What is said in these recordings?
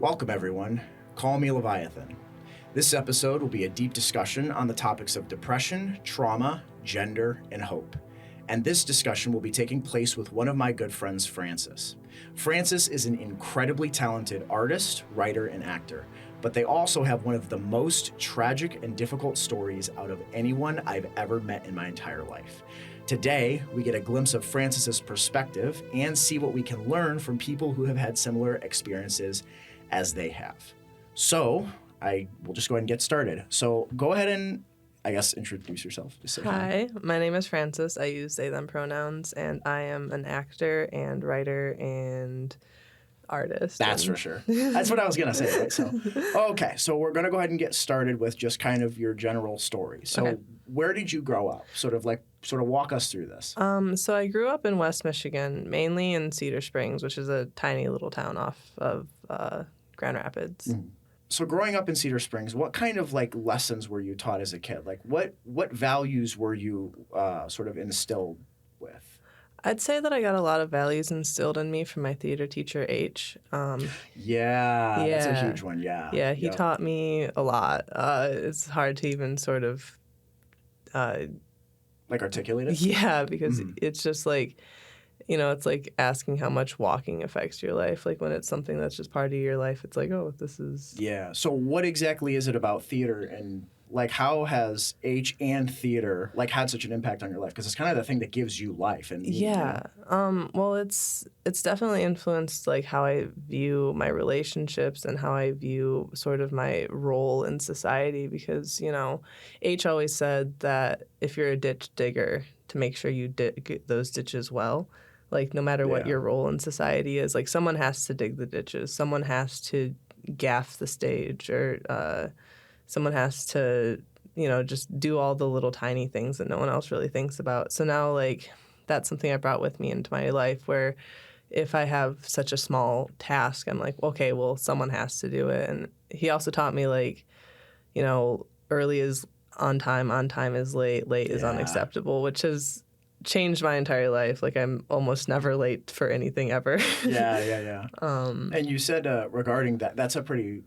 Welcome, everyone. Call me Leviathan. This episode will be a deep discussion on the topics of depression, trauma, gender, and hope. And this discussion will be taking place with one of my good friends, Francis. Francis is an incredibly talented artist, writer, and actor, but they also have one of the most tragic and difficult stories out of anyone I've ever met in my entire life. Today, we get a glimpse of Francis's perspective and see what we can learn from people who have had similar experiences as they have. So, I will just go ahead and get started. So, go ahead and, I guess, introduce yourself. Just say Hi, my name is Francis. I use they, them pronouns, and I am an actor and writer and artist. That's for sure. That's what I was going to say, right? So, okay, so we're going to go ahead and get started with just kind of your general story. So, Okay. Where did you grow up? Sort of walk us through this. So I grew up in West Michigan, mainly in Cedar Springs, which is a tiny little town off of Grand Rapids. Mm. So growing up in Cedar Springs, what kind of lessons were you taught as a kid? What values were you sort of instilled with? I'd say that I got a lot of values instilled in me from my theater teacher, H. Yeah, that's a yeah. huge one, yeah. Yeah, he Yep. taught me a lot. It's hard to even sort of... Articulate it? Yeah, because it's just it's like asking how much walking affects your life. Like when it's something that's just part of your life, it's like, oh, this is... Yeah. So what exactly is it about theater, and how has H and theater had such an impact on your life? Because it's kind of the thing that gives you life. And Yeah. Well, it's definitely influenced how I view my relationships and how I view sort of my role in society, because, H always said that if you're a ditch digger, to make sure you dig those ditches well. No matter what your role in society is, someone has to dig the ditches, someone has to gaff the stage, or someone has to, just do all the little tiny things that no one else really thinks about. So now, that's something I brought with me into my life, where if I have such a small task, I'm like, okay, well, someone has to do it. And he also taught me, early is on time is late is unacceptable, which has changed my entire life. I'm almost never late for anything ever. Yeah. And you said regarding that's a pretty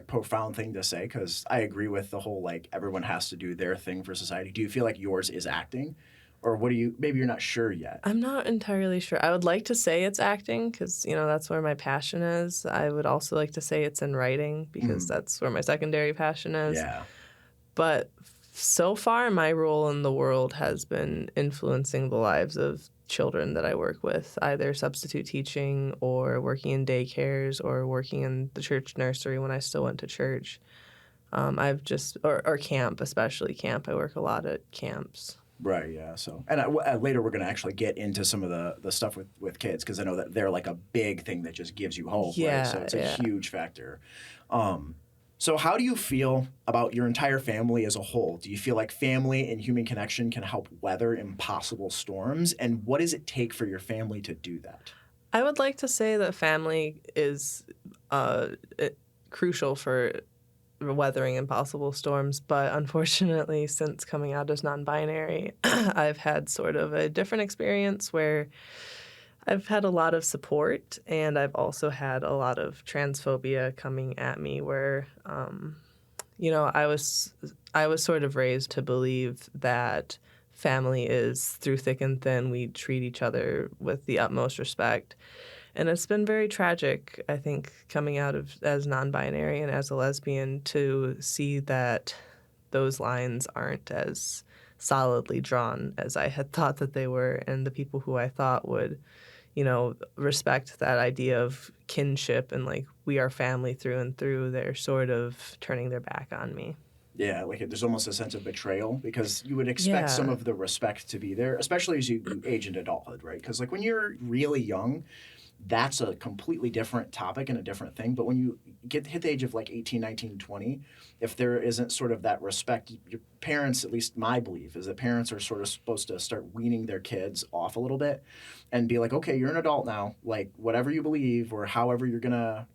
profound thing to say, because I agree with the whole everyone has to do their thing for society. Do you feel like yours is acting, or maybe you're not sure yet? I'm not entirely sure. I would like to say it's acting, because that's where my passion is. I would also like to say it's in writing, because that's where my secondary passion is. Yeah. But so far, my role in the world has been influencing the lives of children that I work with, either substitute teaching or working in daycares or working in the church nursery when I still went to church. I've just, or camp, especially camp. I work a lot at camps. Right, yeah. So, and later we're going to actually get into some of the stuff with kids, because I know that they're a big thing that just gives you hope, Yeah, right? So it's a huge factor. So how do you feel about your entire family as a whole? Do you feel like family and human connection can help weather impossible storms? And what does it take for your family to do that? I would like to say that family is crucial for weathering impossible storms, but unfortunately, since coming out as non-binary, I've had sort of a different experience where I've had a lot of support, and I've also had a lot of transphobia coming at me, where, I was sort of raised to believe that family is through thick and thin. We treat each other with the utmost respect. And it's been very tragic, I think, coming out as non-binary and as a lesbian, to see that those lines aren't as solidly drawn as I had thought that they were, and the people who I thought would respect that idea of kinship and we are family through and through, they're sort of turning their back on me. Yeah, there's almost a sense of betrayal, because you would expect some of the respect to be there, especially as you age into adulthood, right? Because when you're really young, that's a completely different topic and a different thing. But when you hit the age of 18, 19, 20, if there isn't sort of that respect, your parents, at least my belief, is that parents are sort of supposed to start weaning their kids off a little bit and be like, okay, you're an adult now. Whatever you believe, or however you're going to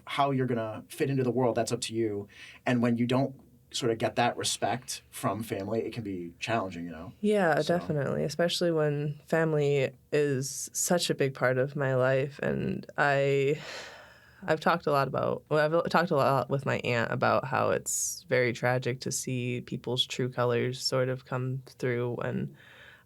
how you're going to fit into the world, that's up to you. And when you don't sort of get that respect from family, it can be challenging, Yeah, definitely, especially when family is such a big part of my life. And I've talked a lot with my aunt about how it's very tragic to see people's true colors sort of come through, and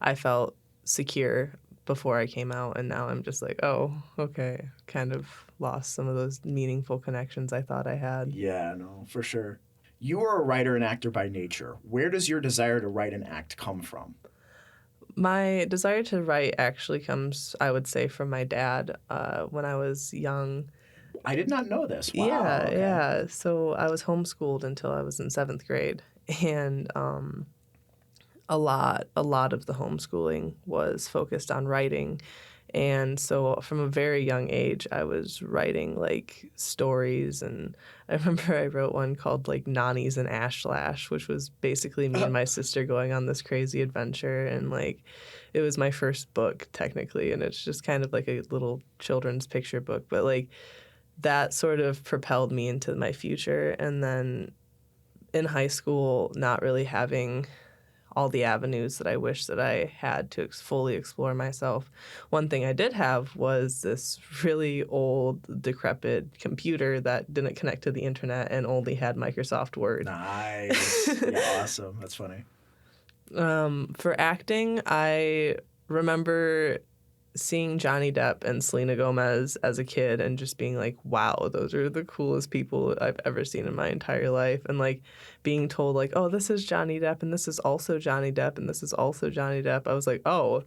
I felt secure before I came out, and now I'm just like, oh, okay, kind of lost some of those meaningful connections I thought I had. Yeah, no, for sure. You are a writer and actor by nature. Where does your desire to write and act come from? My desire to write actually comes, I would say, from my dad. When I was young, I did not know this. Wow. yeah, Okay. yeah. So I was homeschooled until I was in seventh grade, and a lot of the homeschooling was focused on writing. And so from a very young age, I was writing like stories. And I remember I wrote one called like Nani's and Ashlash, which was basically me and my sister going on this crazy adventure. And like, it was my first book technically. And it's just kind of like a little children's picture book. But like, that sort of propelled me into my future. And then in high school, not really having all the avenues that I wish that I had to fully explore myself. One thing I did have was this really old, decrepit computer that didn't connect to the internet and only had Microsoft Word. Nice. Yeah, awesome. That's funny. For acting, I remember seeing Johnny Depp and Selena Gomez as a kid and just being like, wow, those are the coolest people I've ever seen in my entire life. And like being told like, oh, this is Johnny Depp and this is also Johnny Depp and this is also Johnny Depp. I was like, oh,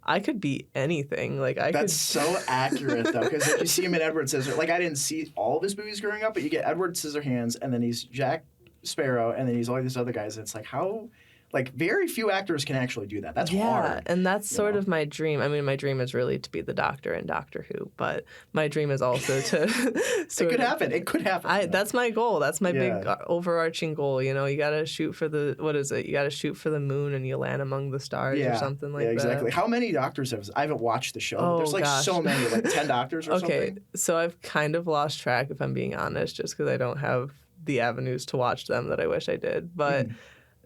I could be anything. Like I That's could. so accurate though, because you see him in Edward Scissorhands. Like I didn't see all of his movies growing up, but you get Edward Scissorhands, and then he's Jack Sparrow, and then he's all these other guys. And it's like how, like very few actors can actually do that. That's hard. And that's sort know? of my dream. I mean, my dream is really to be the Doctor in Doctor Who, but my dream is also to. It could happen. It could happen. That's my goal. That's my big Yeah. overarching goal. You know, you got to shoot for the, what is it? You got to shoot for the moon and you land among the stars or something like yeah, exactly. that. How many doctors have? I haven't watched the show. Oh, There's like gosh. so many, like 10 doctors or Okay, something. so I've kind of lost track, if I'm being honest, just because I don't have the avenues to watch them that I wish I did. But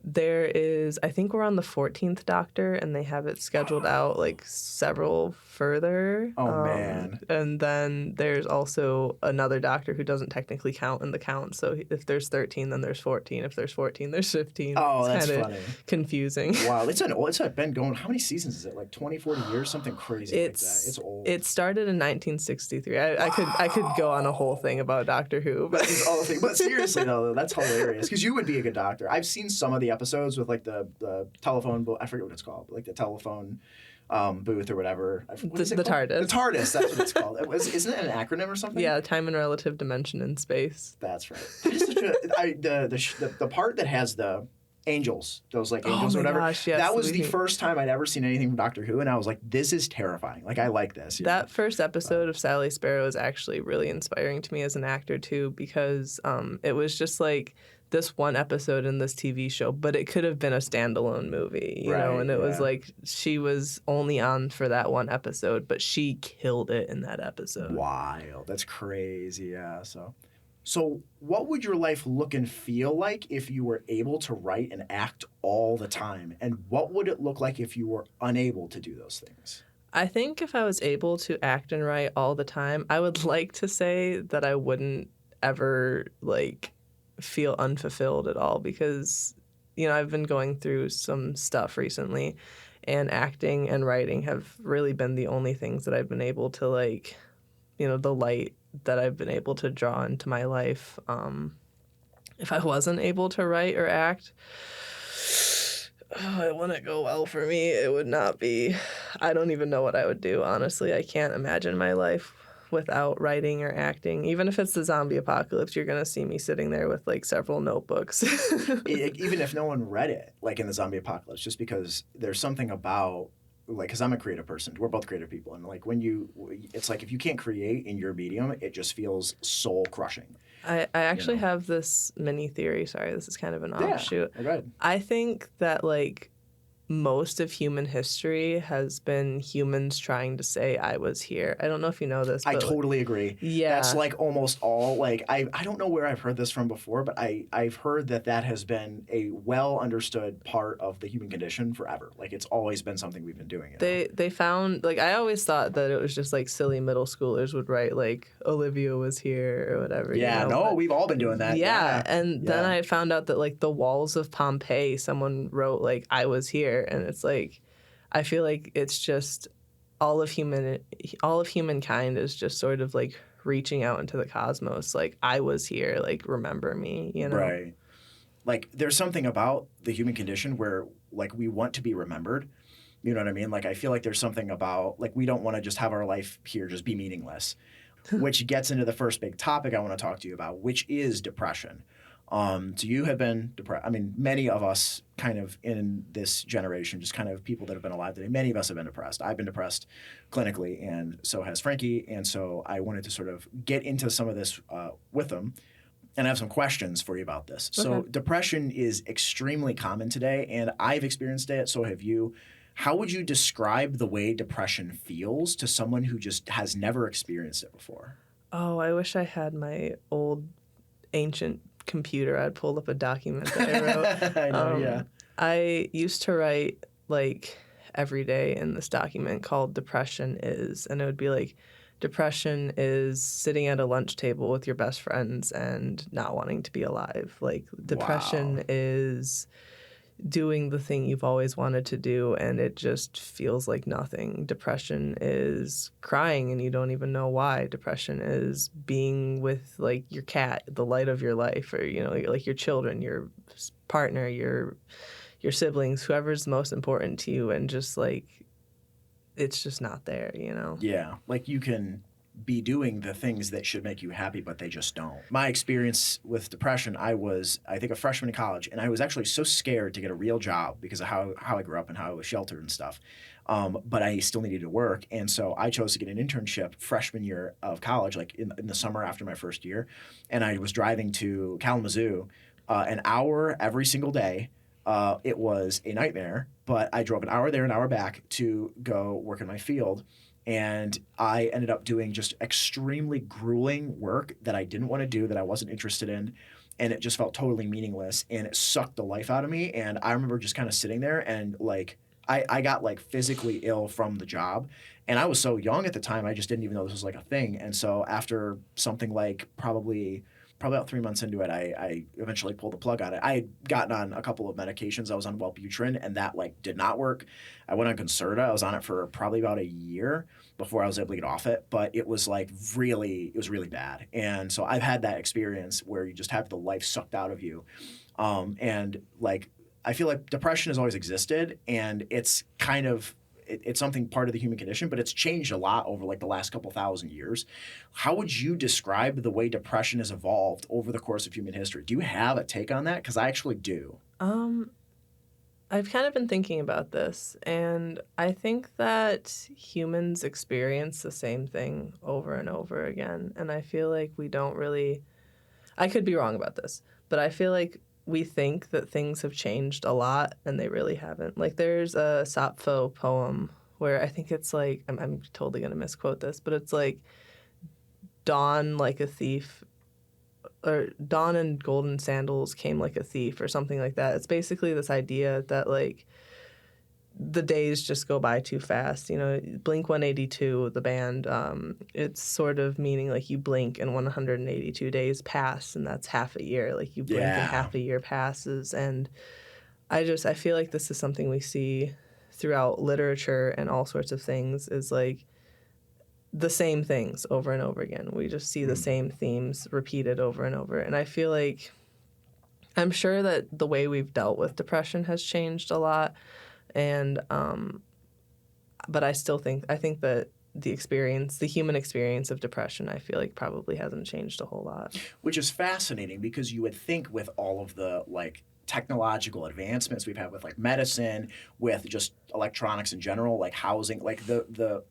there is, I think we're on the 14th Doctor, and they have it scheduled out like several further. Oh, man. And then there's also another Doctor who doesn't technically count in the count. So if there's 13, then there's 14. If there's 14, there's 15. Oh, it's that's funny. Confusing. Wow, it's been going. How many seasons is it? Like 20, 40 years, something crazy like that. It's old. It started in 1963. I could go on a whole thing about Doctor Who, but But seriously though, that's hilarious because you would be a good doctor. I've seen some of the episodes with like the telephone. I forget what it's called, but like the telephone booth or whatever. What is it the called? TARDIS. The TARDIS. That's what it's called. Isn't it an acronym or something? Yeah, time and relative dimension in space. That's right. That is such the part that has the angels, those like angels or whatever. Gosh, yes, that was the first time I'd ever seen anything from Doctor Who, and I was like, this is terrifying. Like I like this. That first episode of Sally Sparrow is actually really inspiring to me as an actor too, because it was just like this one episode in this TV show, but it could have been a standalone movie, you know, and it was like she was only on for that one episode, but she killed it in that episode. Wild. That's crazy. Yeah. So what would your life look and feel like if you were able to write and act all the time? And what would it look like if you were unable to do those things? I think if I was able to act and write all the time, I would like to say that I wouldn't ever like feel unfulfilled at all, because you know I've been going through some stuff recently, and acting and writing have really been the only things that I've been able to like, you know, the light that I've been able to draw into my life. If I wasn't able to write or act, it wouldn't go well for me. It would not be. I don't even know what I would do, honestly. I can't imagine my life without writing or acting. Even if it's the zombie apocalypse, you're going to see me sitting there with like several notebooks. Even if no one read it, like in the zombie apocalypse, just because there's something about, like, because I'm a creative person. We're both creative people. And like it's like if you can't create in your medium, it just feels soul crushing. I actually have this mini theory. Sorry, this is kind of an offshoot. Yeah, go ahead. I think that like most of human history has been humans trying to say I was here. I don't know if you know this, I but totally agree. yeah. That's like almost all, like, I don't know where I've heard this from before, but I've heard that has been a well understood part of the human condition forever. Like, it's always been something we've been doing. They found, like, I always thought that it was just like silly middle schoolers would write like Olivia was here or whatever. Yeah, you know? no, But we've all been doing that. yeah, and then Yeah. I found out that like the walls of Pompeii, someone wrote like I was here, and it's like I feel like it's just all of humankind is just sort of like reaching out into the cosmos, like I was here, like remember me, you know? Right. Like, there's something about the human condition where, like, we want to be remembered. You know what I mean? Like, I feel like there's something about, like, we don't want to just have our life here just be meaningless, which gets into the first big topic I want to talk to you about, which is depression. So you have been depressed. I mean, many of us kind of in this generation, just kind of people that have been alive today, many of us have been depressed. I've been depressed clinically, and so has Frankie. And so I wanted to sort of get into some of this with them. And I have some questions for you about this. Okay. So depression is extremely common today, and I've experienced it, so have you. How would you describe the way depression feels to someone who just has never experienced it before? Oh, I wish I had my old ancient computer. I'd pulled up a document that I wrote. I know, yeah. I used to write like every day in this document called Depression Is, and it would be like, depression is sitting at a lunch table with your best friends and not wanting to be alive. Like, depression Wow. is doing the thing you've always wanted to do and it just feels like nothing. Depression is crying and you don't even know why. Depression is being with like your cat, the light of your life, or you know, like your children, your partner, your siblings, whoever's most important to you, and just like it's just not there, you know? Yeah, like you can be doing the things that should make you happy, but they just don't. My experience with depression, I was, I think, a freshman in college, and I was actually so scared to get a real job because of how I grew up and how I was sheltered and stuff. But I still needed to work, and so I chose to get an internship freshman year of college, like in the summer after my first year, and I was driving to Kalamazoo an hour every single day. It was a nightmare, but I drove an hour there, an hour back to go work in my field. And I ended up doing just extremely grueling work that I didn't want to do, that I wasn't interested in. And it just felt totally meaningless. And it sucked the life out of me. And I remember just kind of sitting there and like, I got like physically ill from the job. And I was so young at the time, I just didn't even know this was like a thing. And so after something like probably about 3 months into it, I eventually pulled the plug on it. I had gotten on a couple of medications. I was on Wellbutrin, and that like did not work. I went on Concerta. I was on it for probably about a year before I was able to get off it. But it was like it was really bad. And so I've had that experience where you just have the life sucked out of you. And like I feel like depression has always existed, and it's kind of it's something part of the human condition, but it's changed a lot over like the last couple thousand years. How would you describe the way depression has evolved over the course of human history? Do you have a take on that? Because I actually do. I've kind of been thinking about this, and I think that humans experience the same thing over and over again. And I feel like we don't really, I could be wrong about this, but I feel like we think that things have changed a lot, and they really haven't. Like, there's a Sappho poem where I think it's like, I'm totally going to misquote this, but it's like, dawn like a thief, or dawn in golden sandals came like a thief, or something like that. It's basically this idea that like the days just go by too fast. You know, Blink 182, the band, it's sort of meaning like you blink and 182 days pass, and that's half a year. Like you blink and half a year passes. And I feel like this is something we see throughout literature and all sorts of things, is like the same things over and over again. We just see the same themes repeated over and over. And I feel like I'm sure that the way we've dealt with depression has changed a lot. And but I think that the human experience of depression, I feel like probably hasn't changed a whole lot. Which is fascinating, because you would think with all of the like technological advancements we've had with like medicine, with just electronics in general, like housing, like the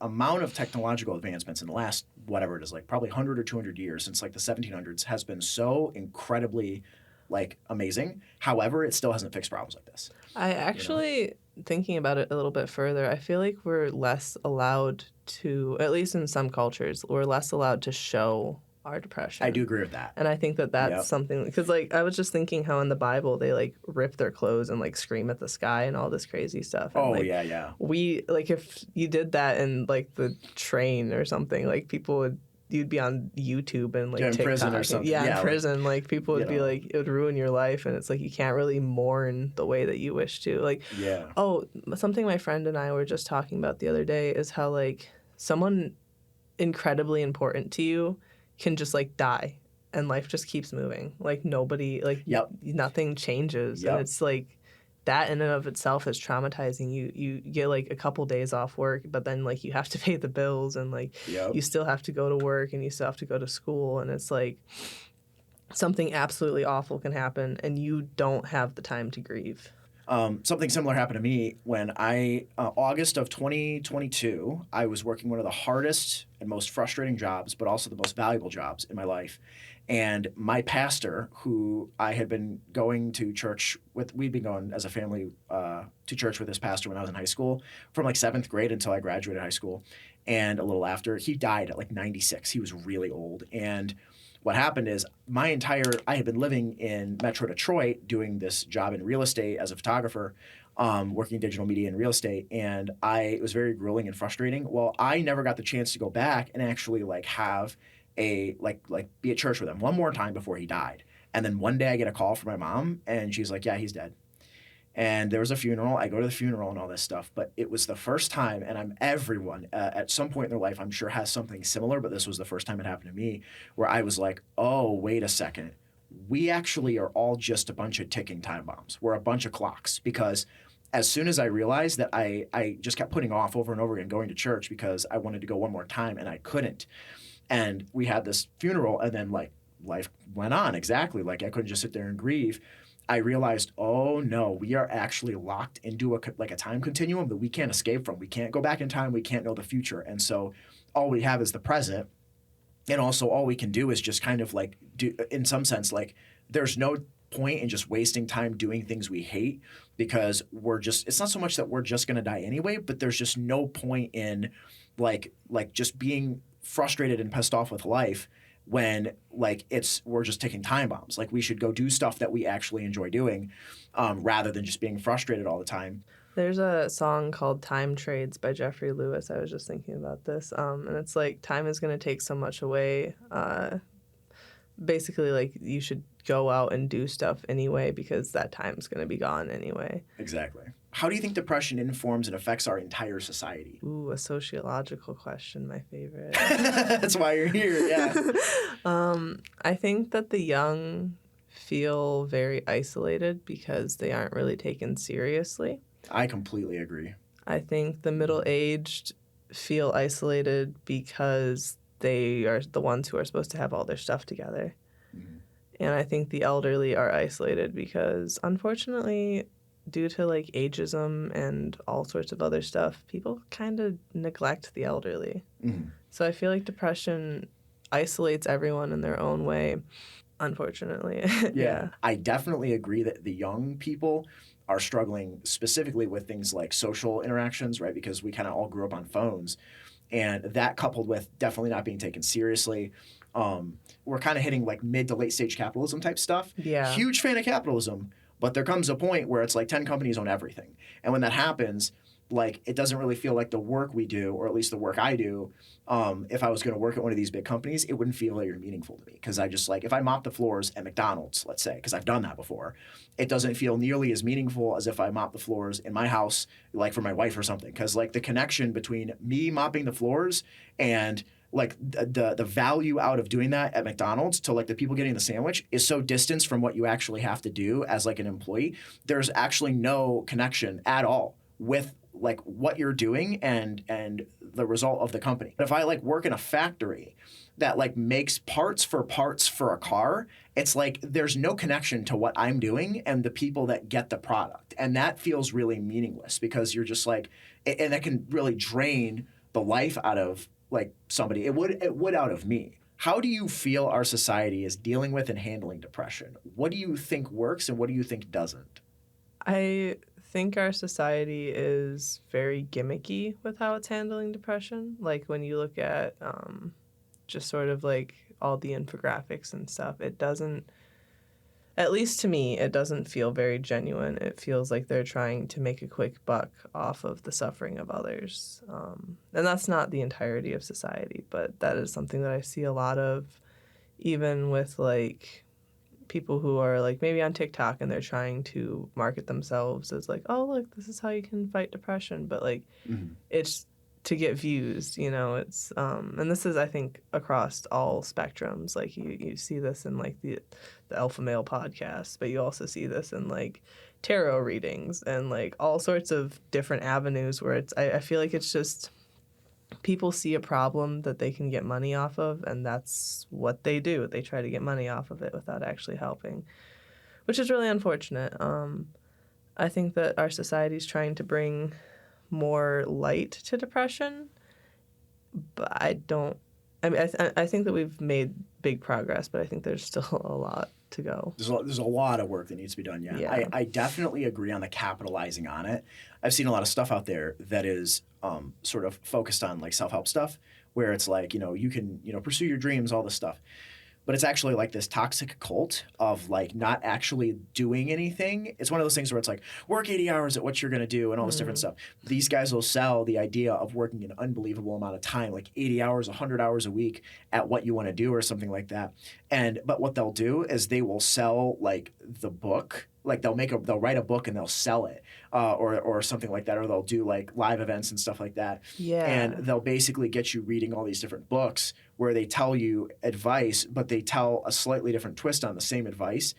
amount of technological advancements in the last, whatever it is, like probably 100 or 200 years since like the 1700s has been so incredibly like amazing. However, it still hasn't fixed problems like this. I actually, thinking about it a little bit further, I feel like we're less allowed to, at least in some cultures, we're less allowed to show our depression. I do agree with that. And I think that that's Yep. something, because like I was just thinking how in the Bible they like rip their clothes and like scream at the sky and all this crazy stuff. And, Oh, like, yeah. we, like, if you did that in like the train or something, like people would, you'd be on YouTube and like Yeah, in TikTok. prison or something. Yeah, in Yeah, like, prison, like people would you be know. like, it would ruin your life, and it's like you can't really mourn the way that you wish to. Like, Yeah. oh, something my friend and I were just talking about the other day is how like someone incredibly important to you can just like die and life just keeps moving. Like nobody, like Yep. nothing changes. Yep. And it's like that in and of itself is traumatizing. You get like a couple days off work, but then like you have to pay the bills and like Yep. you still have to go to work and you still have to go to school. And it's like something absolutely awful can happen and you don't have the time to grieve. Something similar happened to me when August of 2022, I was working one of the hardest and most frustrating jobs, but also the most valuable jobs in my life. And my pastor, who I had been going to church with, we'd been going as a family to church with this pastor when I was in high school from like 7th grade until I graduated high school. And a little after, he died at like 96. He was really old. And what happened is I had been living in Metro Detroit doing this job in real estate as a photographer, working digital media and real estate. And it was very grueling and frustrating. Well, I never got the chance to go back and actually like have be at church with him one more time before he died. And then one day I get a call from my mom and she's like, yeah, he's dead. And there was a funeral. I go to the funeral and all this stuff. But it was the first time, and everyone at some point in their life, I'm sure, has something similar, but this was the first time it happened to me, where I was like, oh, wait a second. We actually are all just a bunch of ticking time bombs. We're a bunch of clocks. Because as soon as I realized that I just kept putting off over and over again going to church because I wanted to go one more time and I couldn't. And we had this funeral, and then like life went on exactly. Like I couldn't just sit there and grieve. I realized, oh no, we are actually locked into a time continuum that we can't escape from. We can't go back in time. We can't know the future. And so all we have is the present. And also all we can do is just kind of like do, in some sense, like there's no point in just wasting time doing things we hate because it's not so much that we're just going to die anyway, but there's just no point in like just being frustrated and pissed off with life when like we're just ticking time bombs. Like we should go do stuff that we actually enjoy doing rather than just being frustrated all the time. There's a song called Time Trades by Jeffrey Lewis. I was just thinking about this. And it's like time is going to take so much away. Basically, like you should go out and do stuff anyway because that time's going to be gone anyway. Exactly. How do you think depression informs and affects our entire society? Ooh, a sociological question, my favorite. That's why you're here, yeah. I think that the young feel very isolated because they aren't really taken seriously. I completely agree. I think the middle-aged feel isolated because they are the ones who are supposed to have all their stuff together. Mm-hmm. And I think the elderly are isolated because, unfortunately, due to like ageism and all sorts of other stuff, people kind of neglect the elderly. Mm-hmm. So I feel like depression isolates everyone in their own way, unfortunately. Yeah. I definitely agree that the young people are struggling specifically with things like social interactions, right? Because we kind of all grew up on phones. And that coupled with definitely not being taken seriously, we're kind of hitting like mid to late stage capitalism type stuff. Yeah. Huge fan of capitalism, but there comes a point where it's like 10 companies own everything. And when that happens, like it doesn't really feel like the work we do, or at least the work I do, if I was going to work at one of these big companies, it wouldn't feel very meaningful to me. Because I just like, if I mop the floors at McDonald's, let's say, because I've done that before, it doesn't feel nearly as meaningful as if I mop the floors in my house, like for my wife or something. Because like the connection between me mopping the floors and like the value out of doing that at McDonald's to like the people getting the sandwich is so distanced from what you actually have to do as like an employee. There's actually no connection at all with like what you're doing and the result of the company. If I like work in a factory that like makes parts for a car, it's like there's no connection to what I'm doing and the people that get the product. And that feels really meaningless because you're just like, and that can really drain the life out of like somebody. It would out of me. How do you feel our society is dealing with and handling depression? What do you think works and what do you think doesn't? I think our society is very gimmicky with how it's handling depression. Like when you look at just sort of like all the infographics and stuff, it doesn't, at least to me, it doesn't feel very genuine. It feels like they're trying to make a quick buck off of the suffering of others. And that's not the entirety of society, but that is something that I see a lot of, even with like people who are like maybe on TikTok and they're trying to market themselves as like, oh, look, this is how you can fight depression. But like, it's to get views, you know, it's, and this is, I think, across all spectrums. Like you see this in like the alpha male podcast, but you also see this in like tarot readings and like all sorts of different avenues where it's, I feel like it's just, people see a problem that they can get money off of, and that's what they do. They try to get money off of it without actually helping, which is really unfortunate. I think that our society is trying to bring more light to depression, but I don't. I mean, I think that we've made big progress, but I think there's still a lot to go. There's a lot of work that needs to be done. Yeah. Yeah. I definitely agree on the capitalizing on it. I've seen a lot of stuff out there that is sort of focused on like self-help stuff where it's like, you can, pursue your dreams, all this stuff. But it's actually like this toxic cult of like not actually doing anything. It's one of those things where it's like work 80 hours at what you're going to do and all this different stuff. These guys will sell the idea of working an unbelievable amount of time, like 80 hours, 100 hours a week at what you want to do or something like that. But what they'll do is they will sell like the book. Like they'll write a book and they'll sell it or something like that, or they'll do like live events and stuff like that. Yeah. And they'll basically get you reading all these different books where they tell you advice, but they tell a slightly different twist on the same advice.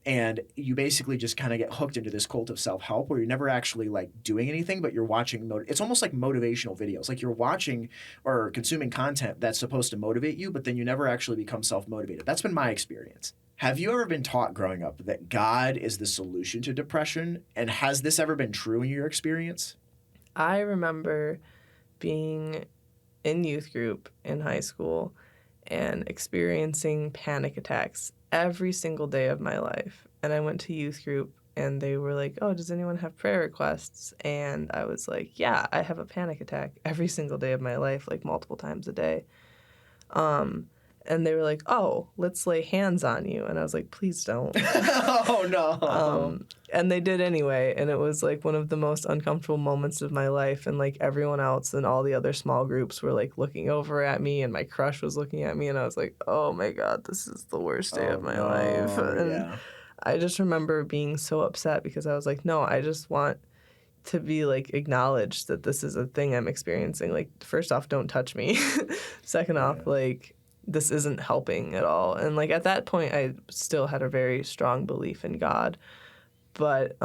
And you basically just kind of get hooked into this cult of self-help where you're never actually like doing anything, but you're watching. It's almost like motivational videos. Like you're watching or consuming content that's supposed to motivate you, but then you never actually become self-motivated. That's been my experience. Have you ever been taught growing up that God is the solution to depression? And has this ever been true in your experience? I remember being in youth group in high school and experiencing panic attacks every single day of my life. And I went to youth group and they were like, oh, does anyone have prayer requests? And I was like, yeah, I have a panic attack every single day of my life, like multiple times a day. And they were like, oh, let's lay hands on you. And I was like, please don't. Oh, no. And they did anyway. And it was like one of the most uncomfortable moments of my life. And like everyone else and all the other small groups were like looking over at me and my crush was looking at me. And I was like, oh my God, this is the worst day of my life. And I just remember being so upset because I was like, no, I just want to be like acknowledged that this is a thing I'm experiencing. Like, first off, don't touch me. Second off, like, this isn't helping at all. And like at that point I still had a very strong belief in God. But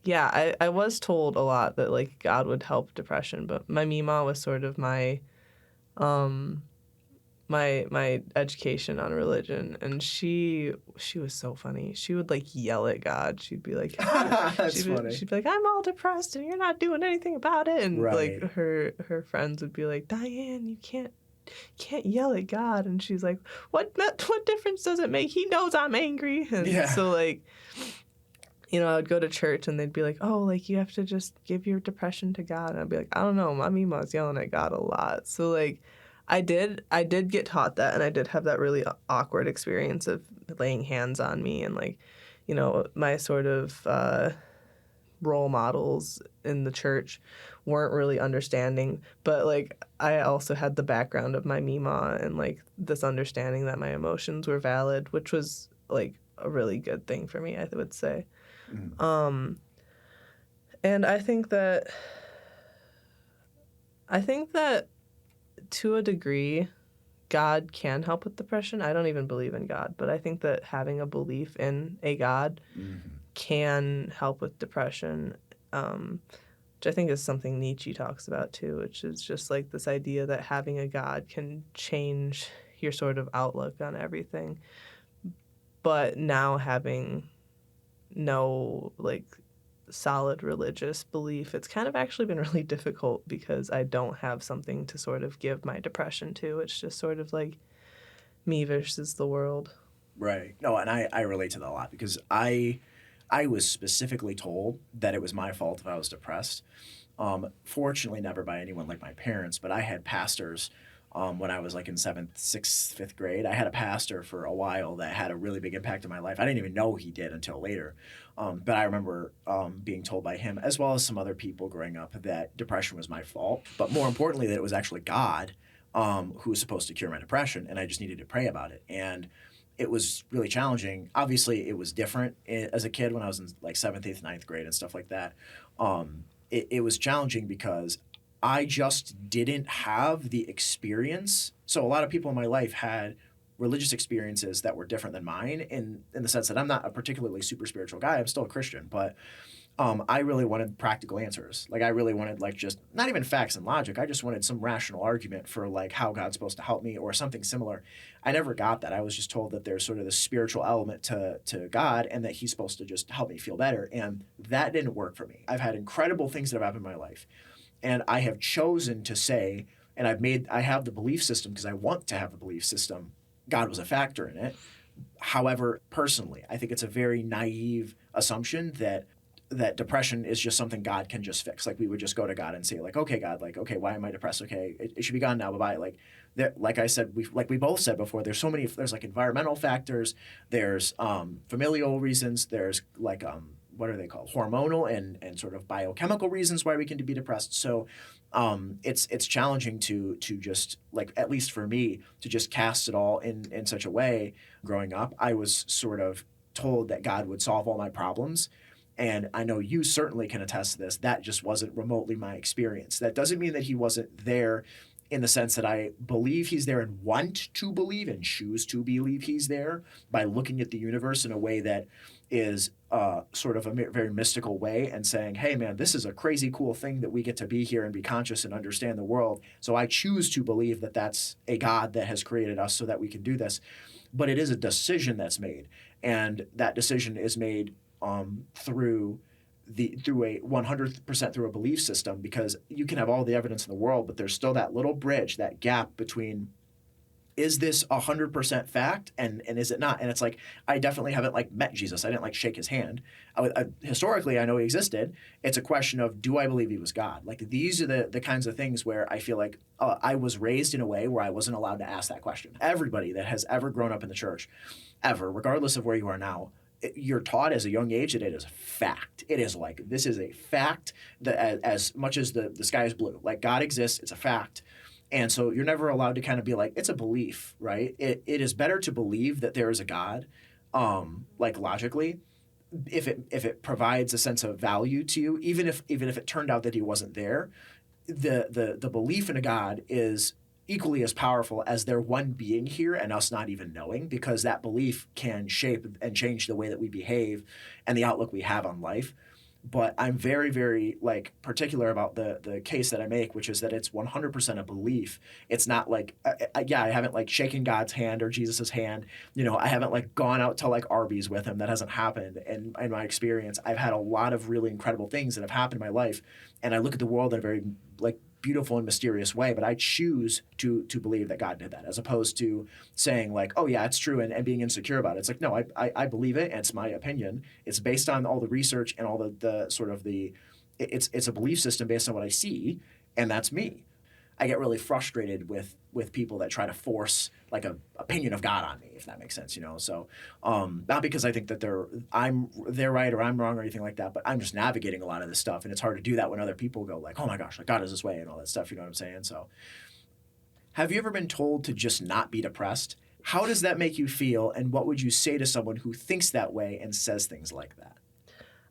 yeah, I was told a lot that like God would help depression, but my Mima was sort of my my education on religion, and she was so funny. She would like yell at God. She'd be like, That's funny. She'd be like, I'm all depressed and you're not doing anything about it. And Right. like her friends would be like, Diane, you can't yell at God. And she's like, what difference does it make? He knows I'm angry. And so like, I'd go to church and they'd be like, oh, like you have to just give your depression to God. And I'd be like, I don't know, my Mima was yelling at God a lot. So like I did get taught that, and I did have that really awkward experience of laying hands on me, and like, my sort of role models in the church weren't really understanding. But like I also had the background of my Mima and like this understanding that my emotions were valid, which was like a really good thing for me, I would say. And I think that to a degree, God can help with depression. I don't even believe in God, but I think that having a belief in a God can help with depression, which I think is something Nietzsche talks about too, which is just like this idea that having a God can change your sort of outlook on everything. But now having no like solid religious belief, it's kind of actually been really difficult because I don't have something to sort of give my depression to. It's just sort of like me versus the world. Right. No, and I relate to that a lot because I was specifically told that it was my fault if I was depressed. Fortunately, never by anyone like my parents, but I had pastors when I was like in seventh, sixth, fifth grade. I had a pastor for a while that had a really big impact in my life. I didn't even know he did until later. But I remember being told by him, as well as some other people growing up, that depression was my fault. But more importantly, that it was actually God who was supposed to cure my depression, and I just needed to pray about it. And it was really challenging. Obviously, it was different as a kid when I was in like seventh, eighth, ninth grade and stuff like that. It was challenging because I just didn't have the experience. So a lot of people in my life had religious experiences that were different than mine in the sense that I'm not a particularly super spiritual guy. I'm still a Christian, but I really wanted practical answers. Like I really wanted like just not even facts and logic. I just wanted some rational argument for like how God's supposed to help me or something similar. I never got that. I was just told that there's sort of this spiritual element to God and that he's supposed to just help me feel better. And that didn't work for me. I've had incredible things that have happened in my life. And I have chosen to say, and I have the belief system because I want to have a belief system. God was a factor in it. However, personally, I think it's a very naive assumption that depression is just something God can just fix. Like we would just go to God and say, like, okay, God, like, okay, why am I depressed? Okay, it should be gone now. Bye bye. Like, like I said, we both said before, there's so many. There's like environmental factors. There's familial reasons. There's like what are they called? Hormonal and sort of biochemical reasons why we can be depressed. So it's challenging to just like, at least for me, to just cast it all in such a way. Growing up, I was sort of told that God would solve all my problems. And I know you certainly can attest to this. That just wasn't remotely my experience. That doesn't mean that he wasn't there in the sense that I believe he's there and want to believe and choose to believe he's there by looking at the universe in a way that is sort of a very mystical way and saying, hey, man, this is a crazy cool thing that we get to be here and be conscious and understand the world. So I choose to believe that that's a God that has created us so that we can do this. But it is a decision that's made. And that decision is made through a 100% through a belief system, because you can have all the evidence in the world, but there's still that little bridge, that gap between, is this 100% fact and is it not? And it's like, I definitely haven't like met Jesus. I didn't like shake his hand. Historically, I know he existed. It's a question of, do I believe he was God? Like these are the kinds of things where I feel like I was raised in a way where I wasn't allowed to ask that question. Everybody that has ever grown up in the church, ever, regardless of where you are now, you're taught as a young age that it is a fact. It is like, this is a fact that as much as the sky is blue, like God exists, it's a fact. And so you're never allowed to kind of be like, it's a belief, right? It is better to believe that there is a God, like logically, if it provides a sense of value to you, even if it turned out that he wasn't there, the belief in a God is equally as powerful as there one being here and us not even knowing, because that belief can shape and change the way that we behave and the outlook we have on life. But I'm very, very like particular about the case that I make, which is that it's 100% a belief. It's not like, I haven't like shaken God's hand or Jesus's hand. You know, I haven't like gone out to like Arby's with him. That hasn't happened. And in my experience, I've had a lot of really incredible things that have happened in my life. And I look at the world in a very like beautiful and mysterious way, but I choose to believe that God did that, as opposed to saying like, oh yeah, it's true, and being insecure about it. It's like, no, I believe it, and it's my opinion. It's based on all the research and all the sort of it's a belief system based on what I see, and that's me. I get really frustrated with people that try to force like a opinion of God on me, if that makes sense, you know. So not because I think that they're right or I'm wrong or anything like that, but I'm just navigating a lot of this stuff, and it's hard to do that when other people go like, oh my gosh, like God is this way and all that stuff, you know what I'm saying? So have you ever been told to just not be depressed? How does that make you feel, and what would you say to someone who thinks that way and says things like that?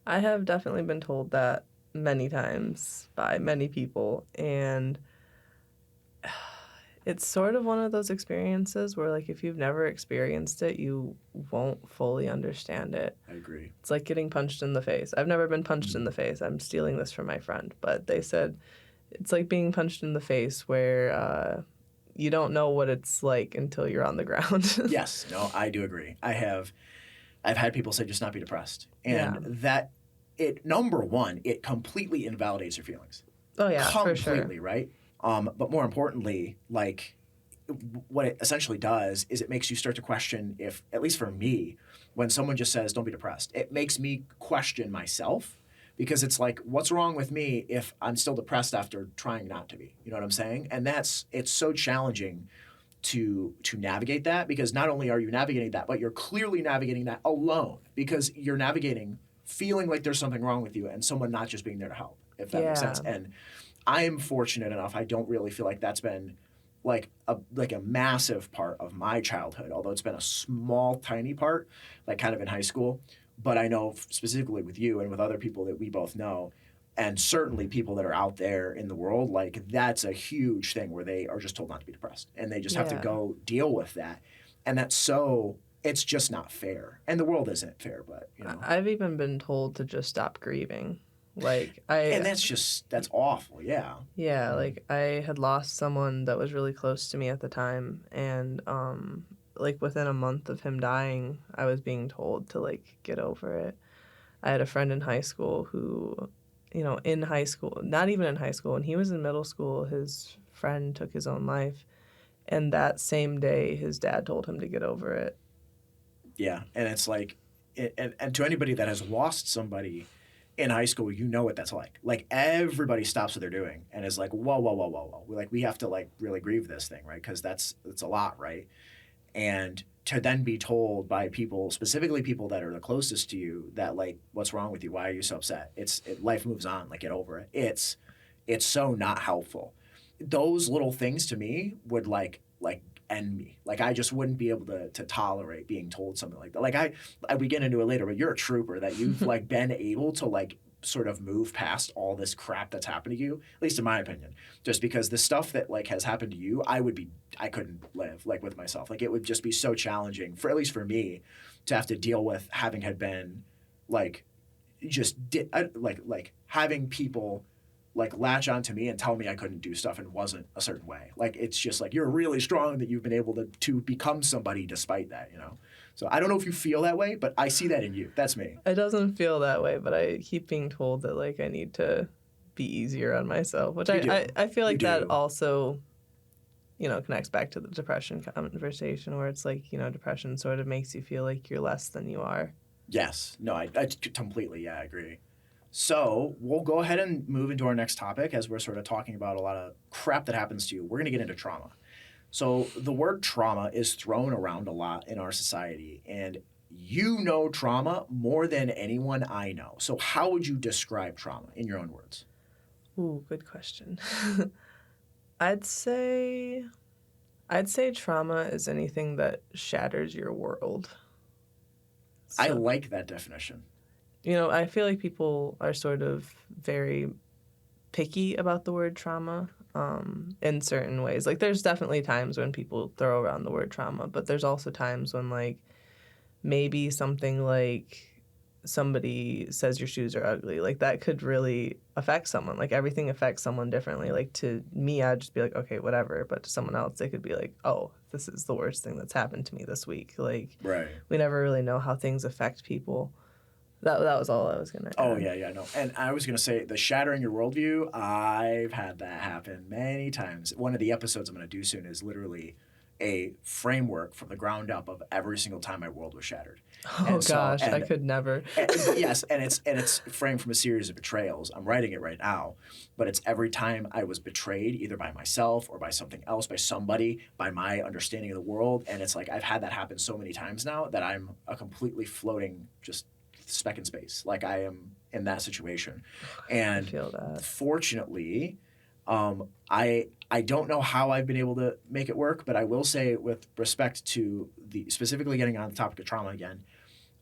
I have definitely been told that many times by many people, and it's sort of one of those experiences where, like, if you've never experienced it, you won't fully understand it. I agree. It's like getting punched in the face. I've never been punched in the face. I'm stealing this from my friend, but they said it's like being punched in the face where you don't know what it's like until you're on the ground. Yes, no, I do agree. I've had people say just not be depressed, and Yeah. that it number one, it completely invalidates your feelings. Oh yeah, for sure. Completely, right? But more importantly, like what it essentially does is it makes you start to question if, at least for me, when someone just says, don't be depressed, it makes me question myself because it's like, what's wrong with me if I'm still depressed after trying not to be? You know what I'm saying? And it's so challenging to navigate that because not only are you navigating that, but you're clearly navigating that alone because you're navigating feeling like there's something wrong with you and someone not just being there to help, if that makes sense. And I am fortunate enough. I don't really feel like that's been like a massive part of my childhood, although it's been a small, tiny part, like kind of in high school. But I know specifically with you and with other people that we both know, and certainly people that are out there in the world, like that's a huge thing where they are just told not to be depressed and they just have to go deal with that. And it's just not fair. And the world isn't fair, but you know. I've even been told to just stop grieving. And that's awful, yeah. Yeah, like I had lost someone that was really close to me at the time, and like within a month of him dying, I was being told to like get over it. I had a friend in high school who, in high school, not even in high school, when he was in middle school, his friend took his own life, and that same day, his dad told him to get over it. Yeah, and it's like, and to anybody that has lost somebody in high school, you know what that's like. Like everybody stops what they're doing and is like, whoa, whoa, whoa, whoa, whoa. We're like, we have to like really grieve this thing, right? Because it's a lot, right? And to then be told by people, specifically people that are the closest to you, that like, what's wrong with you? Why are you so upset? Life moves on. Like, get over it. It's so not helpful. Those little things to me would like end me. Like I just wouldn't be able to tolerate being told something like that. Like we get into it later, but you're a trooper that you've like been able to like sort of move past all this crap that's happened to you, at least in my opinion. Just because the stuff that like has happened to you, I couldn't live like with myself. Like it would just be so challenging for, at least for me, to have to deal with having had been like like having people like latch onto me and tell me I couldn't do stuff and wasn't a certain way. Like it's just like you're really strong that you've been able to become somebody despite that, you know. So I don't know if you feel that way, but I see that in you. That's me. It doesn't feel that way, but I keep being told that like I need to be easier on myself, which I feel like that also, connects back to the depression conversation where it's like, depression sort of makes you feel like you're less than you are. Yes. No, I completely, I agree. So we'll go ahead and move into our next topic as we're sort of talking about a lot of crap that happens to you. We're going to get into trauma. So the word trauma is thrown around a lot in our society, and you know trauma more than anyone I know. So how would you describe trauma in your own words? Ooh, good question. I'd say trauma is anything that shatters your world. So, I like that definition. I feel like people are sort of very picky about the word trauma in certain ways. Like, there's definitely times when people throw around the word trauma, but there's also times when, like, maybe something like somebody says your shoes are ugly. Like, that could really affect someone. Like, everything affects someone differently. Like, to me, I'd just be like, okay, whatever. But to someone else, they could be like, oh, this is the worst thing that's happened to me this week. Like, we never really know how things affect people. That was all I was going to add. Oh, yeah, no. And I was going to say, the shattering your worldview, I've had that happen many times. One of the episodes I'm going to do soon is literally a framework from the ground up of every single time my world was shattered. Oh, gosh, I could never. Yes, and it's framed from a series of betrayals. I'm writing it right now, but it's every time I was betrayed, either by myself or by something else, by somebody, by my understanding of the world. And it's like I've had that happen so many times now that I'm a completely floating just speck in space. Like I am in that situation. And I feel that. Fortunately, I don't know how I've been able to make it work, but I will say with respect to specifically getting on the topic of trauma again,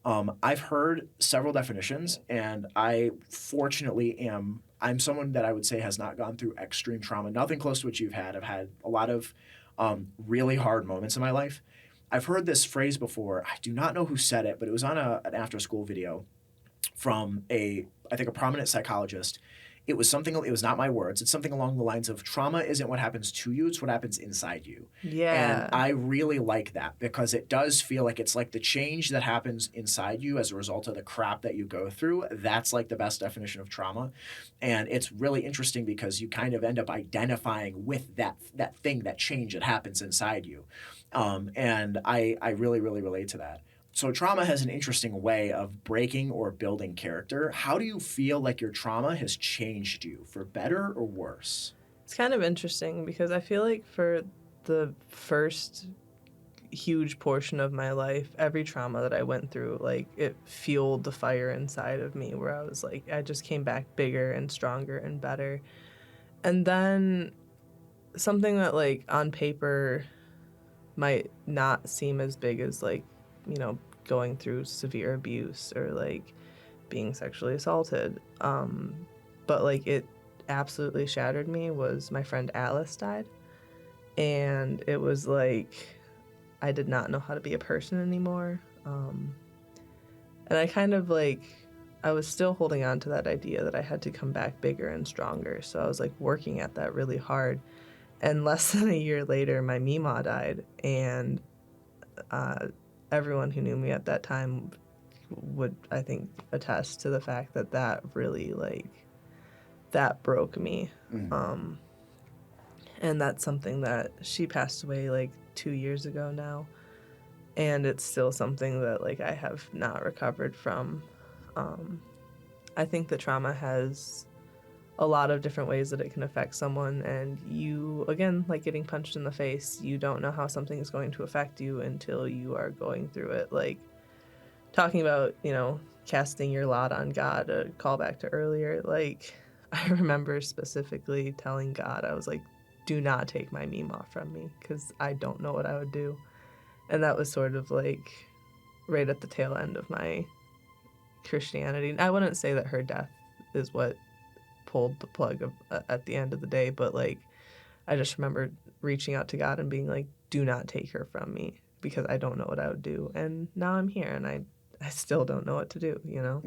I've heard several definitions, and I fortunately I'm someone that I would say has not gone through extreme trauma, nothing close to what you've had. I've had a lot of really hard moments in my life. I've heard this phrase before. I do not know who said it, but it was on an after-school video from I think a prominent psychologist. it was something, it was not my words, it's something along the lines of trauma isn't what happens to you, it's what happens inside you. And Yeah. I really like that because it does feel like it's like the change that happens inside you as a result of the crap that you go through. That's like the best definition of trauma. And it's really interesting because you kind of end up identifying with that thing, that change that happens inside you. And I really, really relate to that. So trauma has an interesting way of breaking or building character. How do you feel like your trauma has changed you, for better or worse? It's kind of interesting because I feel like for the first huge portion of my life, every trauma that I went through, like, it fueled the fire inside of me where I was like, I just came back bigger and stronger and better. And then something that, like, on paper might not seem as big as, like, you know, going through severe abuse or, like, being sexually assaulted. But, like, it absolutely shattered me was my friend Alice died. And it was like, I did not know how to be a person anymore. And I kind of like, I was still holding on to that idea that I had to come back bigger and stronger. So I was like working at that really hard. And less than a year later, my Mima died. And uh, everyone who knew me at that time would, I think, attest to the fact that that really, like, that broke me. And that's something that she passed away like 2 years ago now. And it's still something that, like, I have not recovered from. I think that trauma has a lot of different ways that it can affect someone, and you, again, like getting punched in the face, you don't know how something is going to affect you until you are going through it. Like, talking about, you know, casting your lot on God, a callback to earlier, like, I remember specifically telling God, I was like, do not take my meme from me because I don't know what I would do. And that was sort of like right at the tail end of my Christianity. I wouldn't say that her death is what pulled the plug of, at the end of the day, but like I just remember reaching out to God and being like, do not take her from me because I don't know what I would do. And now I'm here and I still don't know what to do, you know?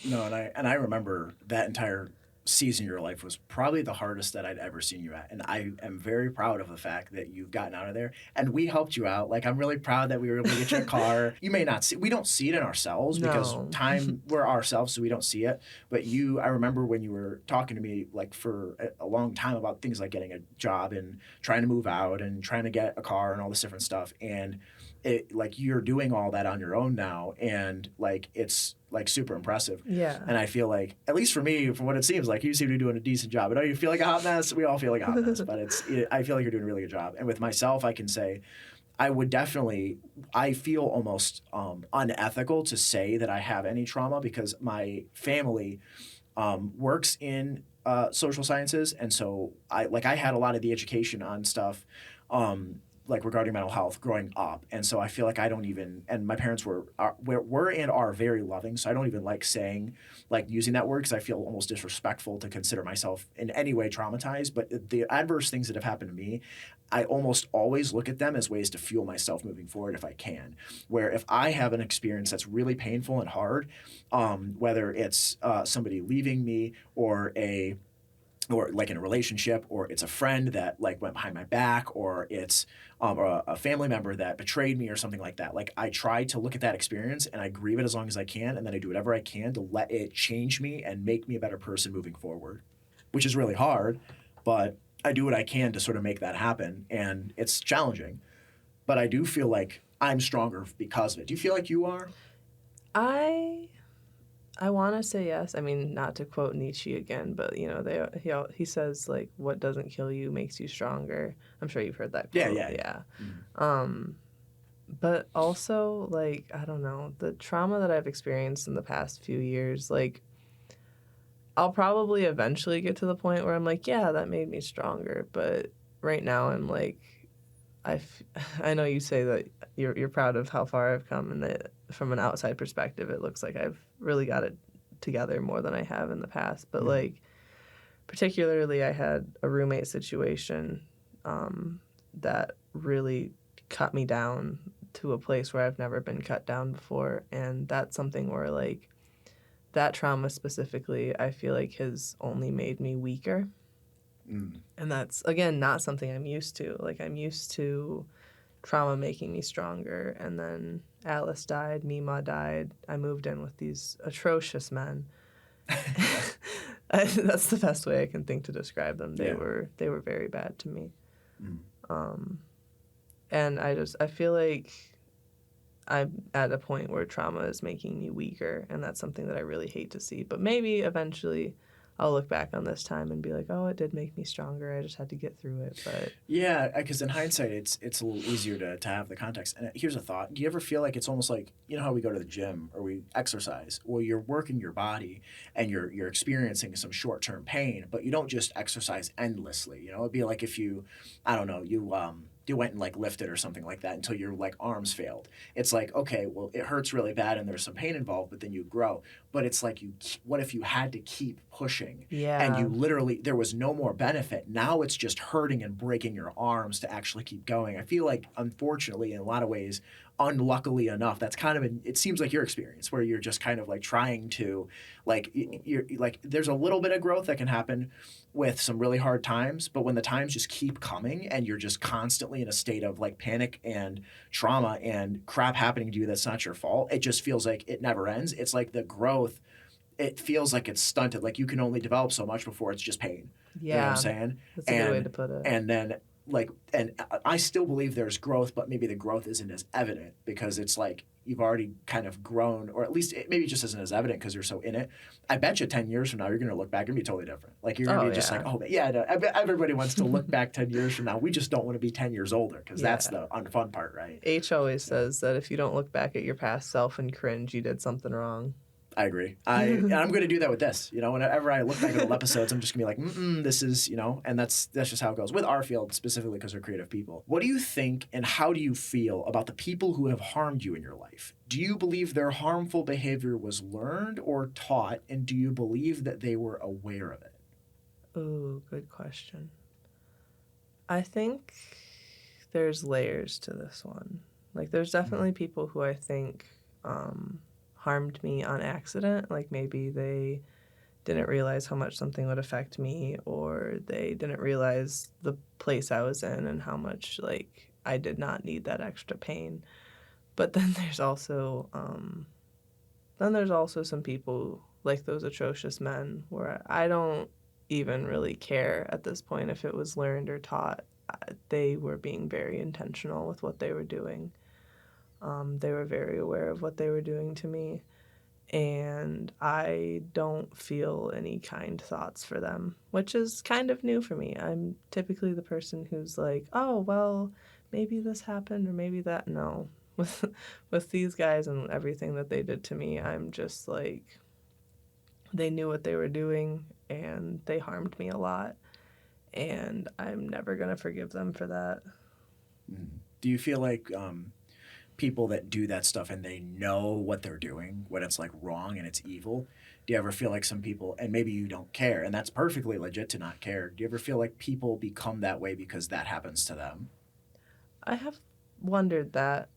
No, and I remember that entire season of your life was probably the hardest that I'd ever seen you at. And I am very proud of the fact that you've gotten out of there and we helped you out. Like, I'm really proud that we were able to get you a car. You may not see, we don't see it in ourselves because No. we're ourselves, so we don't see it. But I remember when you were talking to me like for a long time about things like getting a job and trying to move out and trying to get a car and all this different stuff. And it, like, you're doing all that on your own now, and like it's like super impressive. Yeah. And I feel like, at least for me, from what it seems like, you seem to be doing a decent job. I know you feel like a hot mess. We all feel like a hot mess, but I feel like you're doing a really good job. And with myself, I can say I would definitely, I feel almost unethical to say that I have any trauma because my family works in social sciences, and so I had a lot of the education on stuff like regarding mental health growing up, and so I feel like I don't even, and my parents were and are very loving, so I don't even like saying, like, using that word because I feel almost disrespectful to consider myself in any way traumatized. But the adverse things that have happened to me, I almost always look at them as ways to fuel myself moving forward if I can. Where if I have an experience that's really painful and hard, whether it's somebody leaving me or like in a relationship, or it's a friend that like went behind my back, or it's or a family member that betrayed me or something like that. Like, I try to look at that experience and I grieve it as long as I can, and then I do whatever I can to let it change me and make me a better person moving forward, which is really hard, but I do what I can to sort of make that happen, and it's challenging. But I do feel like I'm stronger because of it. Do you feel like you are? I want to say yes. I mean, not to quote Nietzsche again, but you know, he says like, "What doesn't kill you makes you stronger." I'm sure you've heard that quote. Yeah. But also, like, I don't know, the trauma that I've experienced in the past few years, like, I'll probably eventually get to the point where I'm like, yeah, that made me stronger. But right now, I'm like, I know you say that you're proud of how far I've come, and that from an outside perspective, it looks like I've really got it together more than I have in the past. But like, particularly, I had a roommate situation that really cut me down to a place where I've never been cut down before, and that's something where like that trauma specifically, I feel like has only made me weaker. And that's, again, not something I'm used to. Like, I'm used to trauma making me stronger. And then Alice died, Mima died. I moved in with these atrocious men. That's the best way I can think to describe them. They were very bad to me. And I feel like I'm at a point where trauma is making me weaker, and that's something that I really hate to see. But maybe eventually I'll look back on this time and be like, oh, it did make me stronger. I just had to get through it. But Yeah, because in hindsight, it's a little easier to have the context. And here's a thought: do you ever feel like it's almost like, you know how we go to the gym or we exercise? Well, you're working your body and you're experiencing some short term pain, but you don't just exercise endlessly. You know, it'd be like if you, I don't know, you went and like lifted or something like that until your like arms failed. It's like, okay, well, it hurts really bad and there's some pain involved, but then you grow. But it's like, what if you had to keep pushing and you literally, there was no more benefit. Now it's just hurting and breaking your arms to actually keep going. I feel like, unfortunately, in a lot of ways, unluckily enough, that's kind of it seems like your experience where you're just kind of like trying to, like, you're like, there's a little bit of growth that can happen with some really hard times, but when the times just keep coming and you're just constantly in a state of like panic and trauma and crap happening to you that's not your fault, it just feels like it never ends. It's like the growth, it feels like it's stunted. Like you can only develop so much before it's just pain. You know what I'm saying? That's a good way to put it. And then like, and I still believe there's growth, but maybe the growth isn't as evident because it's like you've already kind of grown, or at least it maybe just isn't as evident because you're so in it. I bet you 10 years from now, you're going to look back and be totally different. Like you're going to be just like, oh, yeah, no, everybody wants to look back 10 years from now. We just don't want to be 10 years older because that's the unfun part, right? H always says that if you don't look back at your past self and cringe, you did something wrong. I agree. And I'm going to do that with this. You know, whenever I look back at old episodes, I'm just going to be like, this is, you know, and that's just how it goes with our field specifically because we're creative people. What do you think and how do you feel about the people who have harmed you in your life? Do you believe their harmful behavior was learned or taught, and do you believe that they were aware of it? Ooh, good question. I think there's layers to this one. Like, there's definitely people who I think harmed me on accident. Like, maybe they didn't realize how much something would affect me, or they didn't realize the place I was in and how much, like, I did not need that extra pain. But then there's also some people, like those atrocious men, where I don't even really care at this point if it was learned or taught. They were being very intentional with what they were doing. They were very aware of what they were doing to me, and I don't feel any kind thoughts for them, which is kind of new for me. I'm typically the person who's like, oh, well, maybe this happened or maybe that. No. With these guys and everything that they did to me, I'm just like, they knew what they were doing and they harmed me a lot, and I'm never going to forgive them for that. Do you feel like people that do that stuff and they know what they're doing, when it's like wrong and it's evil, do you ever feel like some people, and maybe you don't care, and that's perfectly legit to not care, do you ever feel like people become that way because that happens to them? I have wondered that.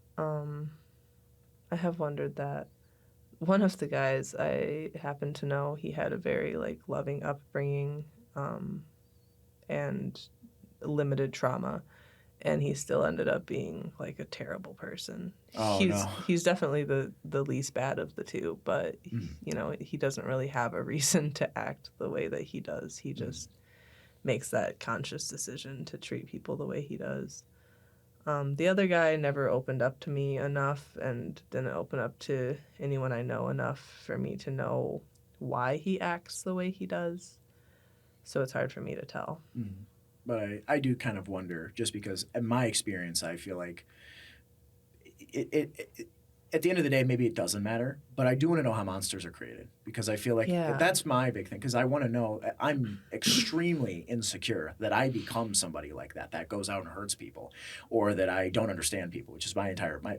One of the guys I happen to know, he had a very like loving upbringing, and limited trauma, and he still ended up being like a terrible person. Oh, no. He's definitely the least bad of the two, but you know, he doesn't really have a reason to act the way that he does. He just makes that conscious decision to treat people the way he does. The other guy never opened up to me enough and didn't open up to anyone I know enough for me to know why he acts the way he does. So it's hard for me to tell. But I do kind of wonder, just because in my experience, I feel like it at the end of the day, maybe it doesn't matter, but I do want to know how monsters are created, because I feel like that's my big thing, because I want to know. I'm extremely insecure that I become somebody like that goes out and hurts people, or that I don't understand people, which is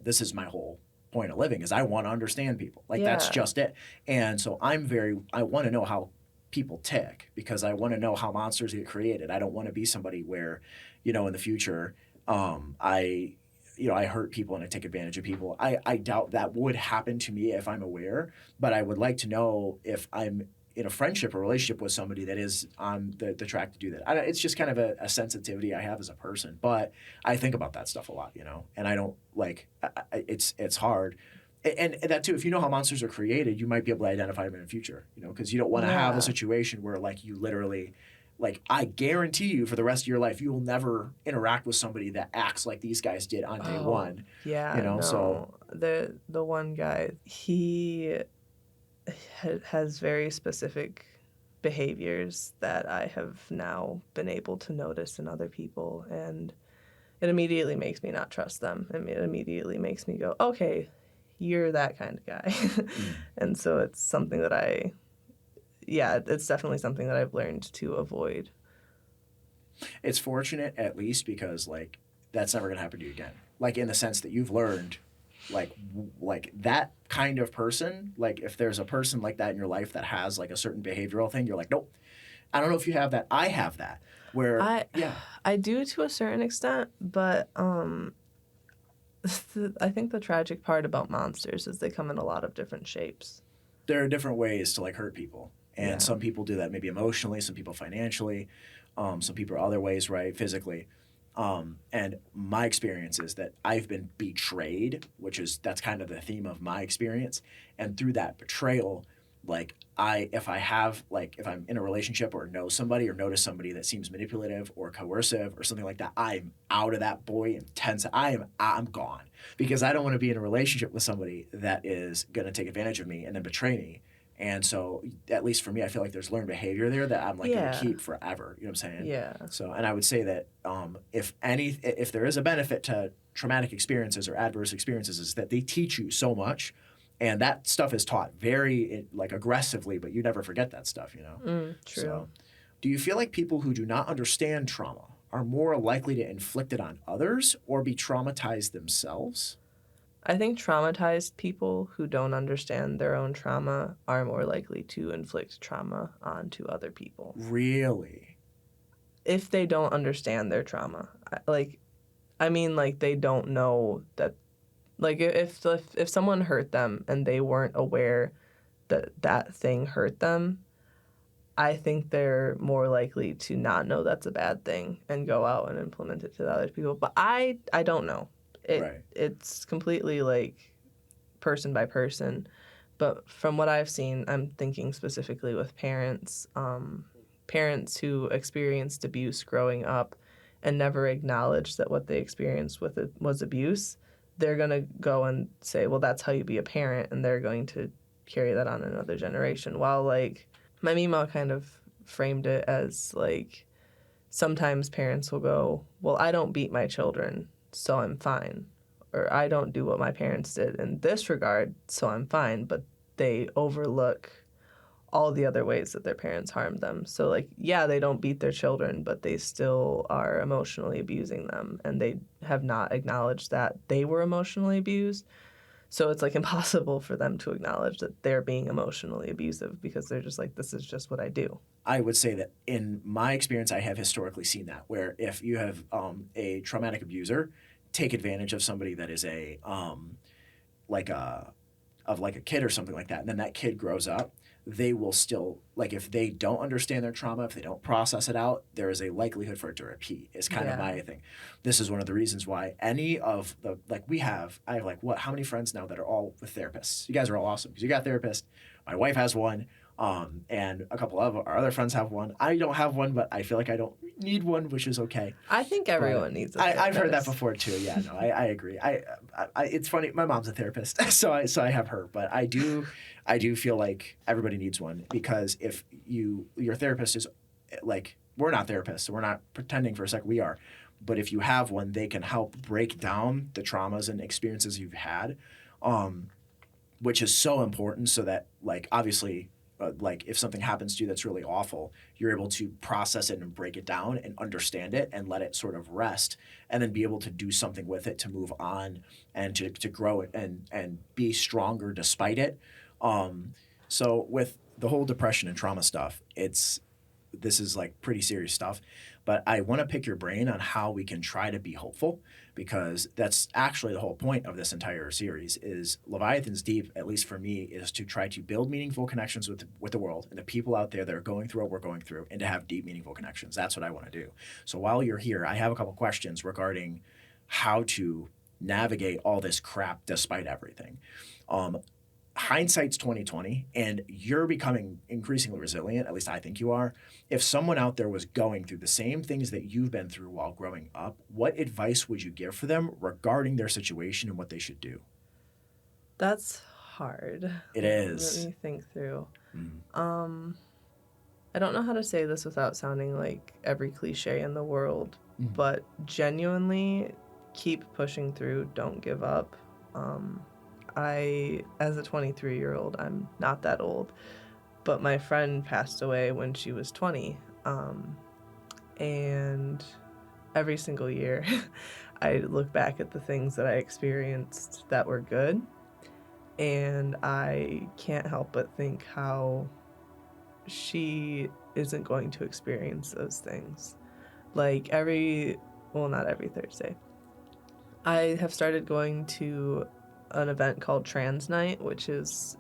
this is my whole point of living, is I want to understand people. Like that's just it. And so I want to know how people tick, because I want to know how monsters get created. I don't want to be somebody where, you know, in the future, I hurt people and I take advantage of people. I doubt that would happen to me if I'm aware, but I would like to know if I'm in a friendship or relationship with somebody that is on the track to do that. It's just kind of a sensitivity I have as a person, but I think about that stuff a lot, and I don't like, it's hard. And that too, if you know how monsters are created, you might be able to identify them in the future, because you don't want to have a Yeah. situation where like you literally, like I guarantee you for the rest of your life, you will never interact with somebody that acts like these guys did on day Oh, one, yeah, so no. The one guy, he has very specific behaviors that I have now been able to notice in other people, and it immediately makes me not trust them. I mean, it immediately makes me go, okay, you're that kind of guy. And so it's something that it's definitely something that I've learned to avoid. it's fortunate at least because like that's never going to happen to you again, like in the sense that you've learned like that kind of person, like if there's a person like that in your life that has like a certain behavioral thing, you're like, nope. I don't know if you have that. I have that where I yeah, I do to a certain extent, but I think the tragic part about monsters is they come in a lot of different shapes. there are different ways to like hurt people, and Yeah. some people do that maybe emotionally, some people financially, some people are other ways, right, physically. And my experience is that I've been betrayed, that's kind of the theme of my experience. And through that betrayal, like if I'm in a relationship or know somebody or notice somebody that seems manipulative or coercive or something like that, I'm out of that boy in 10 seconds. I'm gone because I don't want to be in a relationship with somebody that is going to take advantage of me and then betray me. And so, at least for me, I feel like there's learned behavior there that I'm like going to Yeah. keep forever. You know what I'm saying? Yeah. So, and I would say that if there is a benefit to traumatic experiences or adverse experiences, is that they teach you so much, and that stuff is taught very like aggressively, but you never forget that stuff. True. So, do you feel like people who do not understand trauma are more likely to inflict it on others or be traumatized themselves? I think traumatized people who don't understand their own trauma are more likely to inflict trauma onto other people Really? if they don't understand their trauma. Like, I mean, like they don't know that. Like, if someone hurt them and they weren't aware that that thing hurt them, I think they're more likely to not know that's a bad thing and go out and implement it to other people. But I don't know. Right. It's completely like person by person. But from what I've seen, I'm thinking specifically with parents, parents who experienced abuse growing up and never acknowledged that what they experienced with it was abuse. They're going to go and say, well, that's how you be a parent. And they're going to carry that on another generation. While, like, my Mima kind of framed it as, like, sometimes parents will go, well, I don't beat my children, so I'm fine. Or I don't do what my parents did in this regard, so I'm fine. But they overlook all the other ways that their parents harmed them. So, like, yeah, they don't beat their children, but they still are emotionally abusing them. And they have not acknowledged that they were emotionally abused. So it's like impossible for them to acknowledge that they're being emotionally abusive because they're just like, this is just what I do. I would say that in my experience, I have historically seen that where if you have a traumatic abuser take advantage of somebody that is like a like a kid or something like that, and then that kid grows up, they will still, like, if they don't understand their trauma, if they don't process it out, there is a likelihood for it to repeat. It's kind of my thing. This is one of the reasons why any of the, like, I have like, how many friends now that are all with therapists? You guys are all awesome because you got therapists. My wife has one. And a couple of our other friends have one. I don't have one, but I feel like I don't need one, which is okay. I think everyone needs a therapist. I've heard that before too. Yeah, no, I agree. It's funny. My mom's a therapist, so I have her, but I do feel like everybody needs one because if your therapist is like, we're not therapists, so we're not pretending for a second we are, but if you have one, they can help break down the traumas and experiences you've had, which is so important. So that, like, obviously, like if something happens to you that's really awful, you're able to process it and break it down and understand it and let it sort of rest and then be able to do something with it to move on and to grow it and be stronger despite it. So with the whole depression and trauma stuff, this is like pretty serious stuff, but I want to pick your brain on how we can try to be hopeful because that's actually the whole point of this entire series is Leviathan's Deep, at least for me, is to try to build meaningful connections with the world and the people out there that are going through what we're going through, and to have deep, meaningful connections. That's what I want to do. So while you're here, I have a couple questions regarding how to navigate all this crap despite everything. Hindsight's 2020, and you're becoming increasingly resilient. At least I think you are. If someone out there was going through the same things that you've been through while growing up, what advice would you give for them regarding their situation and what they should do? That's hard. It Let is. me think through. Mm. I don't know how to say this without sounding like every cliche in the world, Mm. but genuinely keep pushing through. Don't give up. As a 23-year-old, I'm not that old, but my friend passed away when she was 20. And every single year, I look back at the things that I experienced that were good, and I can't help but think how she isn't going to experience those things. Like not every Thursday. I have started going to an event called Trans Night, which is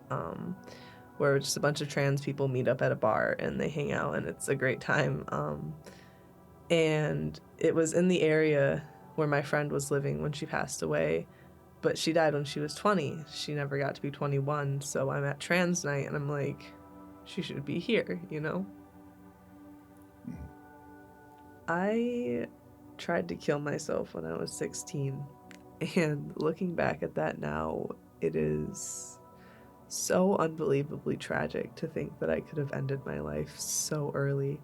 where just a bunch of trans people meet up at a bar and they hang out, and it's a great time. And it was in the area where my friend was living when she passed away, but she died when she was 20. She never got to be 21, so I'm at Trans Night, and I'm like, she should be here, you know? I tried to kill myself when I was 16, and looking back at that now, it is so unbelievably tragic to think that I could have ended my life so early.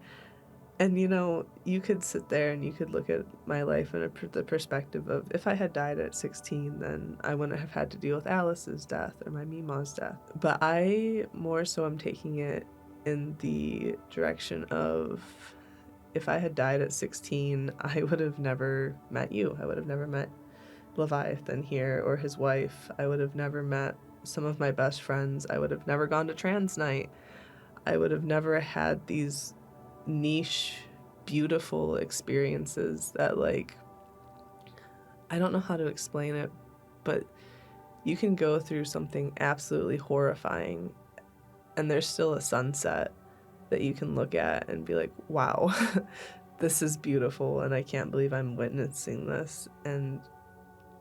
And you could sit there and you could look at my life in the perspective of, if I had died at 16, then I wouldn't have had to deal with Alice's death or my Mima's death. But I more so am taking it in the direction of, if I had died at 16, I would have never met you. I would have never met Leviathan here or his wife. I would have never met some of my best friends. I would have never gone to Trans Night. I would have never had these niche, beautiful experiences that, like, I don't know how to explain it, but you can go through something absolutely horrifying and there's still a sunset that you can look at and be like, wow, this is beautiful and I can't believe I'm witnessing this. And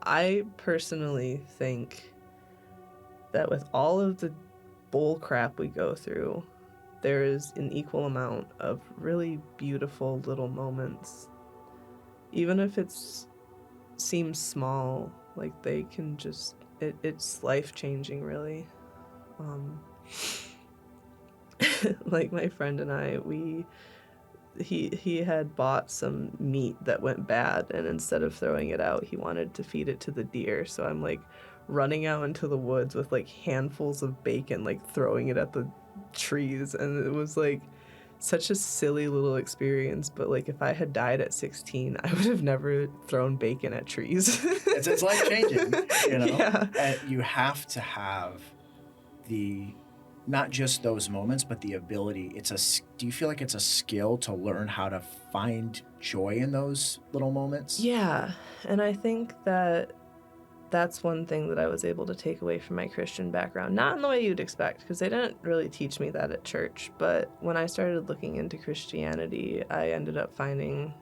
I personally think that with all of the bull crap we go through, there is an equal amount of really beautiful little moments. Even if it seems small, like they can just, it's life-changing, really. Like my friend and I, he had bought some meat that went bad, and instead of throwing it out, he wanted to feed it to the deer. So I'm like running out into the woods with like handfuls of bacon, like throwing it at the trees, and it was like such a silly little experience. But like, if I had died at 16, I would have never thrown bacon at trees. It's life changing, Yeah. And you have to have the, not just those moments, but the ability. Do you feel like it's a skill to learn how to find joy in those little moments? Yeah, and I think that that's one thing that I was able to take away from my Christian background. Not in the way you'd expect, because they didn't really teach me that at church. But when I started looking into Christianity, I ended up finding,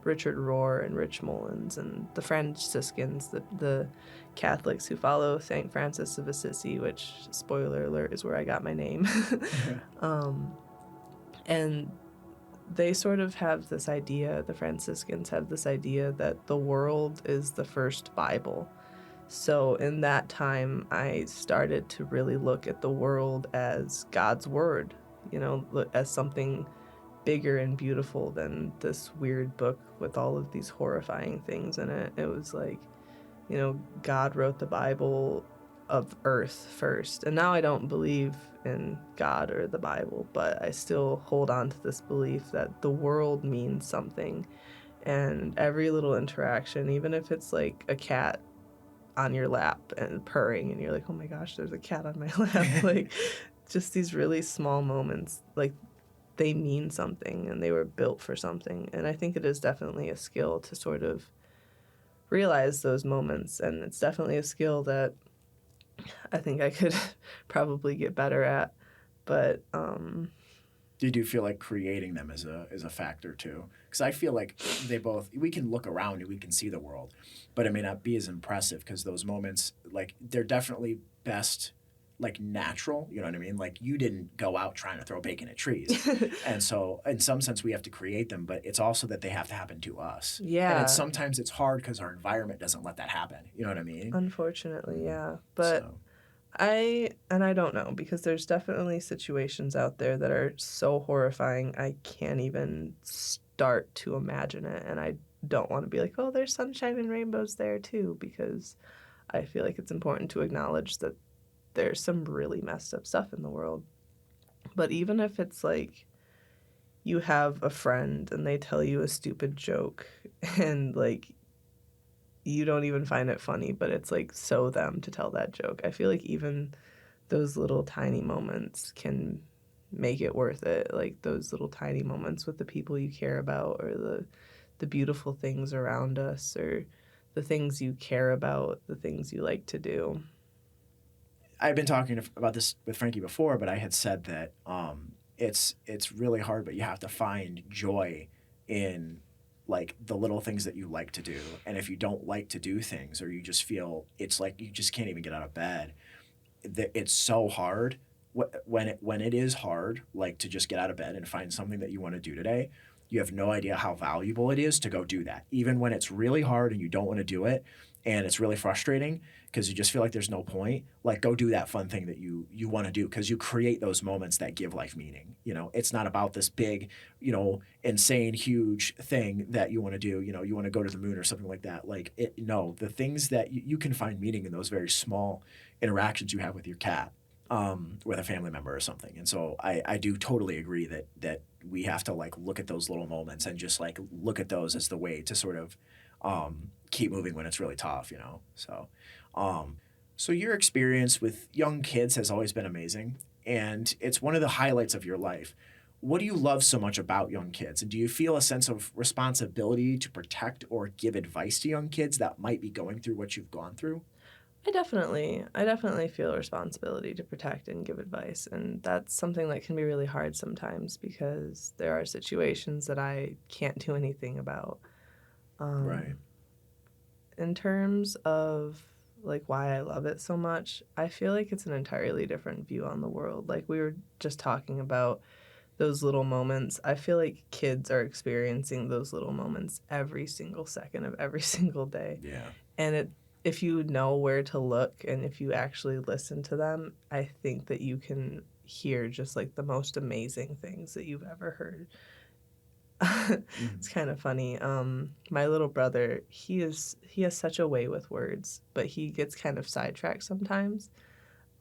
Richard Rohr and Rich Mullins and the Franciscans, the Catholics who follow St. Francis of Assisi, which, spoiler alert, is where I got my name. And they sort of have this idea, the Franciscans have this idea that the world is the first Bible. So in that time, I started to really look at the world as God's word, as something bigger and beautiful than this weird book with all of these horrifying things in it. It was like, God wrote the Bible of earth first. And now I don't believe in God or the Bible, but I still hold on to this belief that the world means something. And every little interaction, even if it's like a cat on your lap and purring and you're like, oh my gosh, there's a cat on my lap. Like, just these really small moments, like, they mean something and they were built for something. And I think it is definitely a skill to sort of realize those moments. And it's definitely a skill that I think I could probably get better at. But Did you feel like creating them is a factor too? Because I feel like we can look around and we can see the world, but it may not be as impressive because those moments, like, they're definitely best like natural. You know what I mean? Like, you didn't go out trying to throw bacon at trees, and so in some sense we have to create them, but it's also that they have to happen to us. And yeah, sometimes it's hard because our environment doesn't let that happen. You know what I mean? unfortunately, yeah. But So I don't know, because there's definitely situations out there that are so horrifying I can't even start to imagine it, and I don't want to be like, oh, there's sunshine and rainbows there too, because I feel like it's important to acknowledge that there's some really messed up stuff in the world. But even if it's like you have a friend and they tell you a stupid joke and like you don't even find it funny, but it's like so them to tell that joke. I feel like even those little tiny moments can make it worth it. Like those little tiny moments with the people you care about, or the beautiful things around us, or the things you care about, the things you like to do. I've been talking about this with Frankie before, but I had said that it's really hard, but you have to find joy in like the little things that you like to do. And if you don't like to do things, or you just feel it's like you just can't even get out of bed, it's so hard. When it is hard, like to just get out of bed and find something that you want to do today, you have no idea how valuable it is to go do that. Even when it's really hard and you don't want to do it, and it's really frustrating because you just feel like there's no point, like go do that fun thing that you want to do, because you create those moments that give life meaning. You know, it's not about this big, insane huge thing that you want to do. You want to go to the moon or something like that. Like no, the things that you can find meaning in those very small interactions you have with your cat, with a family member or something. And so I do totally agree that we have to like look at those little moments and just like look at those as the way to sort of keep moving when it's really tough. So your experience with young kids has always been amazing, and it's one of the highlights of your life. What do you love so much about young kids? And do you feel a sense of responsibility to protect or give advice to young kids that might be going through what you've gone through? I definitely feel a responsibility to protect and give advice, and that's something that can be really hard sometimes because there are situations that I can't do anything about. Right. In terms of like why I love it so much, I feel like it's an entirely different view on the world. Like we were just talking about those little moments. I feel like kids are experiencing those little moments every single second of every single day. Yeah. And if you know where to look and if you actually listen to them, I think that you can hear just like the most amazing things that you've ever heard. It's kind of funny. My little brother, he has such a way with words, but he gets kind of sidetracked sometimes.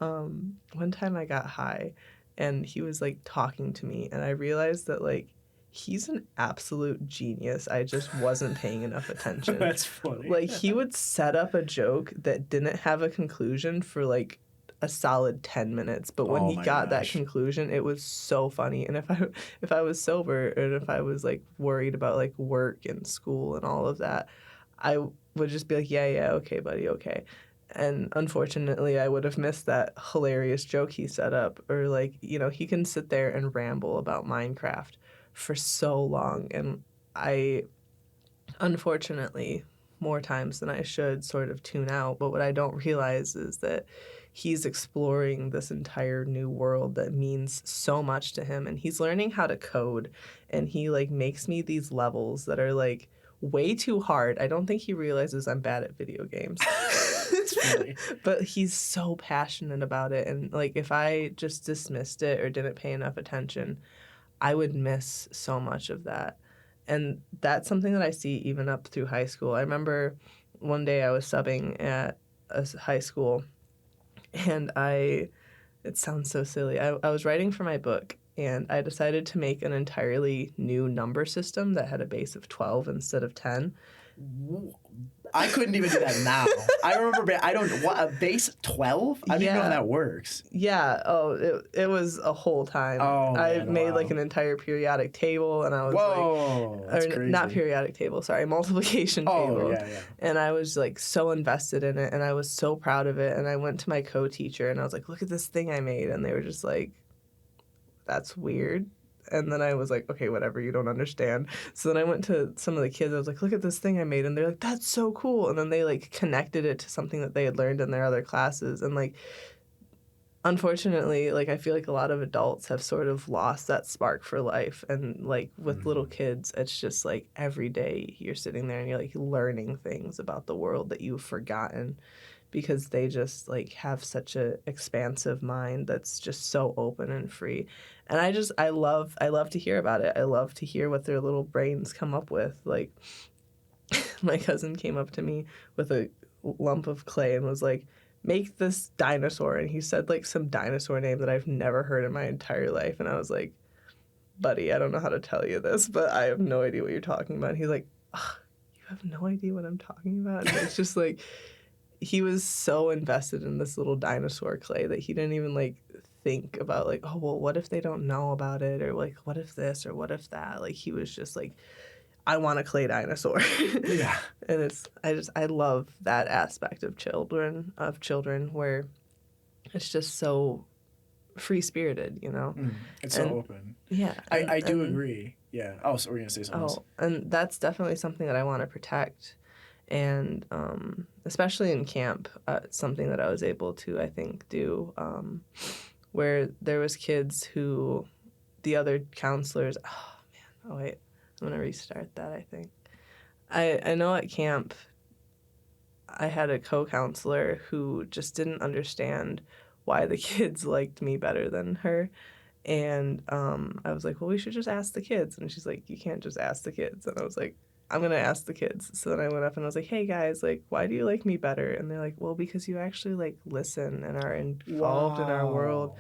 One time I got high and he was like talking to me, and I realized that like he's an absolute genius. I just wasn't paying enough attention. That's funny. Like he would set up a joke that didn't have a conclusion for like a solid 10 minutes, but when Oh he my got that gosh. conclusion, it was so funny. And if I was sober, and if I was like worried about like work and school and all of that, I would just be like, yeah, yeah, okay, buddy, okay. And unfortunately, I would have missed that hilarious joke he set up. Or like, he can sit there and ramble about Minecraft for so long, and I unfortunately, more times than I should, sort of tune out. But what I don't realize is that he's exploring this entire new world that means so much to him. And he's learning how to code. And he like makes me these levels that are like way too hard. I don't think he realizes I'm bad at video games. It's funny. But he's so passionate about it. And like if I just dismissed it or didn't pay enough attention, I would miss so much of that. And that's something that I see even up through high school. I remember one day I was subbing at a high school, and it sounds so silly. I was writing for my book, and I decided to make an entirely new number system that had a base of 12 instead of 10. I couldn't even do that now. I remember, a base 12? I don't even know how that works. Yeah. Oh, it was a whole time. Oh, I man, made wow. like an entire periodic table, and I was Whoa, that's or crazy. not periodic table, sorry, multiplication table. Oh, yeah. And I was like so invested in it, and I was so proud of it. And I went to my co-teacher, and I was like, look at this thing I made. And they were just like, that's weird. And then I was like, okay, whatever, you don't understand. So then I went to some of the kids. I was like, look at this thing I made. And they're like, that's so cool. And then they like connected it to something that they had learned in their other classes. And like, unfortunately, like I feel like a lot of adults have sort of lost that spark for life. And like with little kids, it's just like every day you're sitting there and you're like learning things about the world that you've forgotten, because they just like have such a expansive mind that's just so open and free. And I love to hear about it. I love to hear what their little brains come up with. Like my cousin came up to me with a lump of clay and was like, make this dinosaur. And he said like some dinosaur name that I've never heard in my entire life. And I was like, buddy, I don't know how to tell you this, but I have no idea what you're talking about. And he's like, you have no idea what I'm talking about? And it's just like, he was so invested in this little dinosaur clay that he didn't even like think about like, oh, well, what if they don't know about it? Or like, what if this or what if that? Like, he was just like, I want a clay dinosaur. Yeah. And I love that aspect of children where it's just so free spirited, you know? It's so open. Yeah. I do agree. Yeah. Oh, so we're going to say something else. And that's definitely something that I want to protect. And especially in camp, it's something that I was able to, I think, do, where there was kids who the other counselors, oh wait, I'm going to restart that, I think. I know at camp I had a co-counselor who just didn't understand why the kids liked me better than her. And I was like, well, we should just ask the kids. And she's like, you can't just ask the kids. And I was like, I'm going to ask the kids. So then I went up and I was like, hey, guys, like, why do you like me better? And they're like, well, because you actually, like, listen and are involved in our world.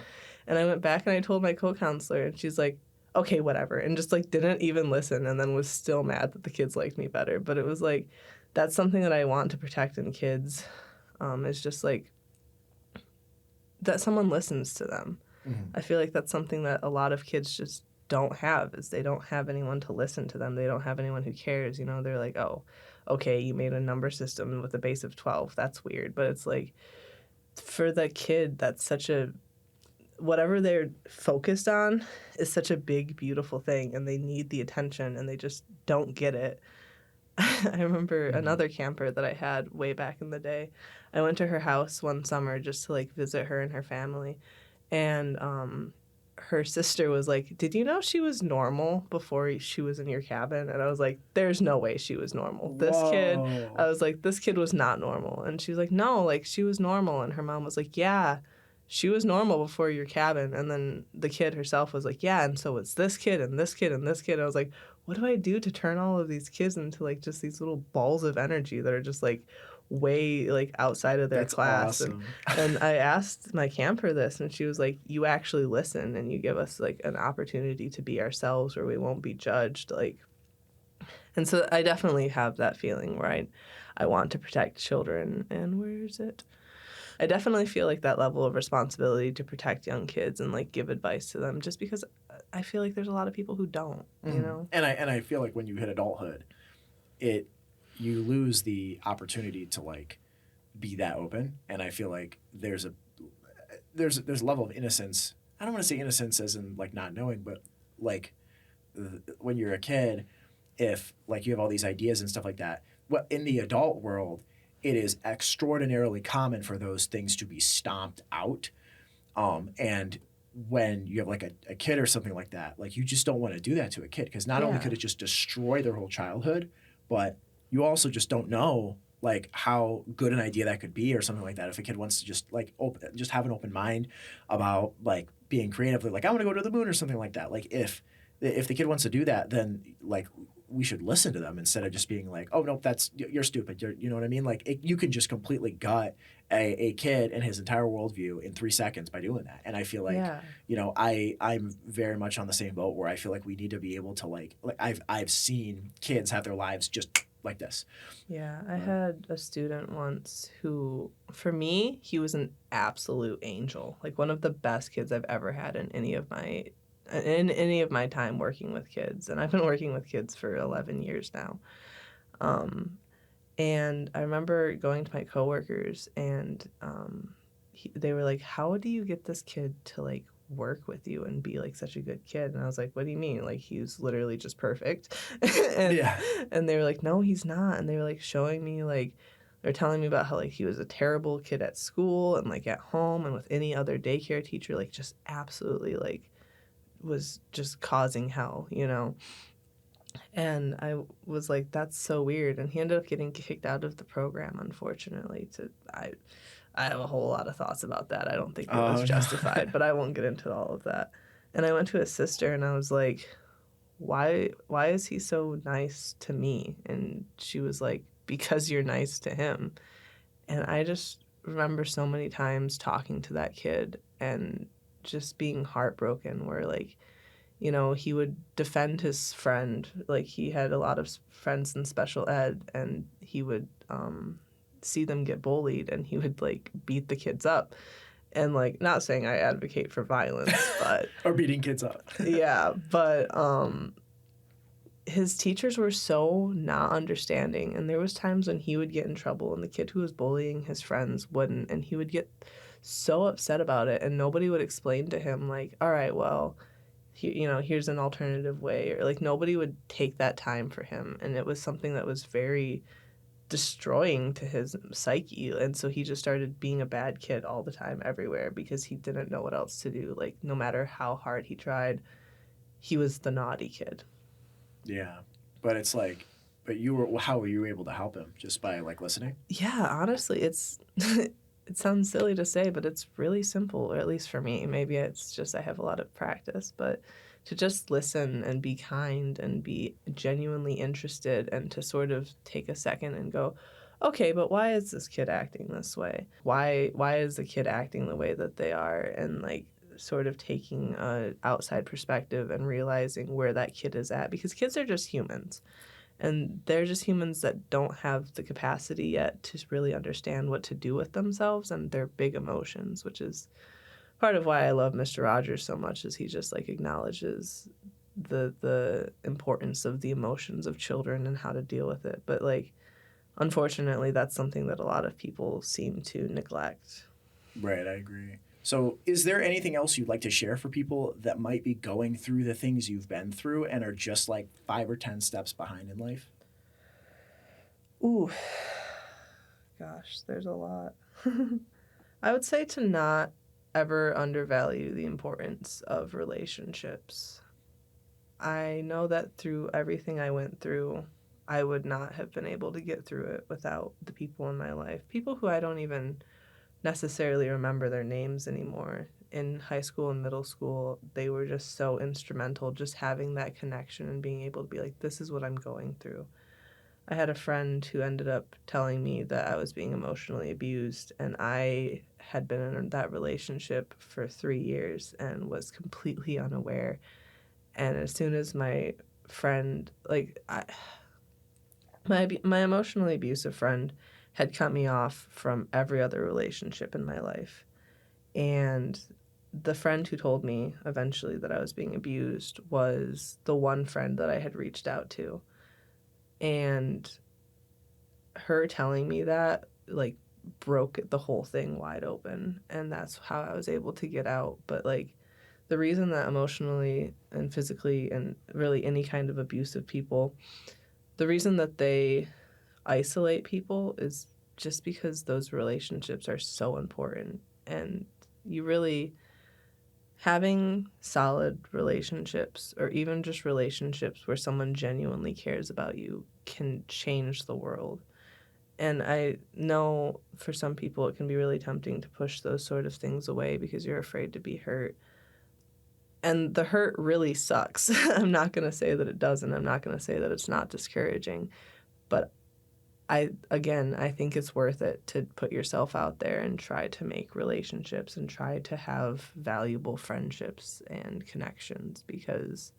And I went back and I told my co-counselor, and she's like, okay, whatever. And just, like, didn't even listen, and then was still mad that the kids liked me better. But it was, like, that's something that I want to protect in kids. It's just, like, that someone listens to them. I feel like that's something that a lot of kids just don't have, is they don't have anyone to listen to them. They don't have anyone who cares. You know, they're like, oh, okay, you made a number system with a base of 12. That's weird. But it's like, for the kid, that's such a, whatever they're focused on is such a big, beautiful thing, and they need the attention, and they just don't get it. I remember another camper that I had way back in the day. I went to her house one summer just to, like, visit her and her family. And her sister was like, did you know she was normal before she was in your cabin? And I was like, there's no way she was normal. I was like, this kid was not normal. And she was like, no, like, she was normal. And her mom was like, yeah, she was normal before your cabin. And then the kid herself was like, yeah, and so it's this kid and this kid and this kid. And I was like, what do I do to turn all of these kids into, like, just these little balls of energy that are just, like, way, like, outside of their class? Awesome. And I asked my camper this, and she was like, you actually listen, and you give us, like, an opportunity to be ourselves where we won't be judged, like. And so I definitely have that feeling where I want to protect children. And where is it? I definitely feel like that level of responsibility to protect young kids and, like, give advice to them, just because I feel like there's a lot of people who don't, you know? And I feel like when you hit adulthood, you lose the opportunity to, like, be that open. And I feel like there's a level of innocence. I don't want to say innocence as in, like, not knowing, but, like, when you're a kid, if, like, you have all these ideas and stuff like that, well, in the adult world, it is extraordinarily common for those things to be stomped out. And when you have, like, a kid or something like that, like, you just don't want to do that to a kid, because not only could it just destroy their whole childhood, but you also just don't know, like, how good an idea that could be or something like that. If a kid wants to just, like, just have an open mind about, like, being creatively, like, I want to go to the moon or something like that. Like, if the kid wants to do that, then, like, we should listen to them instead of just being like, oh, nope, you're stupid. You know what I mean? Like, you can just completely gut a kid and his entire worldview in 3 seconds by doing that. And I feel like, you know, I'm very much on the same boat where I feel like we need to be able to, like I've seen kids have their lives just like this. Yeah, I had a student once who, for me, he was an absolute angel. Like one of the best kids I've ever had in any of my time working with kids. And I've been working with kids for 11 years now. Um, and I remember going to my coworkers and they were like, "How do you get this kid to like work with you and be like such a good kid?" And I was like, "What do you mean? Like he's literally just perfect." and Yeah. and they were like, "No, he's not." And they were like showing me like they're telling me about how like he was a terrible kid at school and like at home and with any other daycare teacher, like just absolutely like was just causing hell, you know? And I was like, that's so weird. And he ended up getting kicked out of the program, unfortunately. I have a whole lot of thoughts about that. I don't think it was Oh, no. justified, but I won't get into all of that. And I went to his sister and I was like, why is he so nice to me? And she was like, because you're nice to him. And I just remember so many times talking to that kid and just being heartbroken where like he would defend his friend. Like he had a lot of friends in special ed, and he would see them get bullied, and he would like beat the kids up. And like, not saying I advocate for violence, but Or beating kids up. yeah, but his teachers were so not understanding, and there was times when he would get in trouble, and the kid who was bullying his friends wouldn't, and he would get so upset about it, and nobody would explain to him like, all right, well, here's an alternative way, or like nobody would take that time for him, and it was something that was very destroying to his psyche, and so he just started being a bad kid all the time everywhere because he didn't know what else to do. Like no matter how hard he tried, he was the naughty kid. Yeah. But it's like, how were you able to help him? Just by like listening? Yeah, honestly, it's it sounds silly to say, but it's really simple, or at least for me. Maybe it's just I have a lot of practice, but to just listen and be kind and be genuinely interested and to sort of take a second and go, okay, but why is this kid acting this way? Why is the kid acting the way that they are? And like sort of taking a outside perspective and realizing where that kid is at, because kids are just humans. And they're just humans that don't have the capacity yet to really understand what to do with themselves and their big emotions, which is part of why I love Mr. Rogers so much, is he just like acknowledges the importance of the emotions of children and how to deal with it. But like unfortunately that's something that a lot of people seem to neglect. Right, I agree. So, is there anything else you'd like to share for people that might be going through the things you've been through and are just like 5 or 10 steps behind in life? Ooh, gosh, there's a lot. I would say to not ever undervalue the importance of relationships. I know that through everything I went through, I would not have been able to get through it without the people in my life. People who I don't even necessarily remember their names anymore. In high school and middle school, they were just so instrumental, just having that connection and being able to be like, this is what I'm going through. I had a friend who ended up telling me that I was being emotionally abused, and I had been in that relationship for 3 years and was completely unaware. And as soon as my friend, my emotionally abusive friend, had cut me off from every other relationship in my life, and the friend who told me eventually that I was being abused was the one friend that I had reached out to, and her telling me that like broke the whole thing wide open, and that's how I was able to get out. But like the reason that emotionally and physically and really any kind of abusive people, the reason that they isolate people is just because those relationships are so important. And you really having solid relationships, or even just relationships where someone genuinely cares about you, can change the world. And I know for some people it can be really tempting to push those sort of things away because you're afraid to be hurt. And the hurt really sucks. I'm not going to say that it doesn't. I'm not going to say that it's not discouraging. But I think it's worth it to put yourself out there and try to make relationships and try to have valuable friendships and connections, because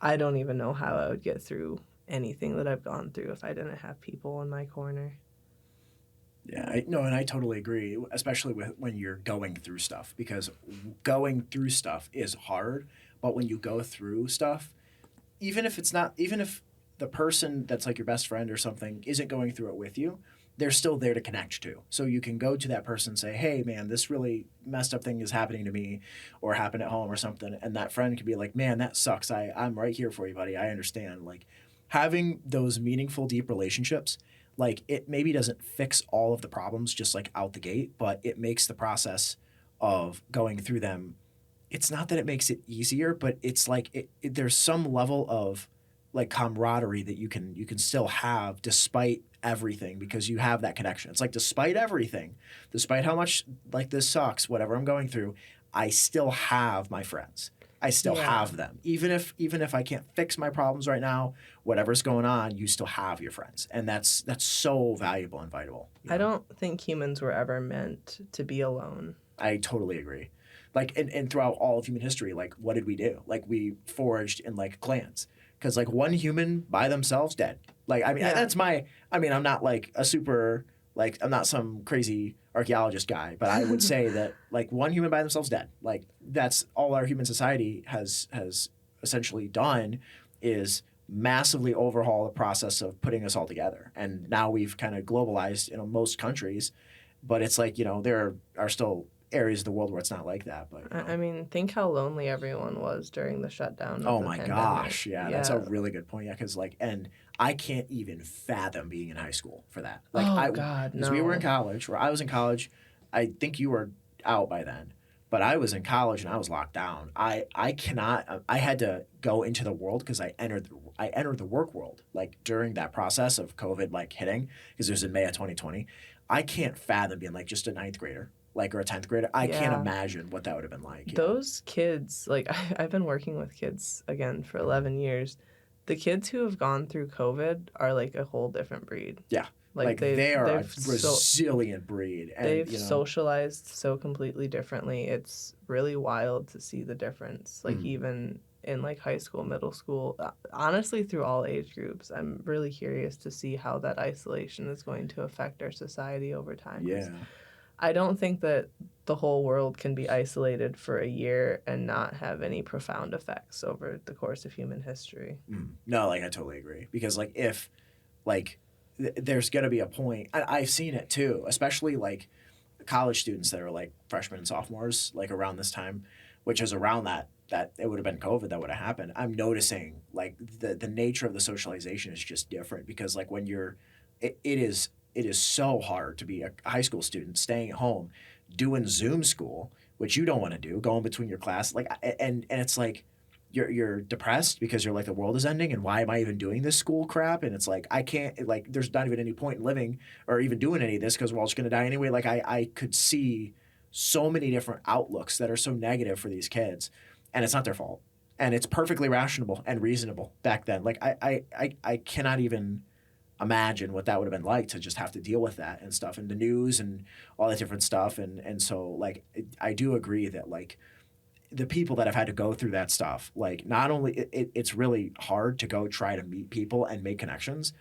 I don't even know how I would get through anything that I've gone through if I didn't have people in my corner. Yeah, and I totally agree, especially with when you're going through stuff, because going through stuff is hard. But when you go through stuff, even if the person that's like your best friend or something isn't going through it with you, they're still there to connect to. So you can go to that person and say, "Hey, man, this really messed up thing is happening to me, or happened at home or something," and that friend can be like, "Man, that sucks. I'm right here for you, buddy. I understand." Like having those meaningful, deep relationships, like it maybe doesn't fix all of the problems just like out the gate, but it makes the process of going through them, it's not that it makes it easier, but it's like there's some level of like camaraderie that you can still have despite everything, because you have that connection. It's like despite everything, despite how much like this sucks, whatever I'm going through, I still have my friends. I still Yeah. have them. Even if I can't fix my problems right now, whatever's going on, you still have your friends. And that's so valuable and vital. I don't think humans were ever meant to be alone. I totally agree. Like, and throughout all of human history, like, what did we do? Like, we foraged in like clans, because like one human by themselves dead. Like, I mean, Yeah. that's my. I mean, I'm not like a super like I'm not some crazy archaeologist guy, but I would say that like one human by themselves dead. Like that's all our human society has essentially done is massively overhaul the process of putting us all together. And now we've kind of globalized most countries, but it's like there are still areas of the world where it's not like that. But I mean, think how lonely everyone was during the shutdown of oh the my pandemic. gosh, yeah, that's a really good point. Yeah, because like, and I can't even fathom being in high school for that. Like Oh God, because we were in no. college, or I was in college. I think you were out by then, but I was in college and I was locked down. I cannot. I had to go into the world because I entered the work world like during that process of COVID like hitting, because it was in May of 2020. I can't fathom being like just a ninth grader, like, or a 10th grader. I can't Yeah. imagine what that would have been like. Those kids, like, I've been working with kids again for 11 years. The kids who have gone through COVID are like a whole different breed. Yeah. Like they are a resilient breed, and they've socialized so completely differently. It's really wild to see the difference. Like even in like high school, middle school, honestly through all age groups. I'm really curious to see how that isolation is going to affect our society over time. yeah. I don't think that the whole world can be isolated for a year and not have any profound effects over the course of human history. No, like I totally agree, because like if like there's gonna be a point. I've seen it too, especially like college students that are like freshmen and sophomores, like around this time, which is around that it would have been COVID that would have happened. I'm noticing like the nature of the socialization is just different, because like when you're, it is so hard to be a high school student staying at home, doing Zoom school, which you don't want to do, going between your class, like and it's like you're depressed because you're like the world is ending and why am I even doing this school crap, and it's like I can't, like there's not even any point in living or even doing any of this because we're all just gonna die anyway. Like I could see so many different outlooks that are so negative for these kids, and it's not their fault, and it's perfectly rational and reasonable back then. Like I cannot even imagine what that would have been like to just have to deal with that and stuff and the news and all that different stuff, and so like I do agree that like the people that have had to go through that stuff, like not only it's really hard to go try to meet people and make connections,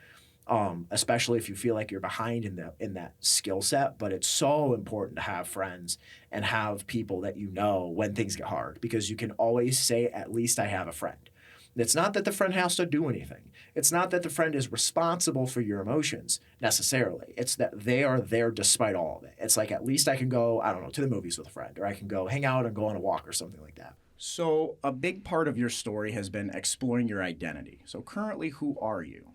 especially if you feel like you're behind in that skill set. But it's so important to have friends and have people that when things get hard, because you can always say, at least I have a friend. It's not that the friend has to do anything. It's not that the friend is responsible for your emotions necessarily. It's that they are there despite all of it. It's like, at least I can go, I don't know, to the movies with a friend, or I can go hang out and go on a walk or something like that. So, a big part of your story has been exploring your identity. So, currently, who are you?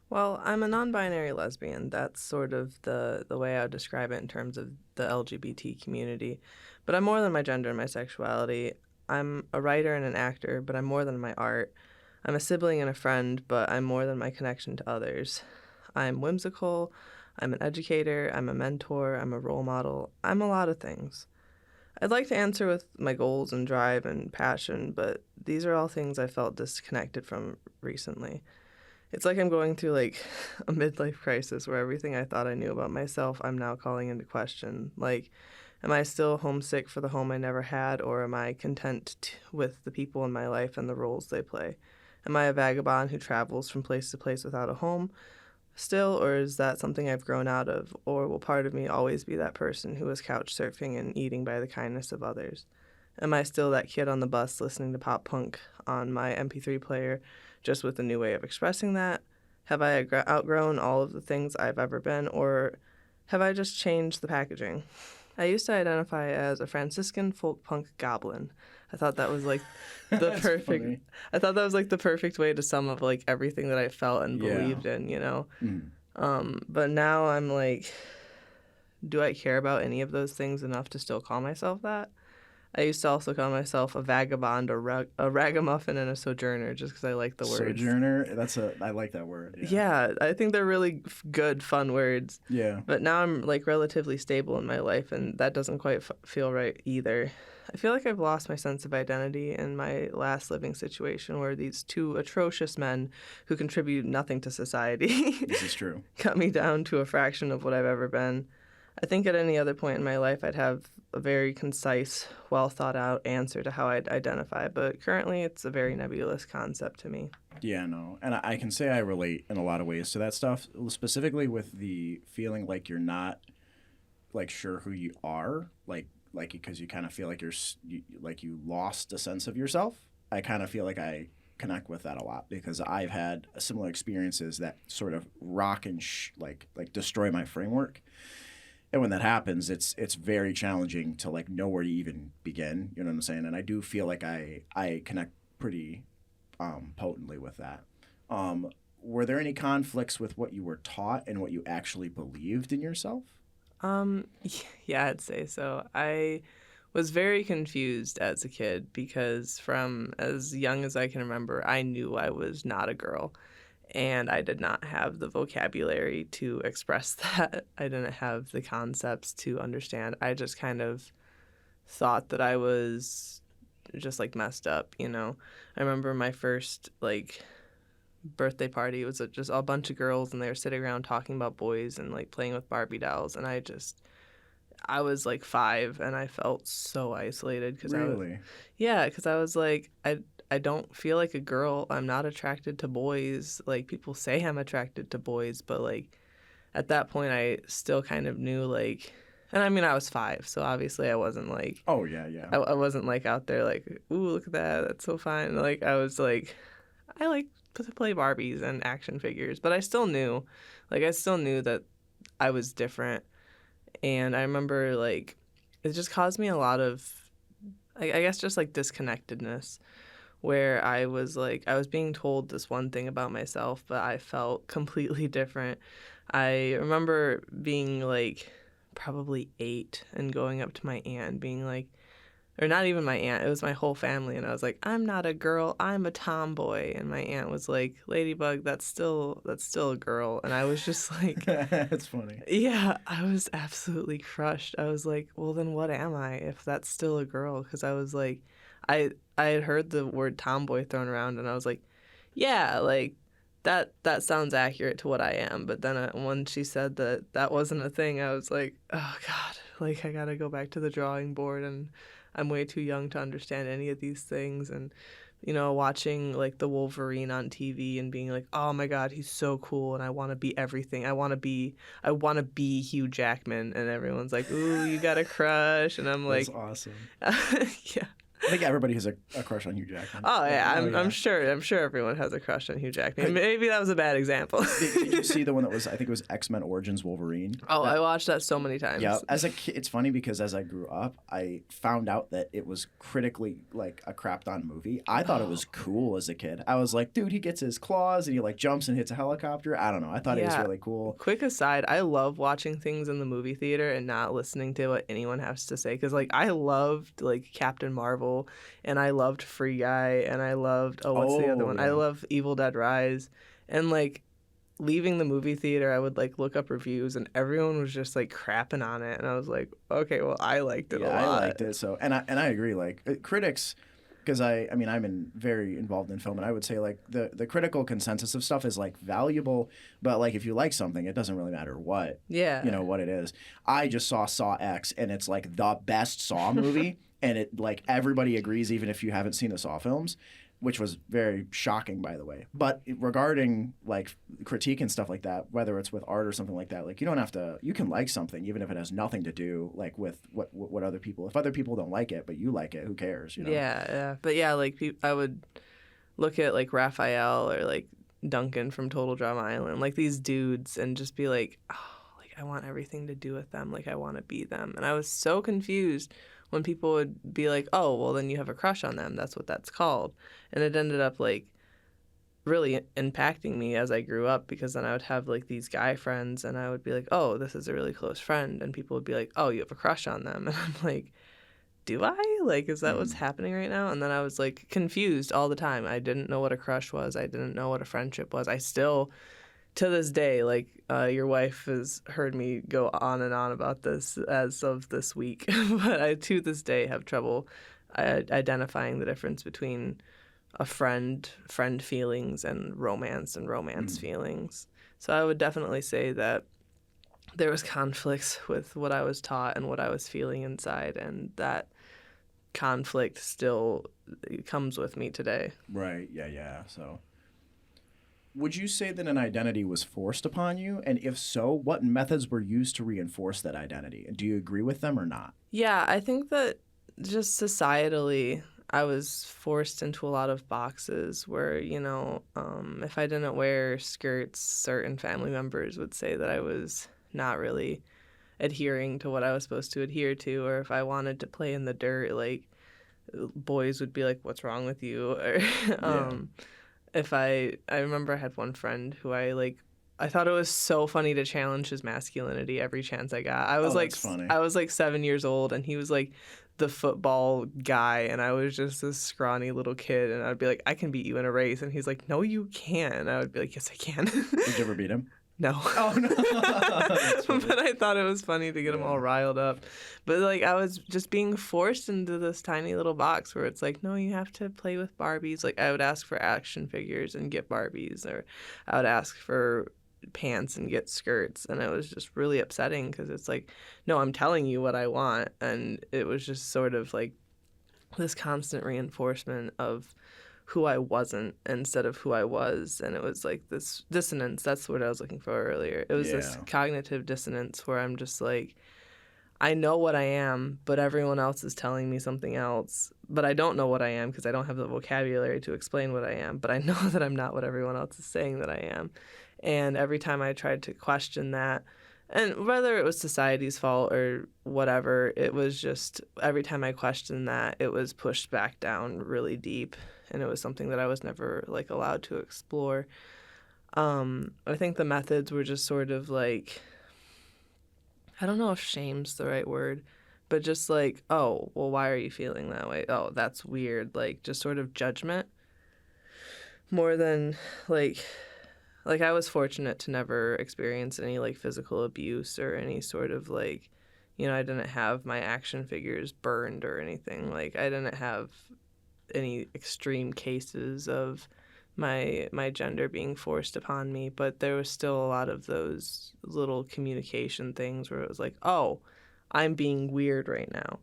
Well, I'm a non-binary lesbian. That's sort of the way I would describe it in terms of the LGBT community. But I'm more than my gender and my sexuality. I'm a writer and an actor, but I'm more than my art. I'm a sibling and a friend, but I'm more than my connection to others. I'm whimsical, I'm an educator, I'm a mentor, I'm a role model, I'm a lot of things. I'd like to answer with my goals and drive and passion, but these are all things I felt disconnected from recently. It's like I'm going through like a midlife crisis where everything I thought I knew about myself I'm now calling into question. Like, am I still homesick for the home I never had, or am I content with the people in my life and the roles they play? Am I a vagabond who travels from place to place without a home still, or is that something I've grown out of? Or will part of me always be that person who is couch surfing and eating by the kindness of others? Am I still that kid on the bus listening to pop punk on my MP3 player, just with a new way of expressing that? Have I outgrown all of the things I've ever been, or have I just changed the packaging? I used to identify as a Franciscan folk punk goblin. I thought that was like the That's perfect. funny. I thought that was like the perfect way to sum up like everything that I felt and Yeah. believed in, you know. Mm. But now I'm like, do I care about any of those things enough to still call myself that? I used to also call myself a vagabond, a ragamuffin, and a sojourner, just because I like the words. Sojourner, I like that word. Yeah, I think they're really good, fun words. Yeah. But now I'm like relatively stable in my life, and that doesn't quite feel right either. I feel like I've lost my sense of identity in my last living situation, where these two atrocious men who contribute nothing to society This is true. cut me down to a fraction of what I've ever been. I think at any other point in my life I'd have a very concise, well thought out answer to how I'd identify, but currently it's a very nebulous concept to me. Yeah, no. And I can say I relate in a lot of ways to that stuff, specifically with the feeling like you're not like sure who you are, like because you kind of feel like you lost a sense of yourself. I kind of feel like I connect with that a lot because I've had similar experiences that sort of rock and like destroy my framework. And when that happens, it's very challenging to like know where to even begin. You know what I'm saying? And I do feel like I connect pretty potently with that. Were there any conflicts with what you were taught and what you actually believed in yourself? Yeah, I'd say so. I was very confused as a kid because from as young as I can remember, I knew I was not a girl. And I did not have the vocabulary to express that. I didn't have the concepts to understand. I just kind of thought that I was just like messed up, you know. I remember my first like birthday party. It was just a bunch of girls and they were sitting around talking about boys and like playing with Barbie dolls, and I was like 5 and I felt so isolated because Really? because I was like I don't feel like a girl. I'm not attracted to boys. Like people say I'm attracted to boys, but like at that point I still kind of knew like, and I mean I was 5, so obviously I wasn't like Oh yeah, yeah. I wasn't like out there like, ooh, look at that, that's so fine. Like I was like, I like to play Barbies and action figures, but I still knew that I was different. And I remember like it just caused me a lot of I guess just like disconnectedness, where I was being told this one thing about myself, but I felt completely different. I remember being like probably 8 and going up to my aunt and being like, or not even my aunt, it was my whole family, and I was like, I'm not a girl, I'm a tomboy. And my aunt was like, Ladybug, that's still a girl. And I was just like, That's funny. yeah, I was absolutely crushed. I was like, well, then what am I if that's still a girl? Because I was like, I had heard the word tomboy thrown around, and I was like, yeah, like that sounds accurate to what I am. But then when she said that wasn't a thing, I was like, oh God, like I gotta go back to the drawing board, and I'm way too young to understand any of these things. And you know, watching like the Wolverine on TV and being like, oh my God, he's so cool, and I want to be everything. I want to be Hugh Jackman, and everyone's like, ooh, you got a crush, and I'm like, That's awesome. yeah. I think everybody has a crush on Hugh Jackman. Oh yeah, Oh, yeah. I'm sure everyone has a crush on Hugh Jackman. Maybe that was a bad example. Did you see the one that was? I think it was X-Men Origins Wolverine. Oh, I watched that so many times. Yeah, as a kid, it's funny because as I grew up, I found out that it was critically like a crapped on movie. I thought it was cool as a kid. I was like, dude, he gets his claws and he like jumps and hits a helicopter. I don't know. I thought it was really cool. Quick aside, I love watching things in the movie theater and not listening to what anyone has to say, because like I loved like Captain Marvel, and I loved Free Guy, and I loved what's the other one? Yeah. I love Evil Dead Rise, and like leaving the movie theater, I would like look up reviews, and everyone was just like crapping on it, and I was like, okay, well I liked it a lot. I liked it. So and I agree. Like critics, because I mean I'm very involved in film, and I would say like the critical consensus of stuff is like valuable, but like if you like something, it doesn't really matter what what it is. I just saw Saw X, and it's like the best Saw movie. And it like everybody agrees, even if you haven't seen the Saw films. which was very shocking, by the way. But regarding like critique and stuff like that, whether it's with art or something like that, like you don't have to. You can like something even if it has nothing to do like with what other people. If other people don't like it, but you like it, who cares? You know? Yeah. But yeah, like I would look at like Raphael or like Duncan from Total Drama Island, like these dudes, and just be like, oh, like I want everything to do with them. Like I want to be them. And I was so confused when people would be like, oh, well, then you have a crush on them. That's what that's called. And it ended up like really impacting me as I grew up, because then I would have like these guy friends and I would be like, oh, this is a really close friend. And people would be like, oh, you have a crush on them. And I'm like, do I? Like, is that what's happening right now? And then I was like confused all the time. I didn't know what a crush was. I didn't know what a friendship was. I still, to this day, like your wife has heard me go on and on about this as of this week, but I to this day have trouble identifying the difference between a friend feelings and romance feelings. So I would definitely say that there was conflicts with what I was taught and what I was feeling inside, and that conflict still comes with me today. Right. Yeah. So, would you say that an identity was forced upon you? And if so, what methods were used to reinforce that identity? And do you agree with them or not? Yeah, I think that just societally, I was forced into a lot of boxes where, if I didn't wear skirts, certain family members would say that I was not really adhering to what I was supposed to adhere to, or if I wanted to play in the dirt, like boys would be like, "What's wrong with you?" Or if I remember I had one friend who I thought it was so funny to challenge his masculinity every chance I got. That's funny. I was like 7 years old and he was like the football guy and I was just this scrawny little kid, and I'd be like, I can beat you in a race, and he's like, no you can't, and I would be like, yes I can. Did you ever beat him? No. Oh no. But I thought it was funny to get them all riled up. But like I was just being forced into this tiny little box where it's like, no, you have to play with Barbies. Like I would ask for action figures and get Barbies, or I would ask for pants and get skirts, and it was just really upsetting because it's like, no, I'm telling you what I want, and it was just sort of like this constant reinforcement of who I wasn't instead of who I was. And it was like this dissonance. That's what I was looking for earlier. It was this cognitive dissonance where I'm just like, I know what I am, but everyone else is telling me something else. But I don't know what I am because I don't have the vocabulary to explain what I am. But I know that I'm not what everyone else is saying that I am. And every time I tried to question that, and whether it was society's fault or whatever, it was just every time I questioned that, it was pushed back down really deep. And it was something that I was never like allowed to explore. I think the methods were just sort of like, I don't know if shame's the right word, but just like, oh, well, why are you feeling that way? Oh, that's weird. Like just sort of judgment more than like I was fortunate to never experience any like physical abuse or any sort of like, I didn't have my action figures burned or anything. Like I didn't have any extreme cases of my gender being forced upon me, but there was still a lot of those little communication things where it was like, oh, I'm being weird right now.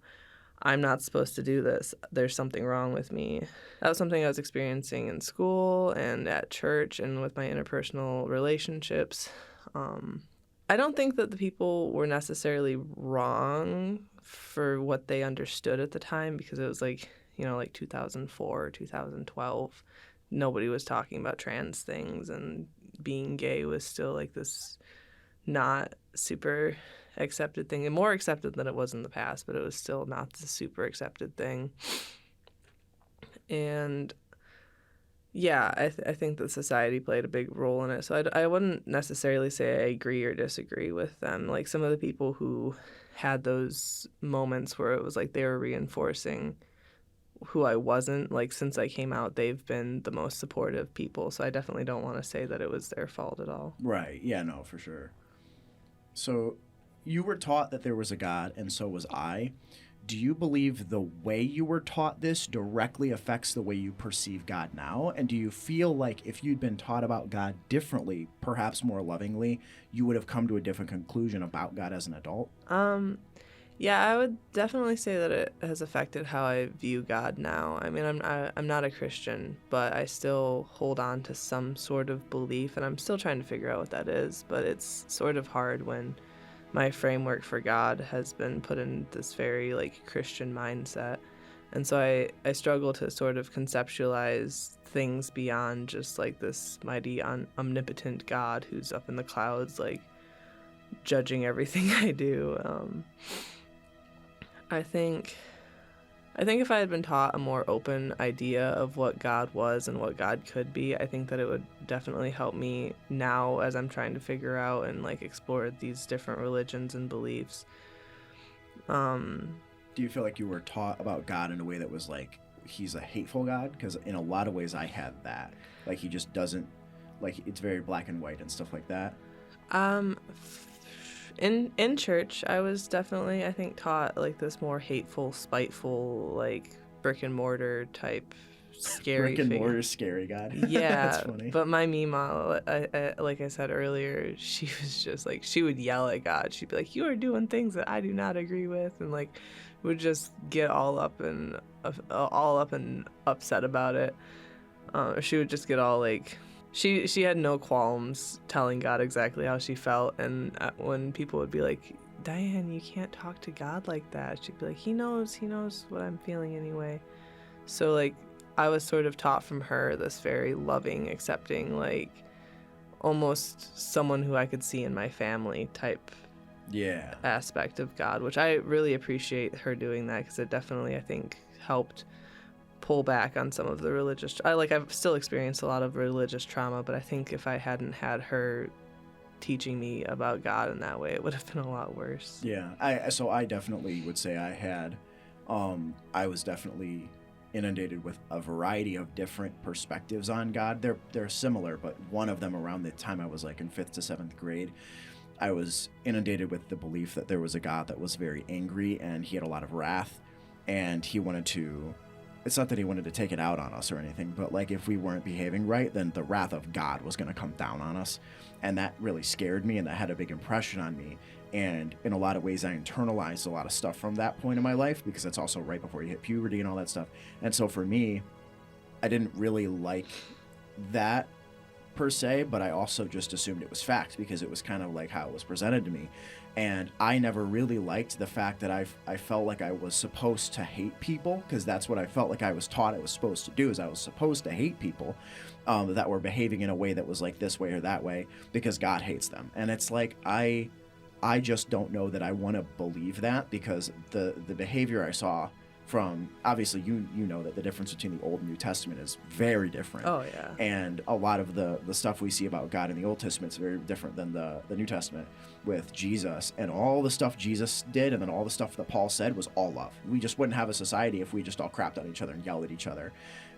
I'm not supposed to do this. There's something wrong with me. That was something I was experiencing in school and at church and with my interpersonal relationships. I don't think that the people were necessarily wrong for what they understood at the time, because it was like, like 2004 or 2012. Nobody was talking about trans things, and being gay was still like this not super accepted thing, and more accepted than it was in the past, but it was still not the super accepted thing. And yeah, I think that society played a big role in it. So I wouldn't necessarily say I agree or disagree with them. Like some of the people who had those moments where it was like they were reinforcing who I wasn't, like since I came out, they've been the most supportive people. So I definitely don't want to say that it was their fault at all. Right. Yeah, no, for sure. So you were taught that there was a God, and so was I. Do you believe the way you were taught this directly affects the way you perceive God now? And do you feel like if you'd been taught about God differently, perhaps more lovingly, you would have come to a different conclusion about God as an adult? Yeah, I would definitely say that it has affected how I view God now. I mean, I'm not a Christian, but I still hold on to some sort of belief, and I'm still trying to figure out what that is. But it's sort of hard when my framework for God has been put in this very like Christian mindset, and so I struggle to sort of conceptualize things beyond just like this mighty omnipotent God who's up in the clouds, like judging everything I do. I think if I had been taught a more open idea of what God was and what God could be, I think that it would definitely help me now as I'm trying to figure out and like explore these different religions and beliefs. Do you feel like you were taught about God in a way that was like he's a hateful God? Because in a lot of ways I had that. Like he just doesn't, like it's very black and white and stuff like that. Um, in church, I was definitely, I think, taught like this more hateful, spiteful, like brick and mortar type scary Brick and figure. mortar scary God. Yeah, That's funny. but my Mima, like I said earlier, she was just like, she would yell at God. She'd be like, "You are doing things that I do not agree with," and like would just get all up and upset about it. She would just get all like, she had no qualms telling God exactly how she felt, and when people would be like, "Diane, you can't talk to God like that," she'd be like, he knows what I'm feeling anyway." So like I was sort of taught from her this very loving, accepting, like almost someone who I could see in my family type Yeah. aspect of God, which I really appreciate her doing that because it definitely, I think, helped pull back on some of the religious. I've still experienced a lot of religious trauma, but I think if I hadn't had her teaching me about God in that way, it would have been a lot worse. Yeah. I definitely would say I was definitely inundated with a variety of different perspectives on God. They're similar, but one of them around the time I was like in 5th to 7th grade, I was inundated with the belief that there was a God that was very angry and he had a lot of wrath, and he wanted to, it's not that he wanted to take it out on us or anything, but like if we weren't behaving right, then the wrath of God was going to come down on us. And that really scared me, and that had a big impression on me. And in a lot of ways, I internalized a lot of stuff from that point in my life, because it's also right before you hit puberty and all that stuff. And so for me, I didn't really like that per se, but I also just assumed it was fact because it was kind of like how it was presented to me. And I never really liked the fact that I felt like I was supposed to hate people, because that's what I felt like I was taught I was supposed to do, is I was supposed to hate people that were behaving in a way that was like this way or that way, because God hates them. And it's like I just don't know that I want to believe that, because the behavior I saw from, obviously you know that the difference between the Old and New Testament is very different. Oh yeah. And a lot of the stuff we see about God in the Old Testament is very different than the New Testament with Jesus. And all the stuff Jesus did and then all the stuff that Paul said was all love. We just wouldn't have a society if we just all crapped on each other and yelled at each other.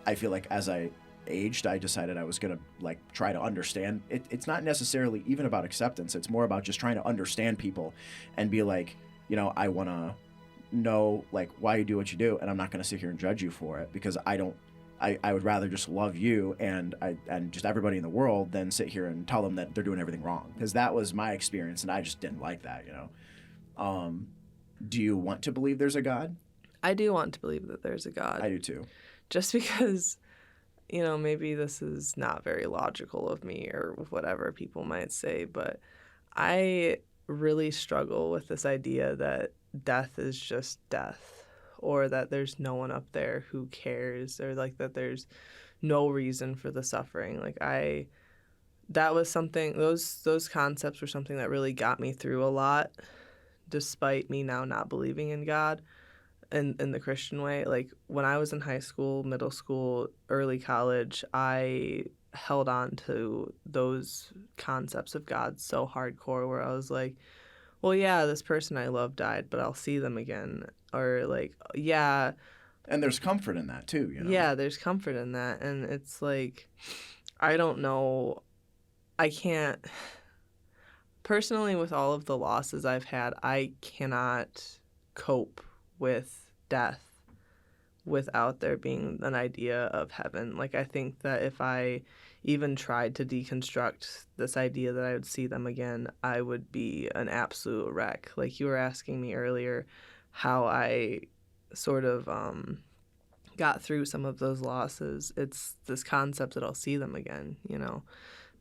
I feel like as I aged, I decided I was going to like try to understand. It's not necessarily even about acceptance. It's more about just trying to understand people and be like, I want to know like why you do what you do, and I'm not going to sit here and judge you for it, because I would rather just love you and just everybody in the world than sit here and tell them that they're doing everything wrong, because that was my experience and I just didn't like that. Do you want to believe there's a God? I do want to believe that there's a God. I do too. Just because, maybe this is not very logical of me or whatever people might say, but I really struggle with this idea that death is just death, or that there's no one up there who cares, or like that there's no reason for the suffering. That was something, those concepts were something that really got me through a lot, despite me now not believing in God in the Christian way. Like when I was in high school, middle school, early college, I held on to those concepts of God so hardcore, where I was like, well, yeah, this person I love died, but I'll see them again. Or like, yeah. And there's comfort in that too, Yeah, there's comfort in that. And it's like, I don't know. I can't. Personally, with all of the losses I've had, I cannot cope with death without there being an idea of heaven. Like, I think that if I even tried to deconstruct this idea that I would see them again, I would be an absolute wreck. Like you were asking me earlier how I sort of got through some of those losses. It's this concept that I'll see them again, you know.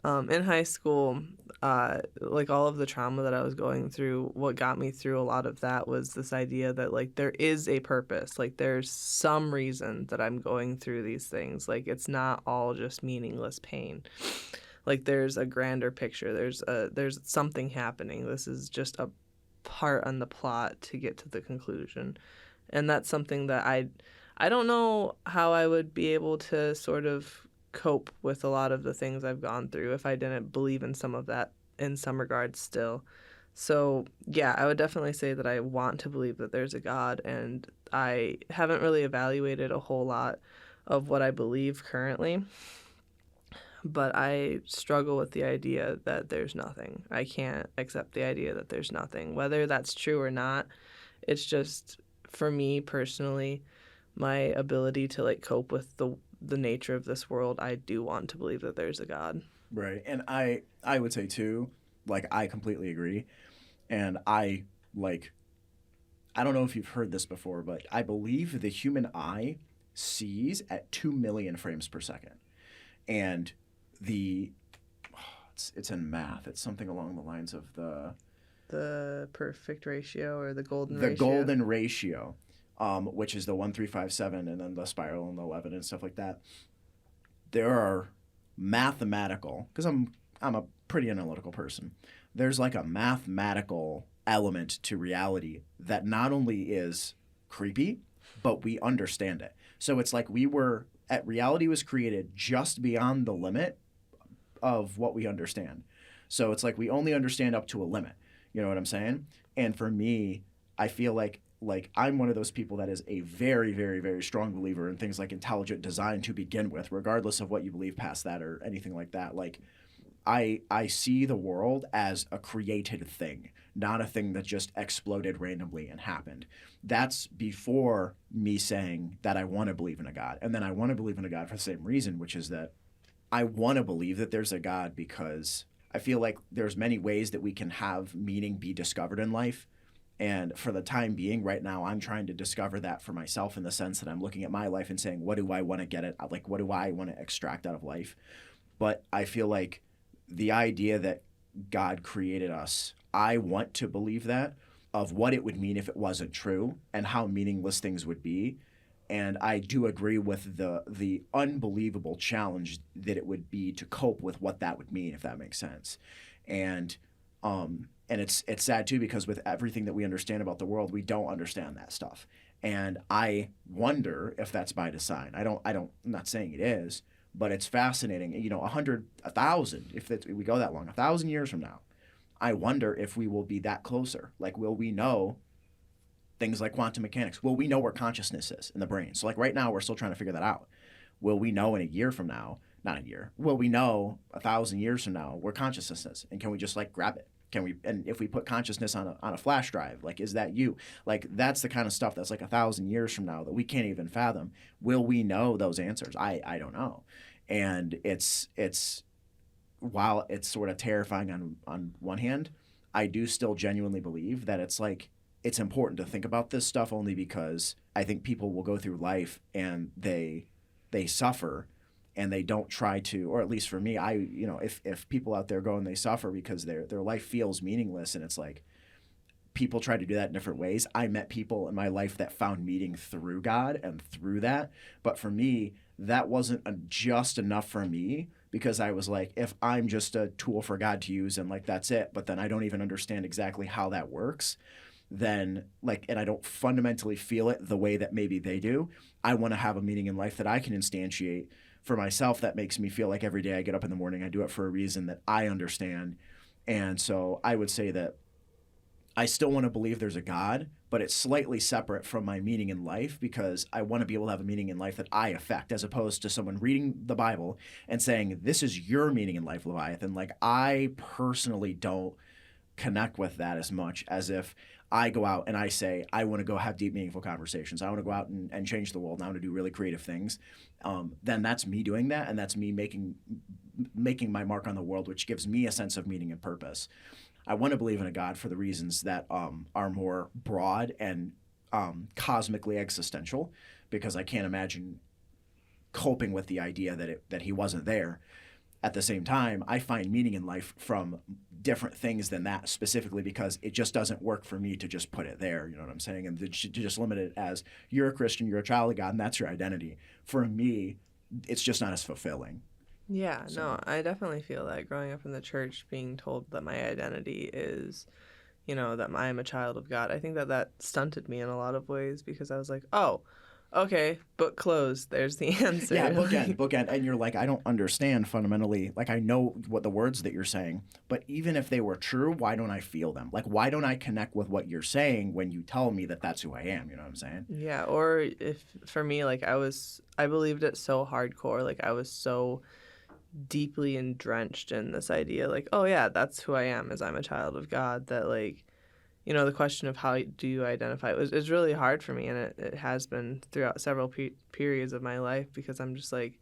In high school, like all of the trauma that I was going through, what got me through a lot of that was this idea that like there is a purpose, like there's some reason that I'm going through these things. Like it's not all just meaningless pain. Like there's a grander picture. There's something happening. This is just a part on the plot to get to the conclusion. And that's something that I don't know how I would be able to sort of cope with a lot of the things I've gone through if I didn't believe in some of that in some regards still. So, yeah, I would definitely say that I want to believe that there's a God, and I haven't really evaluated a whole lot of what I believe currently, but I struggle with the idea that there's nothing. I can't accept the idea that there's nothing. Whether that's true or not, it's just, for me personally, my ability to like cope with the nature of this world, I do want to believe that there's a God. Right. And I would say too, like I completely agree. And I don't know if you've heard this before, but I believe the human eye sees at 2 million frames per second. And it's in math. It's something along the lines of The perfect ratio or the golden the ratio. golden ratio, which is the 1.357 and then the spiral and the 11 and stuff like that. There are mathematical, because I'm a pretty analytical person. There's like a mathematical element to reality that not only is creepy, but we understand it. So it's like reality was created just beyond the limit of what we understand. So it's like we only understand up to a limit. You know what I'm saying? And for me, I feel like I'm one of those people that is a very, very, very strong believer in things like intelligent design to begin with, regardless of what you believe past that or anything like that. Like I see the world as a created thing, not a thing that just exploded randomly and happened. That's before me saying that I want to believe in a God. And then I want to believe in a God for the same reason, which is that I want to believe that there's a God because I feel like there's many ways that we can have meaning be discovered in life. And for the time being, right now, I'm trying to discover that for myself in the sense that I'm looking at my life and saying, what do I want to get at? Like, what do I want to extract out of life? But I feel like the idea that God created us, I want to believe that, of what it would mean if it wasn't true and how meaningless things would be. And I do agree with the unbelievable challenge that it would be to cope with what that would mean, if that makes sense. And it's sad too, because with everything that we understand about the world, we don't understand that stuff. And I wonder if that's by design. I'm not saying it is, but it's fascinating. You know, 100, 1,000, if we go that long, 1,000 years from now, I wonder if we will be that closer. Like, will we know things like quantum mechanics? Will we know where consciousness is in the brain? So like right now, we're still trying to figure that out. Will we know in a year from now, not a year, will we know 1,000 years from now where consciousness is? And can we just like grab it? Can we, and if we put consciousness on a flash drive, like, is that you? Like, that's the kind of stuff that's like 1,000 years from now that we can't even fathom. Will we know those answers? I don't know. And it's while it's sort of terrifying on one hand, I do still genuinely believe that it's like, it's important to think about this stuff, only because I think people will go through life and they suffer and they don't try to, or at least for me, if people out there go and they suffer because their life feels meaningless, and it's like people try to do that in different ways. I met people in my life that found meaning through God and through that. But for me, that wasn't just enough for me, because I was like, if I'm just a tool for God to use and like that's it, but then I don't even understand exactly how that works, then like, and I don't fundamentally feel it the way that maybe they do. I want to have a meaning in life that I can instantiate for myself, that makes me feel like every day I get up in the morning, I do it for a reason that I understand. And so I would say that I still want to believe there's a God, but it's slightly separate from my meaning in life, because I want to be able to have a meaning in life that I affect, as opposed to someone reading the Bible and saying, this is your meaning in life, Leviathan. Like, I personally don't connect with that as much as if I go out and I say, I want to go have deep, meaningful conversations. I want to go out and change the world. And I want to do really creative things. Then that's me doing that. And that's me making my mark on the world, which gives me a sense of meaning and purpose. I want to believe in a God for the reasons that are more broad and cosmically existential, because I can't imagine coping with the idea that he wasn't there. At the same time, I find meaning in life from different things than that, specifically because it just doesn't work for me to just put it there. You know what I'm saying? And to just limit it as you're a Christian, you're a child of God, and that's your identity. For me, it's just not as fulfilling. Yeah, So- no, I definitely feel that growing up in the church, being told that my identity is, that I am a child of God, I think that stunted me in a lot of ways because I was like, oh, okay, book closed. There's the answer. Yeah, bookend. And you're like, I don't understand fundamentally. Like, I know what the words that you're saying, but even if they were true, why don't I feel them? Like, why don't I connect with what you're saying when you tell me that that's who I am? You know what I'm saying? Yeah, or if for me, like I believed it so hardcore, like I was so deeply drenched in this idea, like, oh yeah, that's who I am, is I'm a child of God, that like, the question of how do you identify is really hard for me, and it has been throughout several periods of my life, because I'm just like,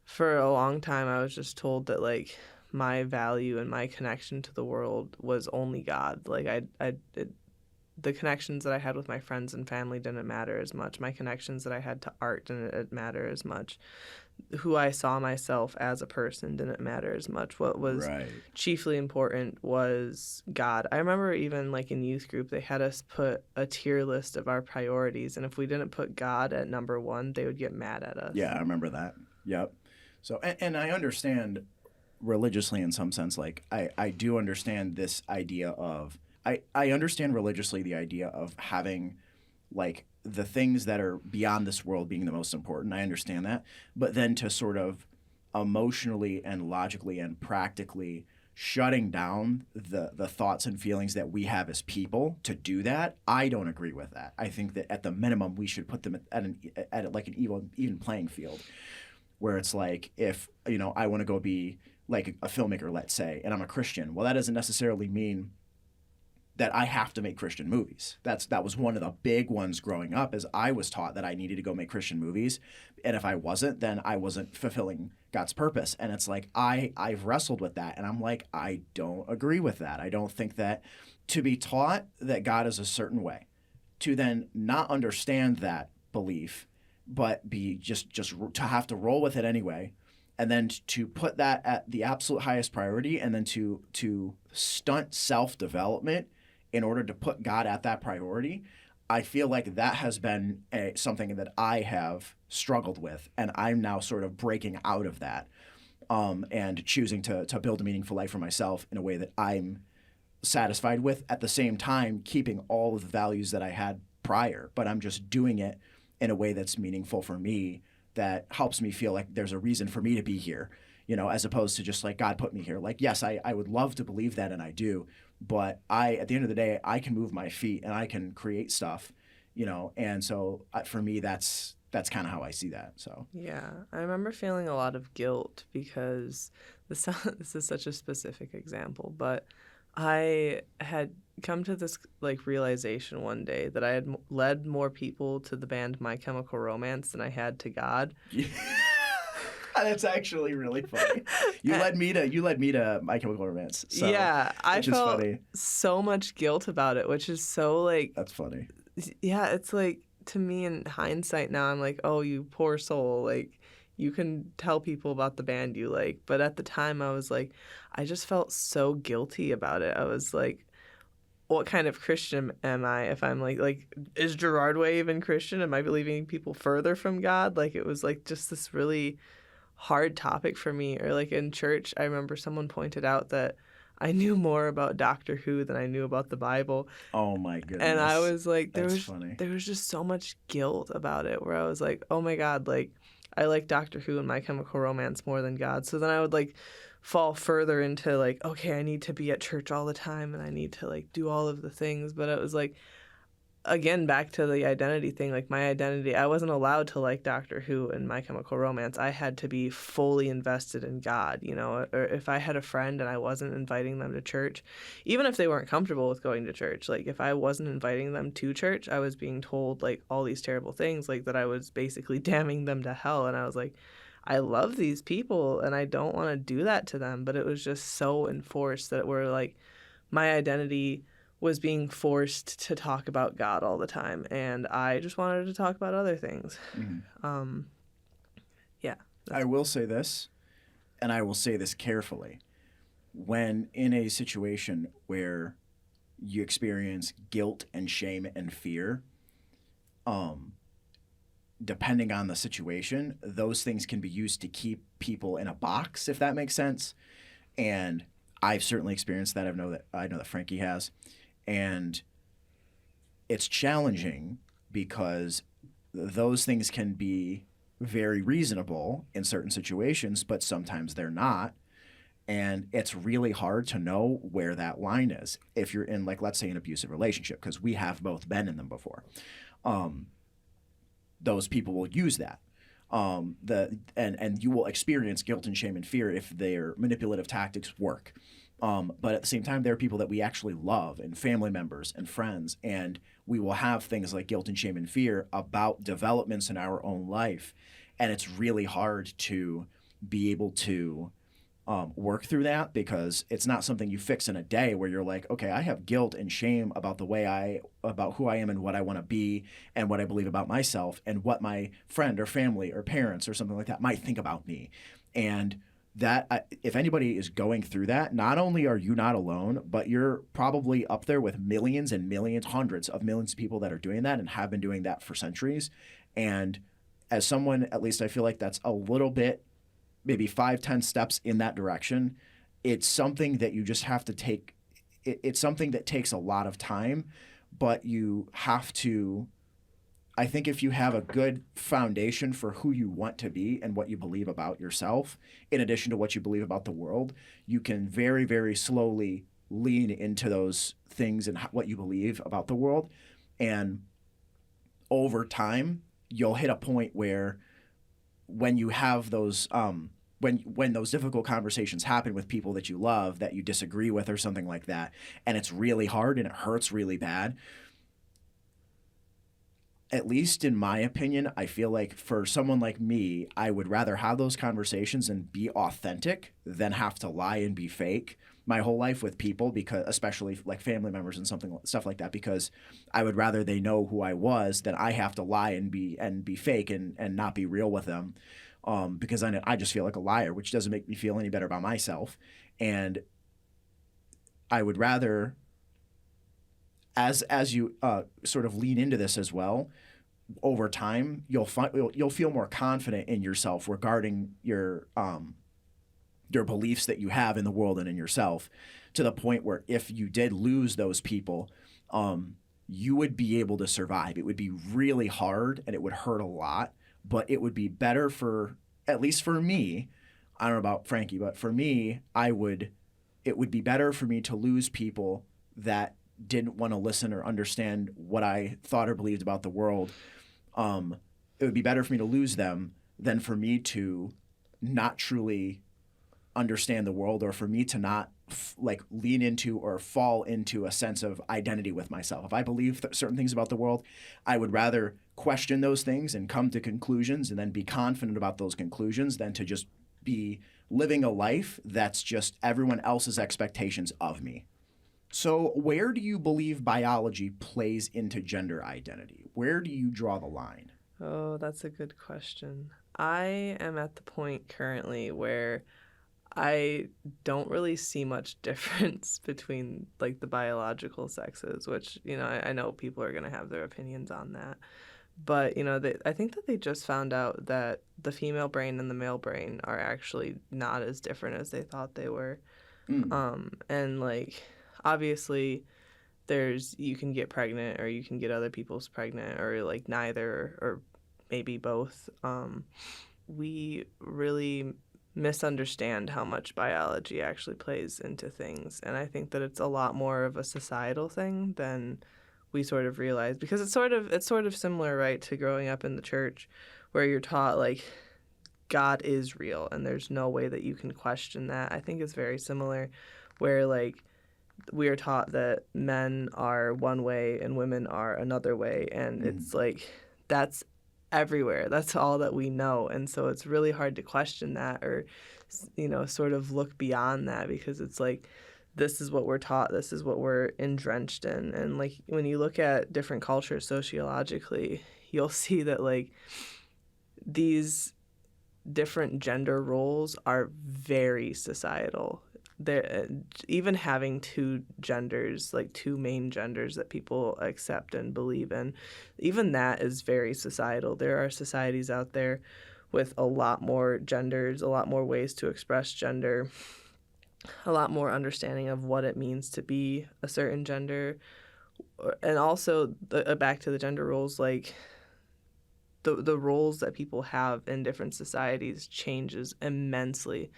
for a long time I was just told that like my value and my connection to the world was only God. Like the connections that I had with my friends and family didn't matter as much. My connections that I had to art didn't matter as much. Who I saw myself as a person didn't matter as much. What was Right. chiefly important was God. I remember even like in youth group, they had us put a tier list of our priorities, and if we didn't put God at number one, they would get mad at us. Yeah, I remember that. Yep. So, and I understand religiously in some sense, like, I do understand this idea of, I understand religiously the idea of having, like, the things that are beyond this world being the most important. I understand that. But then to sort of emotionally and logically and practically shutting down the thoughts and feelings that we have as people to do that, I don't agree with that. I think that at the minimum we should put them at like an even playing field, where it's like, if I want to go be like a filmmaker, let's say, and I'm a Christian, well, that doesn't necessarily mean that I have to make Christian movies. That was one of the big ones growing up, is I was taught that I needed to go make Christian movies, and if I wasn't, then I wasn't fulfilling God's purpose. And it's like, I've wrestled with that, and I'm like, I don't agree with that. I don't think that to be taught that God is a certain way, to then not understand that belief, but be just to have to roll with it anyway, and then to put that at the absolute highest priority, and then to stunt self-development in order to put God at that priority, I feel like that has been something that I have struggled with, and I'm now sort of breaking out of that, and choosing to build a meaningful life for myself in a way that I'm satisfied with, at the same time keeping all of the values that I had prior, but I'm just doing it in a way that's meaningful for me, that helps me feel like there's a reason for me to be here, as opposed to just like, God put me here. Like, yes, I would love to believe that, and I do, but at the end of the day, I can move my feet and I can create stuff, and so for me, that's kind of how I see that. So Yeah, I remember feeling a lot of guilt because this is such a specific example, but I had come to this like realization one day that I had led more people to the band My Chemical Romance than I had to God. That's actually really funny. You led me to My Chemical Romance. So, yeah, I felt funny. so much guilt about it, which is so like, That's funny. yeah, it's like, to me in hindsight now, I'm like, oh, you poor soul, like you can tell people about the band you like, but at the time I was like, I just felt so guilty about it. I was like, what kind of Christian am I if I'm like is Gerard Way even Christian? Am I believing people further from God? Like, it was like just this really hard topic for me. Or like in church, I remember someone pointed out that I knew more about Doctor Who than I knew about the Bible. Oh my goodness. And I was like, there funny. was just so much guilt about it, where I was like, oh my God, like I like Doctor Who and My Chemical Romance more than God. So then I would like fall further into like, okay, I need to be at church all the time and I need to like do all of the things. But it was like, again, back to the identity thing, like my identity, I wasn't allowed to like Doctor Who and My Chemical Romance. I had to be fully invested in God, or if I had a friend and I wasn't inviting them to church, even if they weren't comfortable with going to church, like if I wasn't inviting them to church, I was being told like all these terrible things, like that I was basically damning them to hell. And I was like, I love these people and I don't want to do that to them. But it was just so enforced that we're like, my identity was being forced to talk about God all the time, and I just wanted to talk about other things. Yeah. I will say this, and I will say this carefully. When in a situation where you experience guilt and shame and fear, depending on the situation, those things can be used to keep people in a box, if that makes sense. And I've certainly experienced that. I know that Frankie has. And it's challenging because those things can be very reasonable in certain situations, but sometimes they're not. And it's really hard to know where that line is if you're in, like, let's say, an abusive relationship, because we have both been in them before. Those people will use that. And you will experience guilt and shame and fear if their manipulative tactics work. But at the same time, there are people that we actually love, and family members and friends, and we will have things like guilt and shame and fear about developments in our own life. And it's really hard to be able to work through that, because it's not something you fix in a day where you're like, okay, I have guilt and shame about about who I am and what I want to be and what I believe about myself and what my friend or family or parents or something like that might think about me. And that, if anybody is going through that, not only are you not alone, but you're probably up there with millions and millions, hundreds of millions of people that are doing that and have been doing that for centuries. And as someone, at least I feel like that's a little bit, maybe 5-10 steps in that direction. It's something that you just have to take. It's something that takes a lot of time, but you have to, I think if you have a good foundation for who you want to be and what you believe about yourself, in addition to what you believe about the world, you can very, very slowly lean into those things and what you believe about the world. And over time, you'll hit a point where when you have those when those difficult conversations happen with people that you love, that you disagree with or something like that, and it's really hard and it hurts really bad, at least in my opinion, I feel like for someone like me, I would rather have those conversations and be authentic than have to lie and be fake my whole life with people, because especially like family members and stuff like that, because I would rather they know who I was than I have to lie and be fake and not be real with them, because I just feel like a liar, which doesn't make me feel any better about myself. And I would rather, as you sort of lean into this as well, over time you'll feel more confident in yourself regarding your beliefs that you have in the world and in yourself, to the point where if you did lose those people, you would be able to survive. It would be really hard and it would hurt a lot, but it would be better for, at least for me, I don't know about Frankie, but for me, it would be better for me to lose people that didn't want to listen or understand what I thought or believed about the world. It would be better for me to lose them than for me to not truly understand the world, or for me to not lean into or fall into a sense of identity with myself. If I believe certain things about the world, I would rather question those things and come to conclusions and then be confident about those conclusions than to just be living a life that's just everyone else's expectations of me. So where do you believe biology plays into gender identity? Where do you draw the line? Oh, that's a good question. I am at the point currently where I don't really see much difference between like the biological sexes, which, I know people are going to have their opinions on that. But, I think that they just found out that the female brain and the male brain are actually not as different as they thought they were. And like, obviously you can get pregnant or you can get other people's pregnant, or like neither, or maybe both. We really misunderstand how much biology actually plays into things, and I think that it's a lot more of a societal thing than we sort of realize, because it's sort of similar, right, to growing up in the church, where you're taught like God is real and there's no way that you can question that. I think it's very similar, where like we are taught that men are one way and women are another way, and it's like that's everywhere. That's all that we know, and so it's really hard to question that, or sort of look beyond that, because it's like this is what we're taught, this is what we're entrenched in. And like when you look at different cultures sociologically, you'll see that like these different gender roles are very societal. There, even having two genders, like two main genders that people accept and believe in, even that is very societal. There are societies out there with a lot more genders, a lot more ways to express gender, a lot more understanding of what it means to be a certain gender. And also, back to the gender roles, like the roles that people have in different societies changes immensely.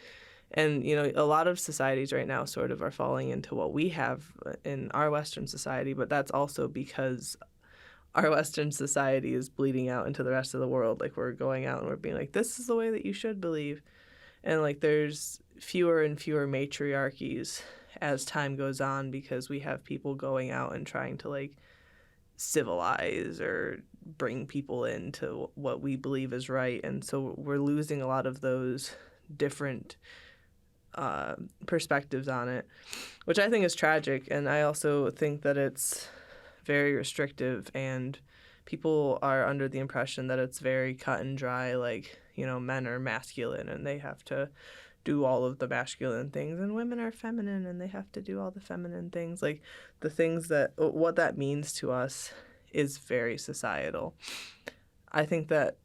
And, you know, a lot of societies right now sort of are falling into what we have in our Western society, but that's also because our Western society is bleeding out into the rest of the world. Like, we're going out and we're being like, this is the way that you should believe. And, like, there's fewer and fewer matriarchies as time goes on because we have people going out and trying to, like, civilize or bring people into what we believe is right. And so we're losing a lot of those different perspectives on it, which I think is tragic. And I also think that it's very restrictive, and people are under the impression that it's very cut and dry, like, you know, men are masculine and they have to do all of the masculine things, and women are feminine and they have to do all the feminine things. Like, the things that, what that means to us is very societal. I think that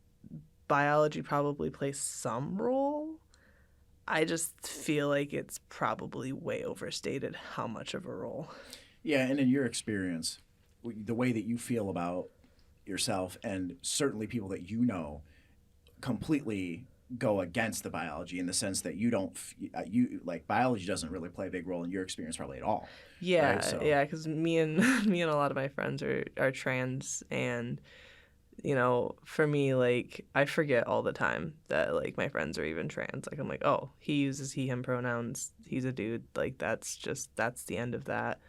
biology probably plays some role. I just feel like it's probably way overstated how much of a role. Yeah, and in your experience, the way that you feel about yourself and certainly people that you know completely go against the biology in the sense that you don't you like biology doesn't really play a big role in your experience probably at all. Yeah, right? So, yeah, because me and me and a lot of my friends are trans, and you know, for me, like, I forget all the time that, like, my friends are even trans. Like, I'm like, oh, he uses he, him pronouns. He's a dude. Like, that's the end of that.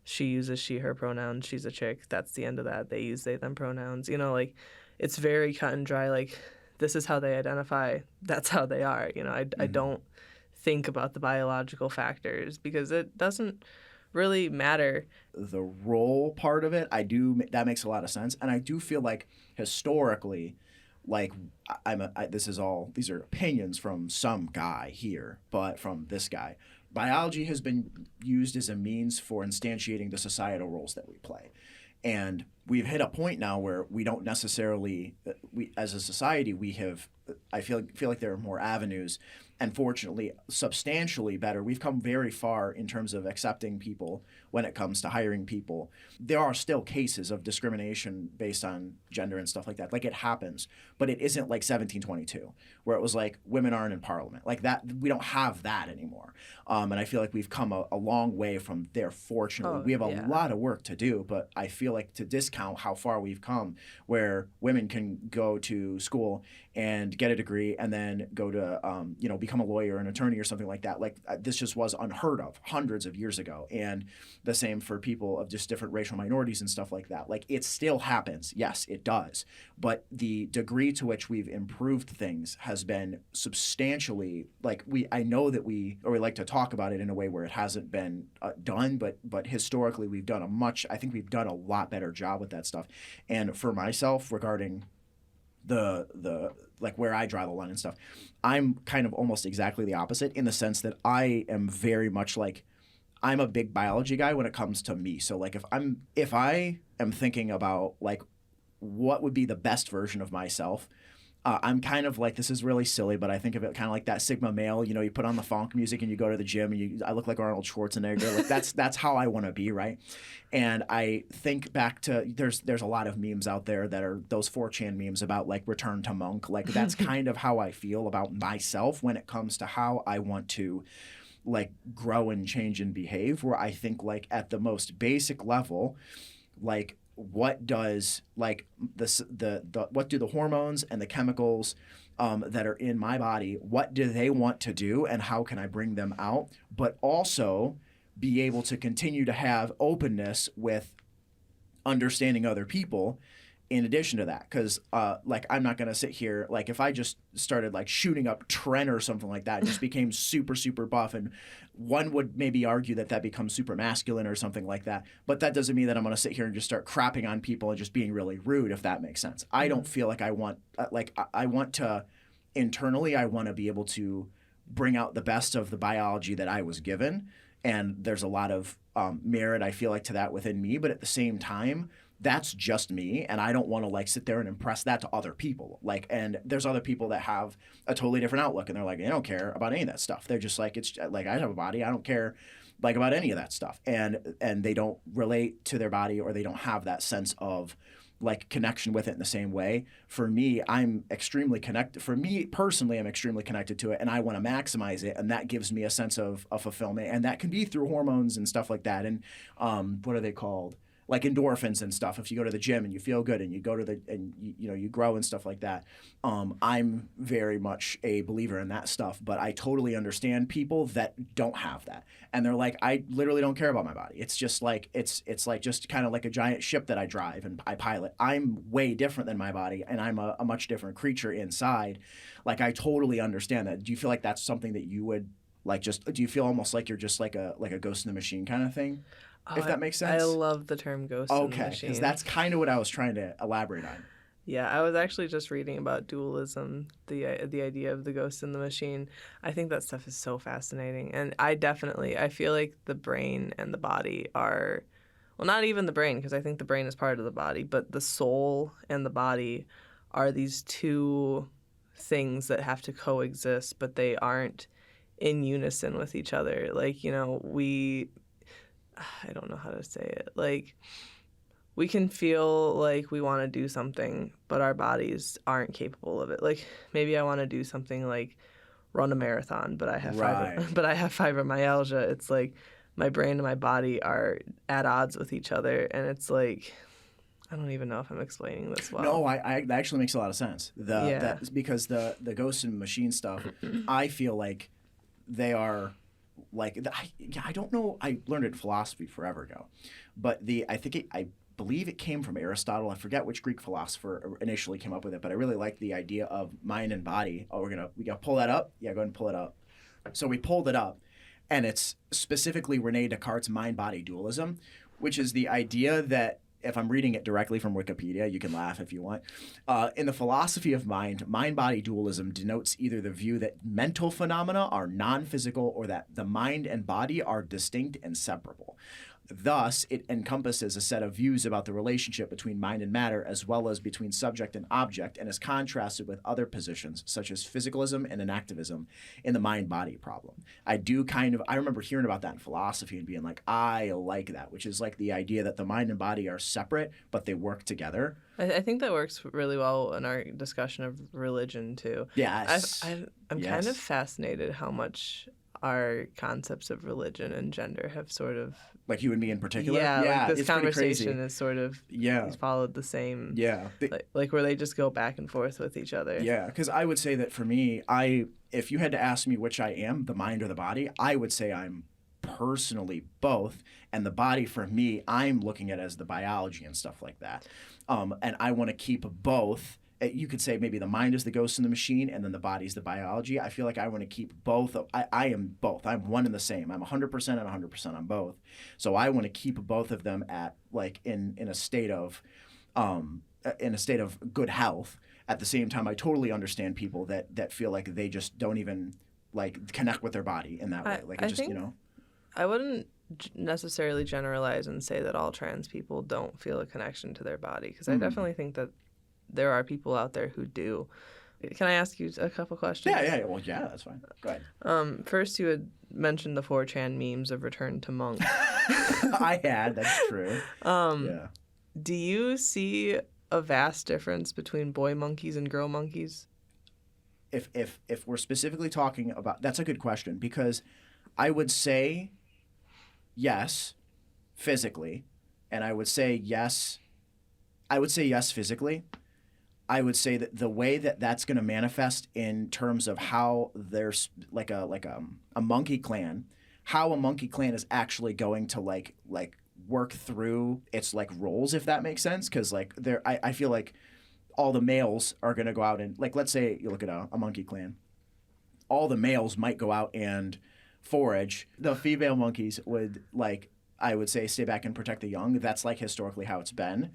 She uses she, her pronouns. She's a chick. That's the end of that. They use they, them pronouns. You know, like, it's very cut and dry. Like, this is how they identify. That's how they are. You know, I don't think about the biological factors because it doesn't really matter. the role part of it, that makes a lot of sense, and I do feel like historically, like these are opinions from some guy here, but from this guy, biology has been used as a means for instantiating the societal roles that we play. And we've hit a point now where we don't necessarily, we as a society, we have, I feel like there are more avenues, and fortunately, substantially better. We've come very far in terms of accepting people when it comes to hiring people. There are still cases of discrimination based on gender and stuff like that. Like, it happens, but it isn't like 1722, where it was like women aren't in parliament. Like that, we don't have that anymore. And I feel like we've come a long way from there, fortunately. We have a lot of work to do, but I feel like to discount how far we've come, where women can go to school and get a degree and then go to, become a lawyer, an attorney, or something like that. Like, this just was unheard of hundreds of years ago. And the same for people of just different racial minorities and stuff like that. Like, it still happens. Yes, it does. But the degree to which we've improved things has been substantially, like, I know that we like to talk about it in a way where it hasn't been done, but historically we've done I think we've done a lot better job with that stuff. And for myself, regarding the like where I draw the line and stuff, I'm kind of almost exactly the opposite, in the sense that I am very much like, I'm a big biology guy when it comes to me. So like, if I am thinking about like what would be the best version of myself, I'm kind of like, this is really silly, but I think of it kind of like that Sigma male. You know, you put on the funk music and you go to the gym and I look like Arnold Schwarzenegger. Like, that's how I want to be, right? And I think back to, there's a lot of memes out there that are those 4chan memes about like return to monk. Like, that's kind of how I feel about myself when it comes to how I want to like grow and change and behave. Where I think like at the most basic level, like, what does like what do the hormones and the chemicals that are in my body, what do they want to do, and how can I bring them out, but also be able to continue to have openness with understanding other people in addition to that, because like I'm not gonna sit here like if I just started like shooting up Trent or something like that, just became super super buff, and one would maybe argue that that becomes super masculine or something like that. But that doesn't mean that I'm gonna sit here and just start crapping on people and just being really rude, if that makes sense. I don't feel like I want I want to internally I want to be able to bring out the best of the biology that I was given, and there's a lot of merit I feel like to that within me. But at the same time, that's just me, and I don't want to like sit there and impress that to other people. Like, and there's other people that have a totally different outlook, and they're like, they don't care about any of that stuff. They're just like, it's like I have a body, I don't care like about any of that stuff, and they don't relate to their body, or they don't have that sense of like connection with it in the same way. For me, I'm extremely connected. For me personally, I'm extremely connected to it, and I want to maximize it, and that gives me a sense of fulfillment, and that can be through hormones and stuff like that. And what are they called? Like endorphins and stuff. If you go to the gym and you feel good, and you go to the and you know you grow and stuff like that. I'm very much a believer in that stuff, but I totally understand people that don't have that, and they're like, I literally don't care about my body. It's just like it's like just kind of like a giant ship that I drive and I pilot. I'm way different than my body, and I'm a much different creature inside. Like I totally understand that. Do you feel like that's something that you would like? Just do you feel almost like you're just like a ghost in the machine kind of thing? If that makes sense. I love the term ghost in the machine. Okay, because that's kind of what I was trying to elaborate on. Yeah, I was actually just reading about dualism, the idea of the ghost in the machine. I think that stuff is so fascinating, and I feel like the brain and the body are, well, not even the brain, because I think the brain is part of the body, but the soul and the body are these two things that have to coexist, but they aren't in unison with each other. Like, you know, I don't know how to say it. Like, we can feel like we want to do something, but our bodies aren't capable of it. Like, maybe I want to do something like run a marathon, but I have fibromyalgia. It's like my brain and my body are at odds with each other, and it's like, I don't even know if I'm explaining this well. No, that actually makes a lot of sense. Because the ghost and machine stuff, I feel like they are. Like I don't know. I learned it in philosophy forever ago, but I believe it came from Aristotle. I forget which Greek philosopher initially came up with it, but I really like the idea of mind and body. Oh, we gotta pull that up. Yeah, go ahead and pull it up. So we pulled it up, and it's specifically Rene Descartes' mind-body dualism, which is the idea that. If I'm reading it directly from Wikipedia, you can laugh if you want. In the philosophy of mind-body dualism denotes either the view that mental phenomena are non-physical or that the mind and body are distinct and separable. Thus, it encompasses a set of views about the relationship between mind and matter, as well as between subject and object, and is contrasted with other positions, such as physicalism and enactivism, in the mind-body problem. I remember hearing about that in philosophy and being like, I like that, which is like the idea that the mind and body are separate, but they work together. I think that works really well in our discussion of religion, too. Yes. I'm kind of fascinated how much our concepts of religion and gender have sort of... Like you and me in particular? Yeah, like this conversation is sort of followed the same... Yeah. Like where they just go back and forth with each other. Yeah, because I would say that for me, if you had to ask me which I am, the mind or the body, I would say I'm personally both. And the body for me, I'm looking at as the biology and stuff like that. And I want to keep both. You could say maybe the mind is the ghost in the machine and then the body's the biology. I feel like I want to keep both. I am both. I'm one and the same. I'm 100% and 100% on both. So I want to keep both of them at like in a state of good health. At the same time, I totally understand people that feel like they just don't even like connect with their body in that way. Like I wouldn't necessarily generalize and say that all trans people don't feel a connection to their body, because I definitely think that there are people out there who do. Can I ask you a couple questions? Yeah. Well, yeah, that's fine. Go ahead. First, you had mentioned the 4chan memes of Return to Monk. I had. That's true. Yeah. Do you see a vast difference between boy monkeys and girl monkeys? If we're specifically talking about, that's a good question, because I would say yes, physically, and I would say yes physically. I would say that the way that that's going to manifest in terms of how there's like a monkey clan, how a monkey clan is actually going to like work through its like roles, if that makes sense. Because like I feel like all the males are going to go out and like, let's say you look at a monkey clan, all the males might go out and forage. The female monkeys would, like, I would say, stay back and protect the young. That's like historically how it's been.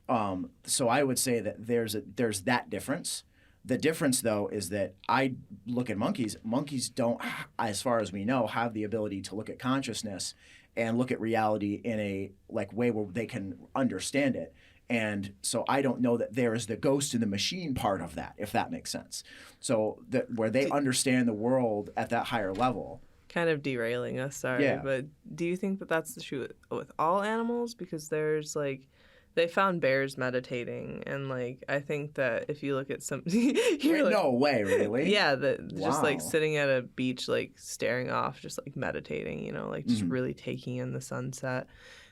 So I would say that there's that difference. The difference, though, is that I look at monkeys. Monkeys don't, as far as we know, have the ability to look at consciousness and look at reality in a like way where they can understand it. And so I don't know that there is the ghost in the machine part of that, if that makes sense. So that where they understand the world at that higher level. Kind of derailing us, sorry. Yeah. But do you think that that's the true with all animals? Because there's like, they found bears meditating, and like I think that if you look at some, you're like, No way, really? yeah, just like Wow. sitting at a beach, like staring off, just like meditating, you know, like just Mhm. really taking in the sunset.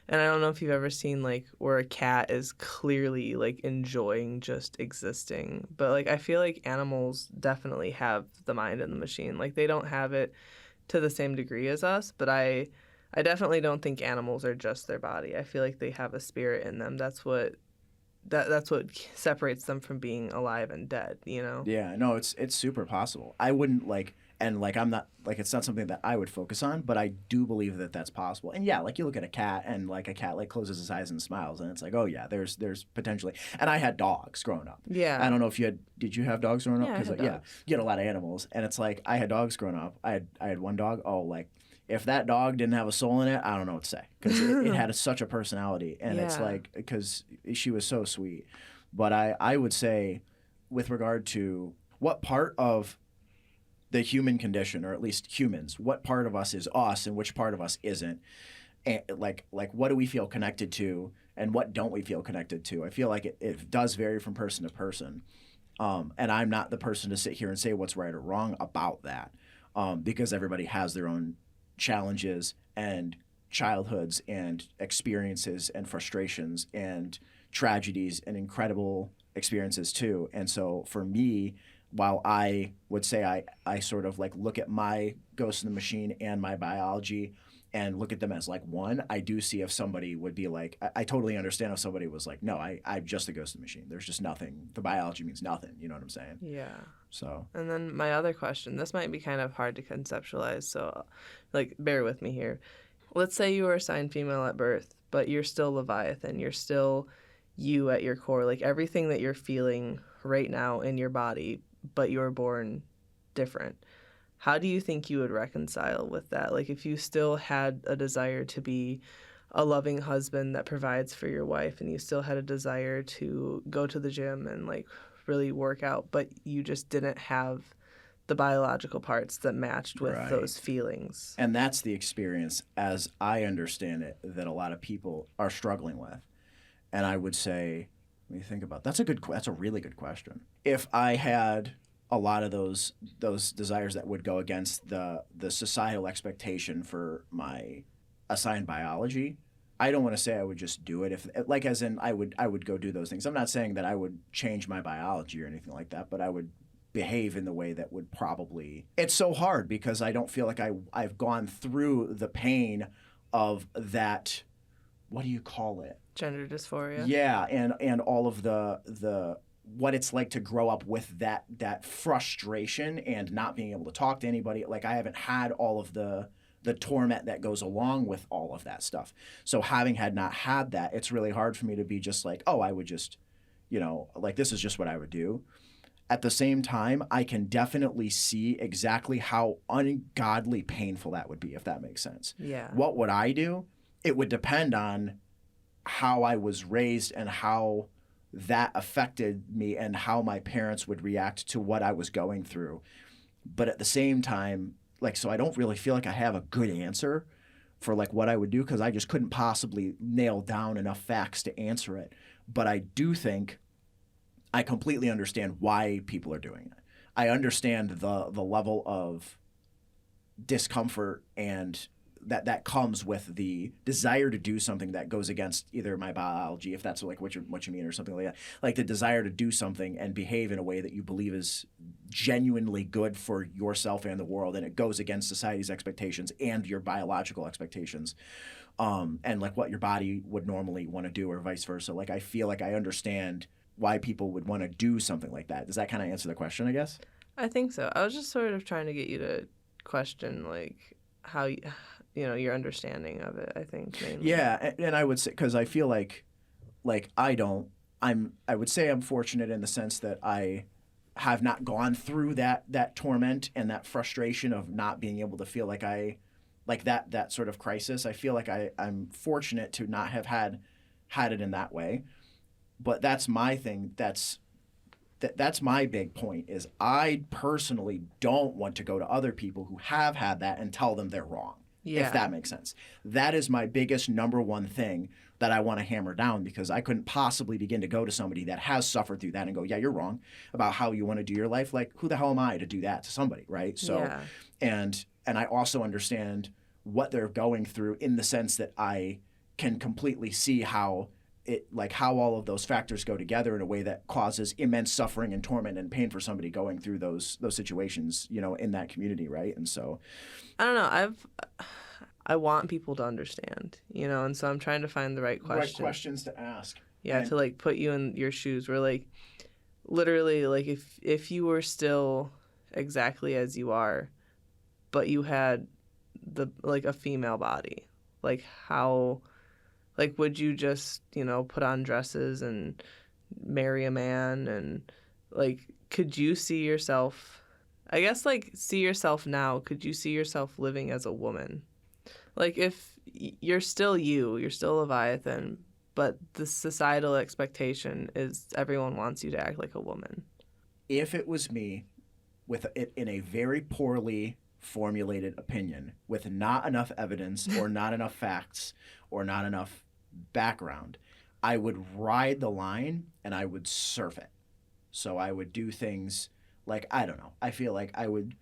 And I don't know if you've ever seen like where a cat is clearly like enjoying just existing, but like I feel like animals definitely have the mind in the machine. Like they don't have it to the same degree as us, but I definitely don't think animals are just their body. I feel like they have a spirit in them. That's what separates them from being alive and dead, you know? Yeah, no, it's super possible. I wouldn't like, and like I'm not like, it's not something that I would focus on, but I do believe that that's possible. And yeah, like you look at a cat, and like a cat like closes his eyes and smiles, and it's like, oh yeah, there's potentially. And I had dogs growing up. Yeah. I don't know if did you have dogs growing up? Yeah, I had yeah, dogs. you had a lot of animals, and it's like I had dogs growing up. I had one dog. Oh, like if that dog didn't have a soul in it, I don't know what to say, because it had such a personality, and it's Yeah. like, because she was so sweet. But I would say, with regard to what part of the human condition, or at least humans, what part of us is us and which part of us isn't, and like what do we feel connected to and what don't we feel connected to? I feel like it does vary from person to person. And I'm not the person to sit here and say what's right or wrong about that, because everybody has their own challenges and childhoods and experiences and frustrations and tragedies and incredible experiences too. And so for me, while I would say I sort of like look at my ghost in the machine and my biology and look at them as like one, I do see if somebody would be like, I totally understand if somebody was like, no, I'm just a ghost in the machine. There's just nothing. The biology means nothing. You know what I'm saying? Yeah. So. And then my other question, this might be kind of hard to conceptualize, so like bear with me here. Let's say you were assigned female at birth, but you're still Leviathan. You're still you at your core, like everything that you're feeling right now in your body, but you were born different. How do you think you would reconcile with that? Like if you still had a desire to be a loving husband that provides for your wife, and you still had a desire to go to the gym and like really work out, but you just didn't have the biological parts that matched with Right. those feelings. And that's the experience, as I understand it, that a lot of people are struggling with. And I would say, when you think about that's a really good question. If I had a lot of those desires that would go against the societal expectation for my assigned biology, I don't want to say I would just do it, if like as in I would go do those things. I'm not saying that I would change my biology or anything like that, but I would behave in the way that would probably. It's so hard because I don't feel like I've gone through the pain of that. What do you call it? Gender dysphoria. Yeah, and all of the what it's like to grow up with that frustration and not being able to talk to anybody. Like I haven't had all of the torment that goes along with all of that stuff. So having not had that, it's really hard for me to be just like, oh, I would just, like this is just what I would do. At the same time, I can definitely see exactly how ungodly painful that would be, if that makes sense. Yeah. What would I do? It would depend on how I was raised and how that affected me and how my parents would react to what I was going through. But at the same time, like, so I don't really feel like I have a good answer for like what I would do, because I just couldn't possibly nail down enough facts to answer it. But I do think I completely understand why people are doing it. I understand the level of discomfort and that comes with the desire to do something that goes against either my biology, if that's like what you mean, or something like that. Like the desire to do something and behave in a way that you believe is genuinely good for yourself and the world, and it goes against society's expectations and your biological expectations, and like what your body would normally want to do or vice versa. Like I feel like I understand why people would want to do something like that. Does that kind of answer the question, I guess? I think so. I was just sort of trying to get you to question like how your understanding of it. I think mainly. Yeah, and I would say, because I feel like I would say I'm fortunate in the sense that I have not gone through that torment and that frustration of not being able to feel like that sort of crisis. I feel like I'm fortunate to not have had it in that way. But that's my thing. That's my big point is I personally don't want to go to other people who have had that and tell them they're wrong. Yeah. If that makes sense. That is my biggest number one thing that I want to hammer down, because I couldn't possibly begin to go to somebody that has suffered through that and go, yeah, you're wrong about how you want to do your life. Like, who the hell am I to do that to somebody, right? So, yeah. and I also understand what they're going through in the sense that I can completely see how all of those factors go together in a way that causes immense suffering and torment and pain for somebody going through those situations, in that community, right? And so, I don't know. I want people to understand, and so I'm trying to find the right question. Right questions to ask. Yeah, to like put you in your shoes. Where like, literally, like if you were still exactly as you are, but you had a female body, like how. Like, would you just, put on dresses and marry a man? And, like, could you see yourself, I guess, like, see yourself now, could you see yourself living as a woman? Like, if you're still you're still Leviathan, but the societal expectation is everyone wants you to act like a woman. If it was me, with it in a very poorly formulated opinion, with not enough evidence or not enough facts or not enough background, I would ride the line and I would surf it. So I would do things like, I don't know, I feel like I would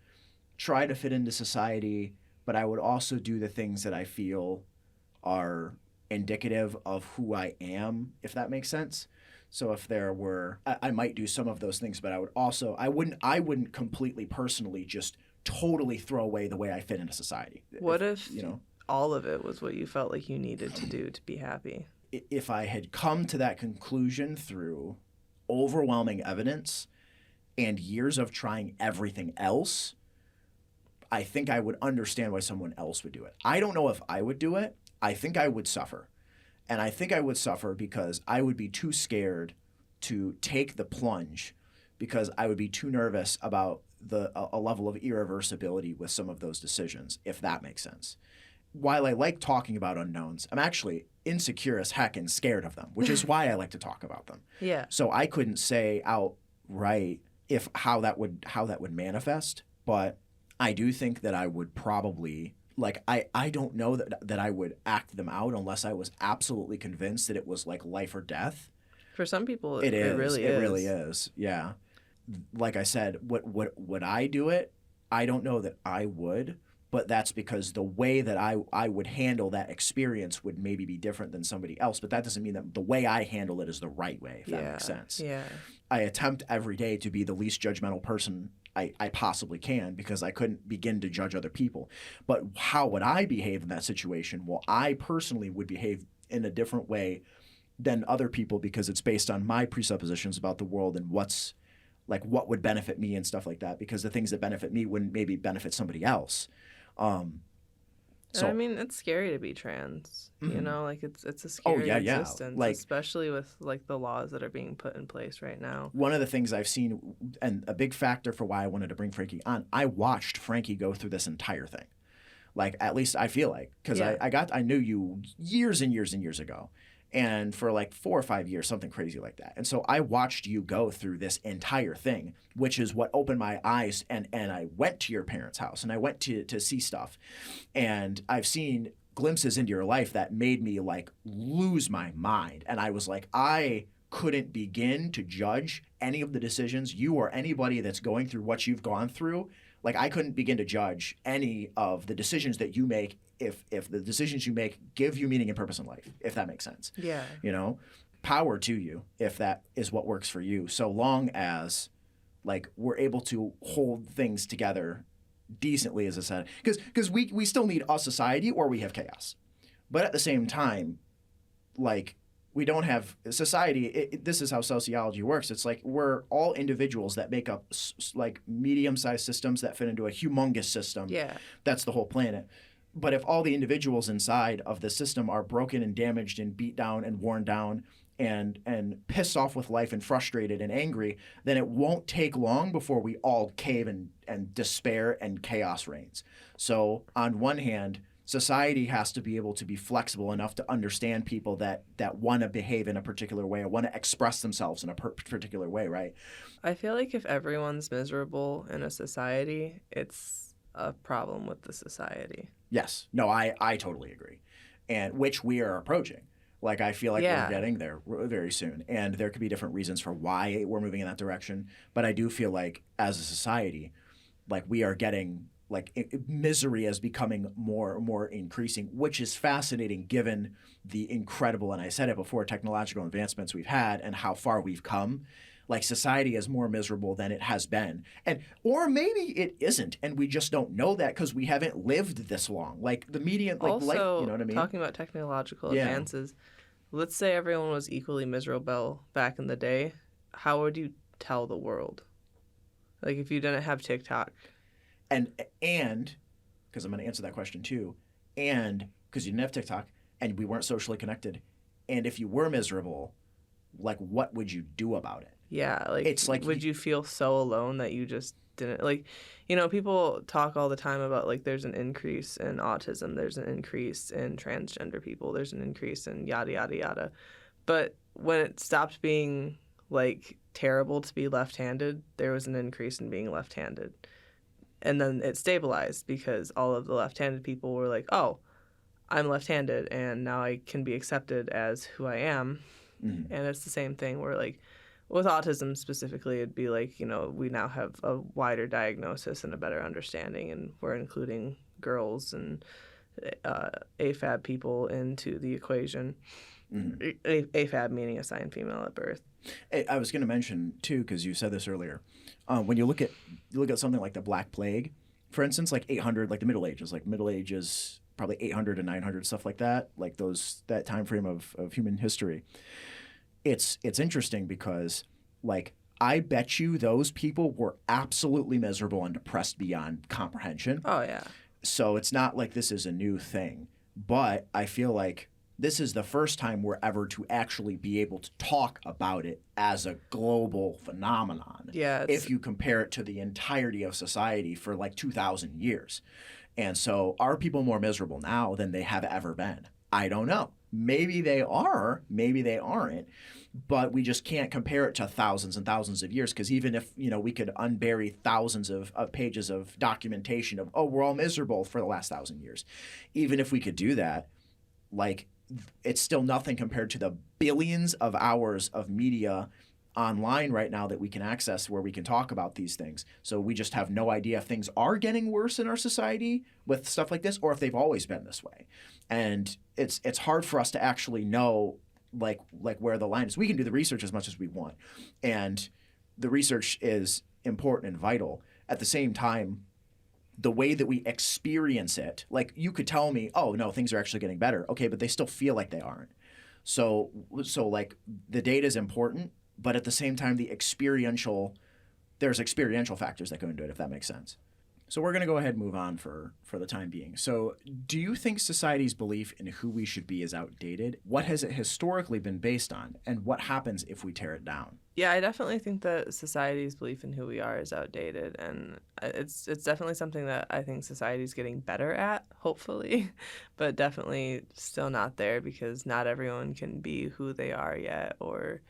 try to fit into society, but I would also do the things that I feel are indicative of who I am, if that makes sense. So if there were, I might do some of those things, but I wouldn't completely personally just totally throw away the way I fit into society. What if all of it was what you felt like you needed to do to be happy? If I had come to that conclusion through overwhelming evidence and years of trying everything else, I think I would understand why someone else would do it. I don't know if I would do it. I think I would suffer. And I think I would suffer because I would be too scared to take the plunge, because I would be too nervous about a level of irreversibility with some of those decisions, if that makes sense. While I like talking about unknowns, I'm actually insecure as heck and scared of them, which is why I like to talk about them. Yeah. So I couldn't say outright how that would manifest, but I do think that I would probably, like, I don't know that I would act them out unless I was absolutely convinced that it was like life or death. For some people, it really is. It really is. Yeah. Like I said, would I do it? I don't know that I would. But that's because the way that I would handle that experience would maybe be different than somebody else. But that doesn't mean that the way I handle it is the right way, if that makes sense. Yeah. I attempt every day to be the least judgmental person I possibly can, because I couldn't begin to judge other people. But how would I behave in that situation? Well, I personally would behave in a different way than other people, because it's based on my presuppositions about the world and what would benefit me and stuff like that, because the things that benefit me wouldn't maybe benefit somebody else. So I mean, it's scary to be trans. Mm-hmm. Like it's a scary existence, like, especially with like the laws that are being put in place right now. One of the things I've seen, and a big factor for why I wanted to bring Frankie on, I watched Frankie go through this entire thing. Like, at least I feel like, because I knew you years and years and years ago. And for like 4 or 5 years, something crazy like that. And so I watched you go through this entire thing, which is what opened my eyes. And I went to your parents' house and I went to see stuff. And I've seen glimpses into your life that made me like lose my mind. And I was like, I couldn't begin to judge any of the decisions you or anybody that's going through what you've gone through. Like, I couldn't begin to judge any of the decisions that you make if the decisions you make give you meaning and purpose in life, if that makes sense. Yeah. Power to you if that is what works for you, so long as like we're able to hold things together decently as a society. Because we still need a society or we have chaos. But at the same time, like we don't have society. This is how sociology works. It's like we're all individuals that make up like medium-sized systems that fit into a humongous system. Yeah. That's the whole planet. But if all the individuals inside of the system are broken and damaged and beat down and worn down and pissed off with life and frustrated and angry, then it won't take long before we all cave and despair and chaos reigns. So on one hand, society has to be able to be flexible enough to understand people that want to behave in a particular way or want to express themselves in a particular way, right? I feel like if everyone's miserable in a society, it's a problem with the society. Yes. No, I totally agree. And which we are approaching. Like, I feel like we're getting there very soon. And there could be different reasons for why we're moving in that direction. But I do feel like as a society, like we are getting, like misery is becoming more and more increasing, which is fascinating given the incredible, and I said it before, technological advancements we've had and how far we've come. Like society is more miserable than it has been. And or maybe it isn't, and we just don't know that because we haven't lived this long. Like the median, like also, life, you know what I mean? Talking about technological advances, let's say everyone was equally miserable back in the day. How would you tell the world? Like if you didn't have TikTok. And because I'm going to answer that question too, and because you didn't have TikTok and we weren't socially connected, and if you were miserable, like what would you do about it? Yeah, like, it's like would you feel so alone that you just didn't, like, you know, people talk all the time about, like, there's an increase in autism, there's an increase in transgender people, there's an increase in yada, yada, yada. But when it stopped being, like, terrible to be left-handed, there was an increase in being left-handed. And then it stabilized because all of the left-handed people were like, oh, I'm left-handed, and now I can be accepted as who I am. Mm-hmm. And it's the same thing where, like, with autism specifically, it'd be like, you know, we now have a wider diagnosis and a better understanding, and we're including girls and AFAB people into the equation. Mm-hmm. AFAB meaning assigned female at birth. I was going to mention too, because you said this earlier. When you look at something like the Black Plague, for instance, like 800, like the Middle Ages, probably 800 to 900, stuff like that, like that time frame of human history. It's interesting because, like, I bet you those people were absolutely miserable and depressed beyond comprehension. Oh, yeah. So it's not like this is a new thing. But I feel like this is the first time we're ever to actually be able to talk about it as a global phenomenon. Yeah. If you compare it to the entirety of society for like 2,000 years. And so are people more miserable now than they have ever been? I don't know. Maybe they are, maybe they aren't, but we just can't compare it to thousands and thousands of years, because even if, you know, we could unbury thousands of pages of documentation of, oh, we're all miserable for the last 1,000 years. Even if we could do that, like, it's still nothing compared to the billions of hours of media online right now that we can access where we can talk about these things. So we just have no idea if things are getting worse in our society with stuff like this or if they've always been this way. And it's hard for us to actually know like where the line is. We can do the research as much as we want, and the research is important and vital. At the same time, the way that we experience it, like you could tell me, oh no, things are actually getting better. Okay, but they still feel like they aren't. So like the data is important, but at the same time, there's experiential factors that go into it, if that makes sense. So we're going to go ahead and move on for the time being. So do you think society's belief in who we should be is outdated? What has it historically been based on? And what happens if we tear it down? Yeah, I definitely think that society's belief in who we are is outdated. And it's definitely something that I think society's getting better at, hopefully. But definitely still not there because not everyone can be who they are yet. Or,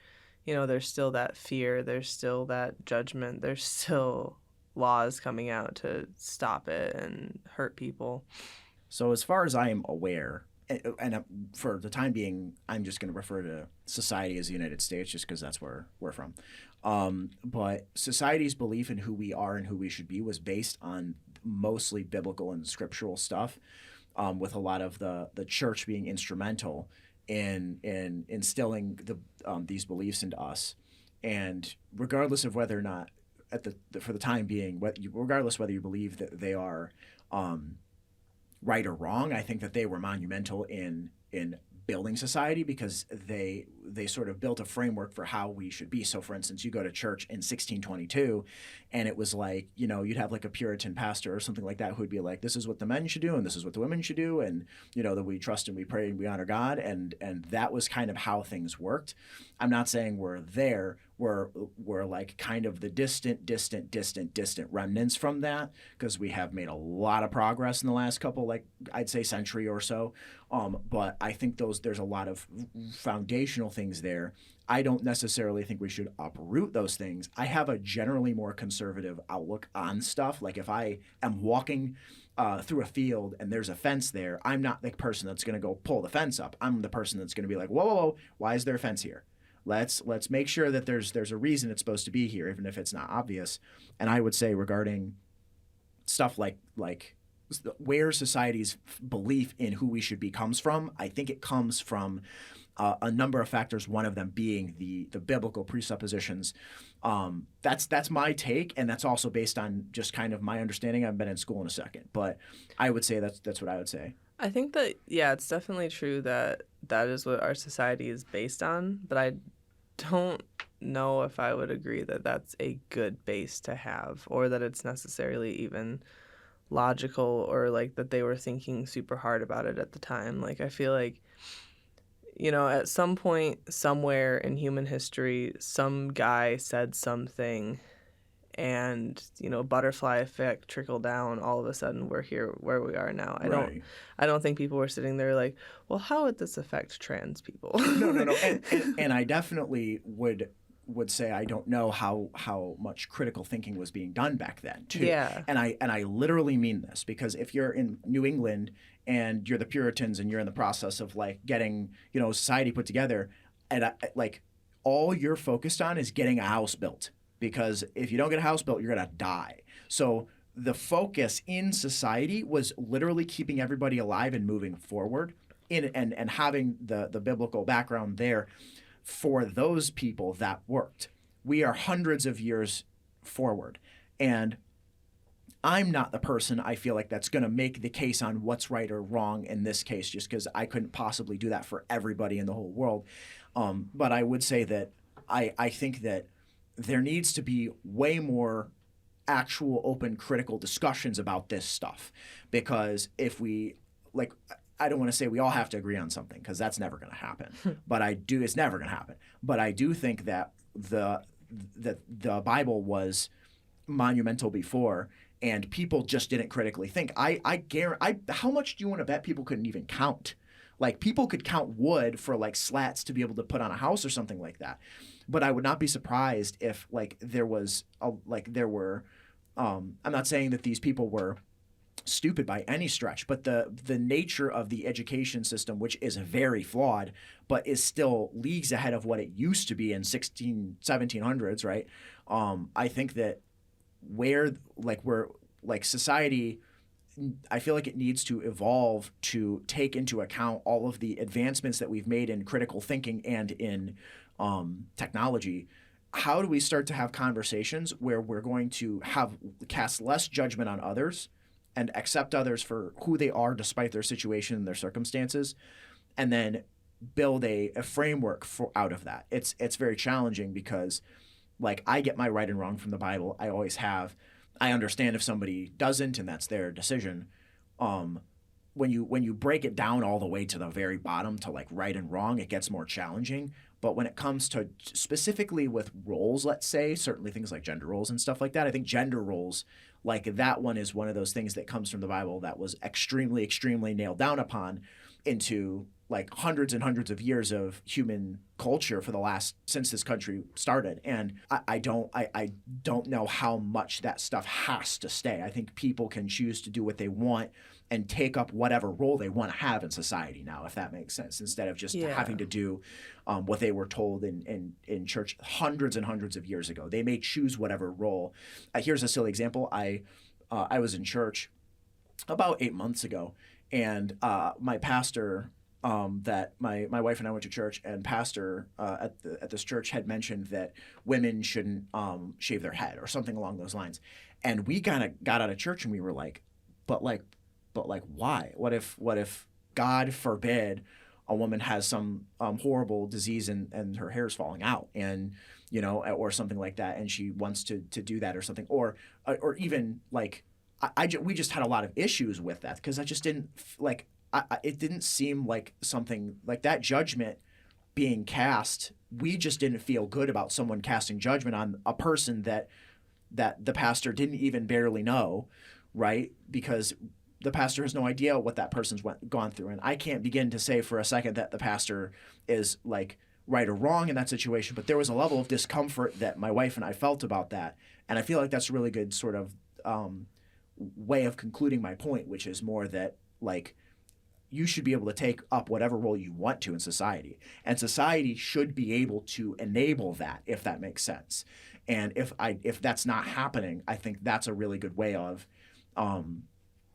you know, there's still that fear. There's still that judgment. There's still laws coming out to stop it and hurt people. So as far as I am aware, and for the time being, I'm just going to refer to society as the United States just because that's where we're from. But society's belief in who we are and who we should be was based on mostly biblical and scriptural stuff, with a lot of the church being instrumental in instilling these beliefs into us. And regardless of whether or not for the time being, regardless whether you believe that they are right or wrong, I think that they were monumental in building society because they sort of built a framework for how we should be. So for instance, you go to church in 1622 and it was like, you'd have like a Puritan pastor or something like that who would be like, this is what the men should do and this is what the women should do, and that we trust and we pray and we honor God, and that was kind of how things worked. I'm not saying we're there. We're like kind of the distant remnants from that, because we have made a lot of progress in the last couple, like I'd say century or so. But I think there's a lot of foundational things there. I don't necessarily think we should uproot those things. I have a generally more conservative outlook on stuff. Like if I am walking through a field and there's a fence there, I'm not the person that's going to go pull the fence up. I'm the person that's going to be like, whoa, why is there a fence here? Let's make sure that there's a reason it's supposed to be here, even if it's not obvious. And I would say regarding stuff like where society's belief in who we should be comes from, I think it comes from a number of factors, one of them being the biblical presuppositions. That's my take, and that's also based on just kind of my understanding. I haven't been in school in a second, but I would say that's what I would say. I think that, yeah, it's definitely true that is what our society is based on, but I don't know if I would agree that that's a good base to have, or that it's necessarily even logical, or like that they were thinking super hard about it at the time. Like I feel like, at some point somewhere in human history, some guy said something and butterfly effect, trickle down, all of a sudden we're here where we are now. I don't think people were sitting there like, well, how would this affect trans people? No. And I definitely would say I don't know how much critical thinking was being done back then too. Yeah. And I literally mean this, because if you're in New England and you're the Puritans and you're in the process of like getting society put together, and like all you're focused on is getting a house built, because if you don't get a house built, you're gonna die. So the focus in society was literally keeping everybody alive and moving forward, and having the biblical background there. For those people, that worked. We are hundreds of years forward, and I'm not the person, I feel like, that's going to make the case on what's right or wrong in this case, just because I couldn't possibly do that for everybody in the whole world. But I would say that I think that there needs to be way more actual open critical discussions about this stuff, because if we, like, I don't want to say we all have to agree on something, because that's never going to happen. But it's never going to happen. But I do think that the Bible was monumental before, and people just didn't critically think. I guarantee. How much do you want to bet people couldn't even count? Like, people could count wood for like slats to be able to put on a house or something like that. But I would not be surprised if I'm not saying that these people were stupid by any stretch, but the nature of the education system, which is very flawed, but is still leagues ahead of what it used to be in 1700s, right? I think that we're society, I feel like it needs to evolve to take into account all of the advancements that we've made in critical thinking and in technology. How do we start to have conversations where we're going to cast less judgment on others and accept others for who they are despite their situation and their circumstances, and then build a framework out of that? It's very challenging, because like I get my right and wrong from the Bible. I always have. I understand if somebody doesn't, and that's their decision. When you break it down all the way to the very bottom to like right and wrong, it gets more challenging. But when it comes to specifically with roles, let's say, certainly things like gender roles and stuff like that, I think gender roles, like that one is one of those things that comes from the Bible that was extremely, extremely nailed down upon into like hundreds and hundreds of years of human culture since this country started. And I don't know how much that stuff has to stay. I think people can choose to do what they want and take up whatever role they want to have in society now, if that makes sense, instead of just having to do what they were told in church hundreds and hundreds of years ago. They may choose whatever role. Here's a silly example. I was in church about 8 months ago, and my pastor that my wife and I went to church, and pastor at this church had mentioned that women shouldn't shave their head or something along those lines, and we kind of got out of church and we were like, but like why? What if God forbid a woman has some horrible disease and her hair is falling out, and or something like that, and she wants to do that or something, or even like we just had a lot of issues with that because I just didn't like it didn't seem like something like that judgment being cast. We just didn't feel good about someone casting judgment on a person that the pastor didn't even barely know, right? Because the pastor has no idea what that person's gone through, and I can't begin to say for a second that the pastor is like right or wrong in that situation, but there was a level of discomfort that my wife and I felt about that, and I feel like that's a really good sort of way of concluding my point, which is more that like you should be able to take up whatever role you want to in society, and society should be able to enable that, if that makes sense. And if that's not happening, I think that's a really good way of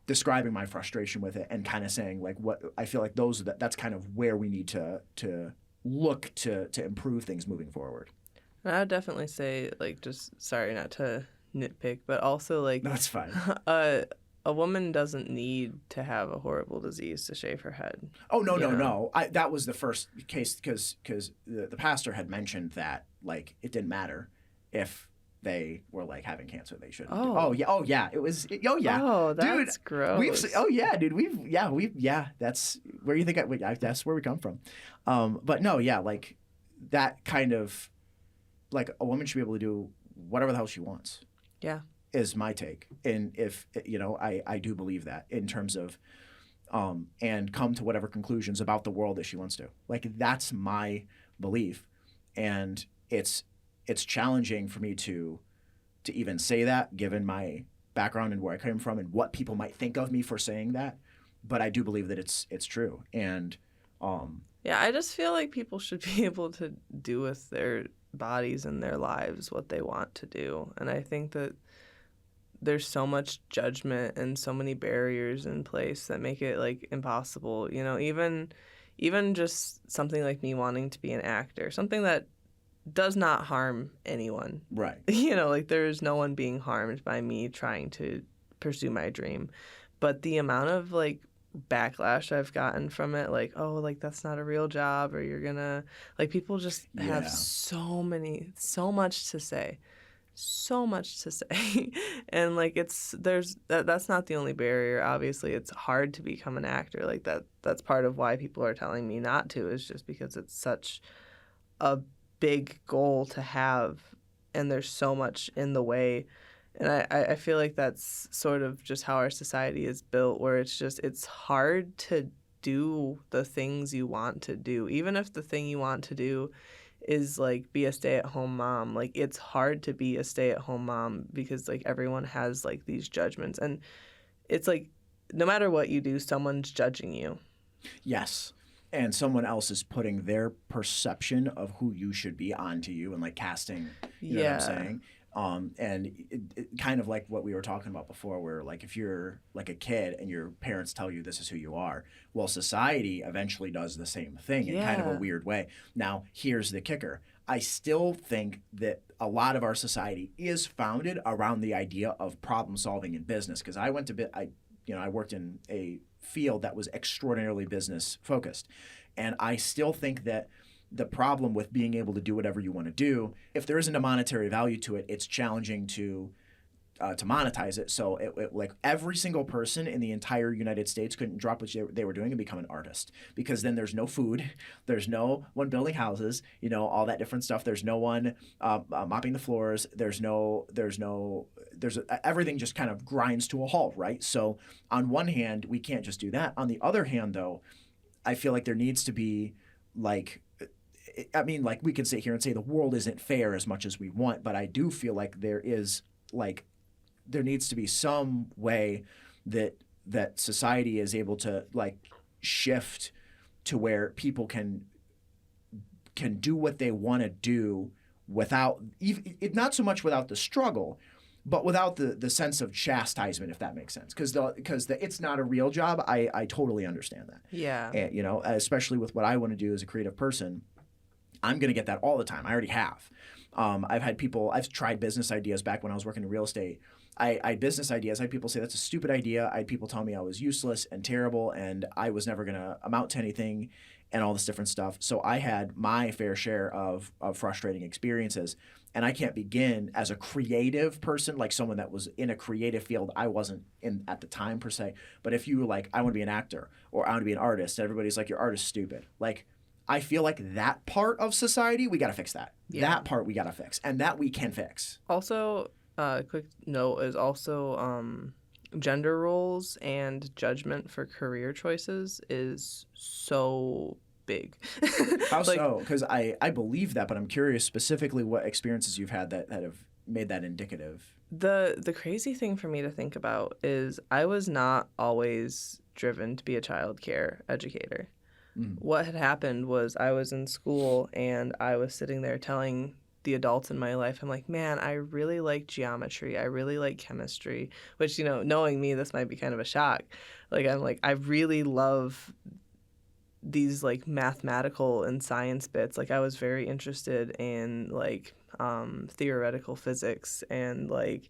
describing my frustration with it, and kind of saying like what I feel like that's kind of where we need to look to improve things moving forward. I would definitely say, like, just sorry not to nitpick, but also like No, that's fine. a woman doesn't need to have a horrible disease to shave her head. Oh no. That was the first case because the pastor had mentioned that like it didn't matter if they were like having cancer, they shouldn't. Oh. Oh yeah. It was. Oh yeah. Oh, that's dude, gross. That's where you think that's where we come from. But no, yeah, like that kind of like a woman should be able to do whatever the hell she wants. Yeah. Is my take. And if I do believe that in terms of and come to whatever conclusions about the world that she wants to. Like that's my belief. And it's challenging for me to even say that given my background and where I came from and what people might think of me for saying that. But I do believe that it's true. And yeah, I just feel like people should be able to do with their bodies and their lives what they want to do. And I think that there's so much judgment and so many barriers in place that make it like impossible. Even just something like me wanting to be an actor, something that does not harm anyone. right. Like there's no one being harmed by me trying to pursue my dream. But the amount of like backlash I've gotten from it, like, oh, like that's not a real job, or you're gonna like people just have so much to say. So much to say. And like that's not the only barrier. Obviously it's hard to become an actor. Like that's part of why people are telling me not to, is just because it's such a big goal to have and there's so much in the way. And I feel like that's sort of just how our society is built, where it's hard to do the things you want to do. Even if the thing you want to do is like be a stay-at-home mom, like it's hard to be a stay-at-home mom because like everyone has like these judgments, and it's like no matter what you do, someone's judging you. Yes. And someone else is putting their perception of who you should be onto you and like casting, you know what I'm saying? And it kind of like what we were talking about before, where like if you're like a kid and your parents tell you this is who you are, well, society eventually does the same thing in kind of a weird way. Now, here's the kicker. I still think that a lot of our society is founded around the idea of problem solving in business. Because I worked in a field that was extraordinarily business focused. And I still think that the problem with being able to do whatever you want to do, if there isn't a monetary value to it, it's challenging to monetize it. So like every single person in the entire United States couldn't drop what they were doing and become an artist, because then there's no food, there's no one building houses, all that different stuff. There's no one mopping the floors. Everything just kind of grinds to a halt, right? So on one hand, we can't just do that. On the other hand, though, I feel like there needs to be like we can sit here and say the world isn't fair as much as we want, but I do feel like there needs to be some way that society is able to like shift to where people can do what they want to do without not so much without the struggle, but without the sense of chastisement, if that makes sense. Because it's not a real job. I totally understand that. Yeah. And, you know, especially with what I want to do as a creative person, I'm going to get that all the time. I already have. I've tried business ideas back when I was working in real estate. I had business ideas. I had people say that's a stupid idea. I had people tell me I was useless and terrible and I was never going to amount to anything and all this different stuff. So I had my fair share of frustrating experiences. And I can't begin as a creative person, like someone that was in a creative field. I wasn't in at the time per se. But if you were like, I want to be an actor or I want to be an artist, everybody's like, your art is stupid. Like, I feel like that part of society, we got to fix that. Yeah. That part we got to fix. And that we can fix. Also, quick note is also gender roles and judgment for career choices is so big. How Like, so? Because I believe that, but I'm curious specifically what experiences you've had that have made that indicative. The crazy thing for me to think about is I was not always driven to be a child care educator. What had happened was I was in school and I was sitting there telling the adults in my life, I'm like, man, I really like geometry. I really like chemistry, which, you know, knowing me, this might be kind of a shock. Like, I'm like, I really love these like mathematical and science bits. Like, I was very interested in like theoretical physics and like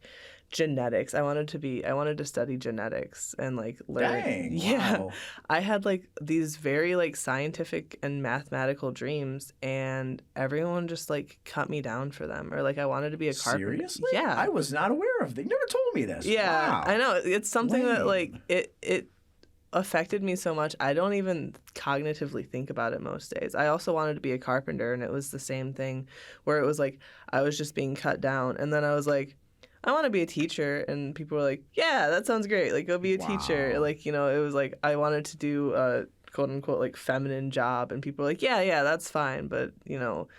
genetics. I wanted to study genetics and like learn. Dang, Yeah. wow. I had like these very like scientific and mathematical dreams and everyone just like cut me down for them. Or like I wanted to be a carpenter. Seriously? Yeah. I was not aware of that. You never told me this. Yeah. Wow. I know. It's something that like Lame. it affected me so much. I don't even cognitively think about it most days. I also wanted to be a carpenter and it was the same thing where it was like I was just being cut down and then I was like, I want to be a teacher, and people were like, yeah, that sounds great, like go be a teacher. Like, you know, it was like I wanted to do a quote unquote like feminine job and people were like, yeah, that's fine, but you know,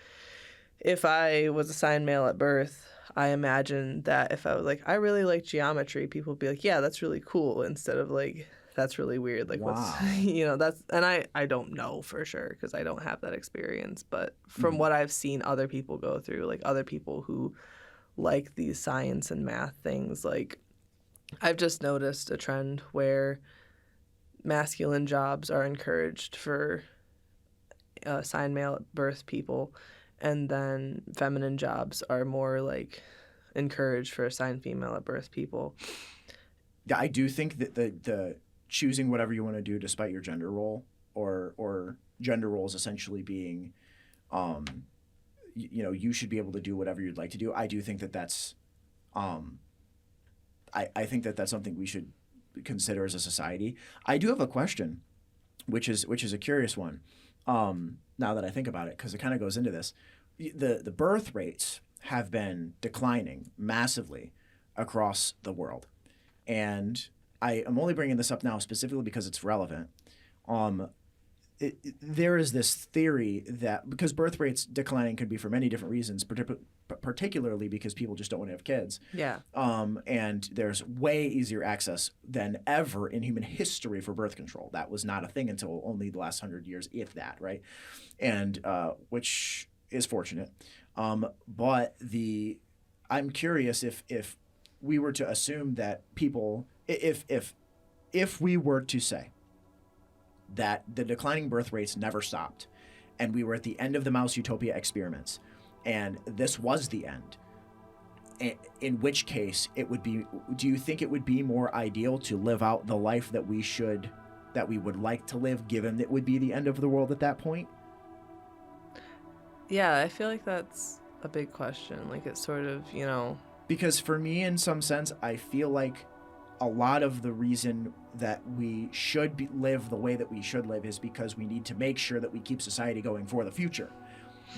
if I was assigned male at birth, I imagine that if I was like, I really like geometry, people would be like, yeah, that's really cool, instead of like, that's really weird. Like, Wow. what's, you know, that's, and I don't know for sure because I don't have that experience. But from what I've seen other people go through, like other people who like these science and math things, like I've just noticed a trend where masculine jobs are encouraged for assigned male at birth people, and then feminine jobs are more like encouraged for assigned female at birth people. Yeah, I do think that the choosing whatever you want to do despite your gender role or gender roles essentially being, you know, you should be able to do whatever you'd like to do. I do think that that's, I think that that's something we should consider as a society. I do have a question, which is a curious one. Now that I think about it, because it kind of goes into this, the birth rates have been declining massively across the world, and I am only bringing this up now specifically because it's relevant. There is this theory that because birth rates declining could be for many different reasons, particularly because people just don't want to have kids. Yeah. And there's way easier access than ever in human history for birth control. That was not a thing until only the last 100 years, if that, right? And which is fortunate. But I'm curious if we were to assume that people, if we were to say that the declining birth rates never stopped and we were at the end of the Mouse Utopia experiments and this was the end, in which case it would be, do you think it would be more ideal to live out the life that we would like to live, given that it would be the end of the world at that point? Yeah, I feel like that's a big question. Like it's sort of, you know, because for me, in some sense, I feel like a lot of the reason that we should live the way that we should live is because we need to make sure that we keep society going for the future.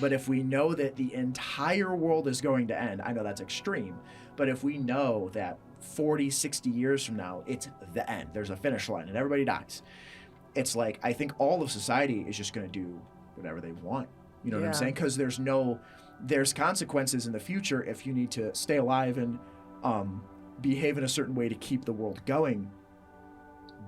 But if we know that the entire world is going to end, I know that's extreme, but if we know that 40, 60 years from now, it's the end, there's a finish line and everybody dies, it's like, I think all of society is just going to do whatever they want. You know what I'm saying? Because there's consequences in the future if you need to stay alive and behave in a certain way to keep the world going.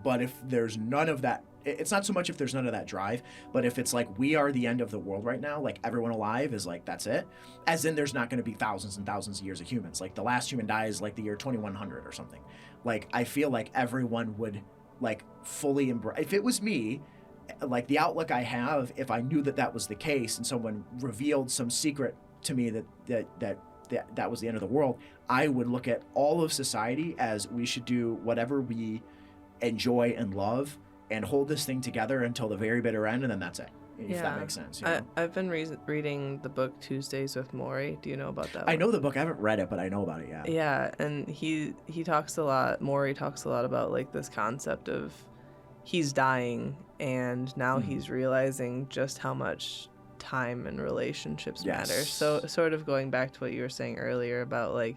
But if there's none of that it's not so much if there's none of that drive, but if it's like we are the end of the world right now, like everyone alive is like that's it, as in there's not going to be thousands and thousands of years of humans. Like the last human dies like the year 2100 or something. Like I feel like everyone would like fully embrace. If it was me, like the outlook I have, if I knew that that was the case and someone revealed some secret to me that was the end of the world, I would look at all of society as we should do whatever we enjoy and love and hold this thing together until the very bitter end, and then that's it. If that makes sense. I've been reading the book Tuesdays with Maury. Do you know about that I one? know the book. I haven't read it, but I know about it, yeah. Yeah, and he talks a lot, Maury talks a lot about like this concept of he's dying and now he's realizing just how much time and relationships matter. So sort of going back to what you were saying earlier about like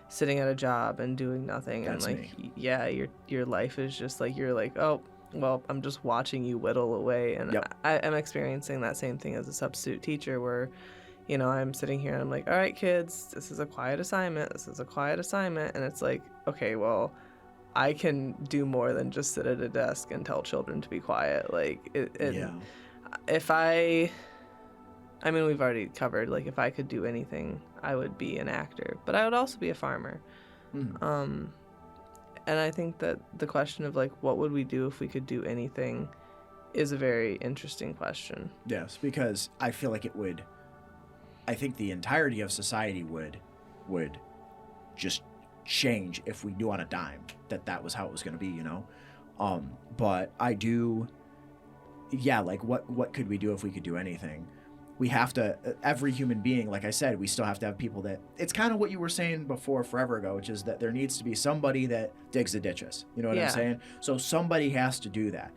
sitting at a job and doing nothing. That's and like me. yeah, your life is just like you're like, oh well, I'm just watching you whittle away. And I am experiencing that same thing as a substitute teacher where, you know, I'm sitting here and I'm like, all right, kids, this is a quiet assignment. This is a quiet assignment. And it's like, okay, well, I can do more than just sit at a desk and tell children to be quiet. Like, if I mean, we've already covered, like, if I could do anything, I would be an actor. But I would also be a farmer. And I think that the question of, like, what would we do if we could do anything is a very interesting question. Yes, because I feel like it would, I think the entirety of society would just change if we knew on a dime that was how it was going to be, you know? But I do, like, what could we do if we could do anything? We have to, every human being, like I said, we still have to have people that, it's kind of what you were saying before forever ago, which is that there needs to be somebody that digs the ditches. You know what I'm saying? So somebody has to do that.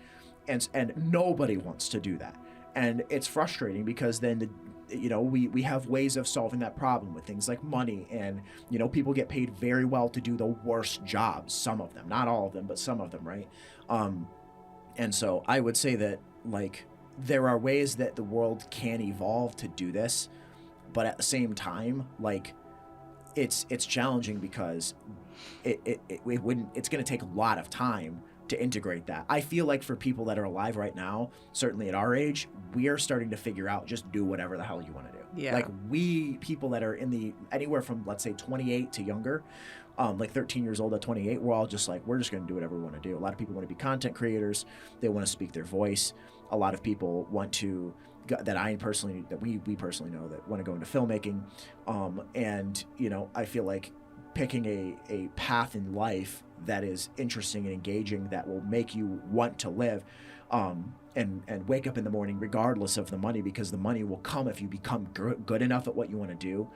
And nobody wants to do that. And it's frustrating because then, we have ways of solving that problem with things like money. And, people get paid very well to do the worst jobs, some of them, not all of them, but some of them, right? And so I would say that, like, there are ways that the world can evolve to do this, but at the same time, like, it's challenging because it's going to take a lot of time to integrate that. I feel like for people that are alive right now, certainly at our age, we are starting to figure out just do whatever the hell you want to do. Yeah. Like people that are anywhere from, let's say, 28 to younger, like 13 years old to 28, we're all just like, we're just going to do whatever we want to do. A lot of people want to be content creators. They want to speak their voice. A lot of people want to, that we personally know that want to go into filmmaking. And, I feel like picking a path in life that is interesting and engaging, that will make you want to live, and wake up in the morning regardless of the money, because the money will come if you become good enough at what you want to do.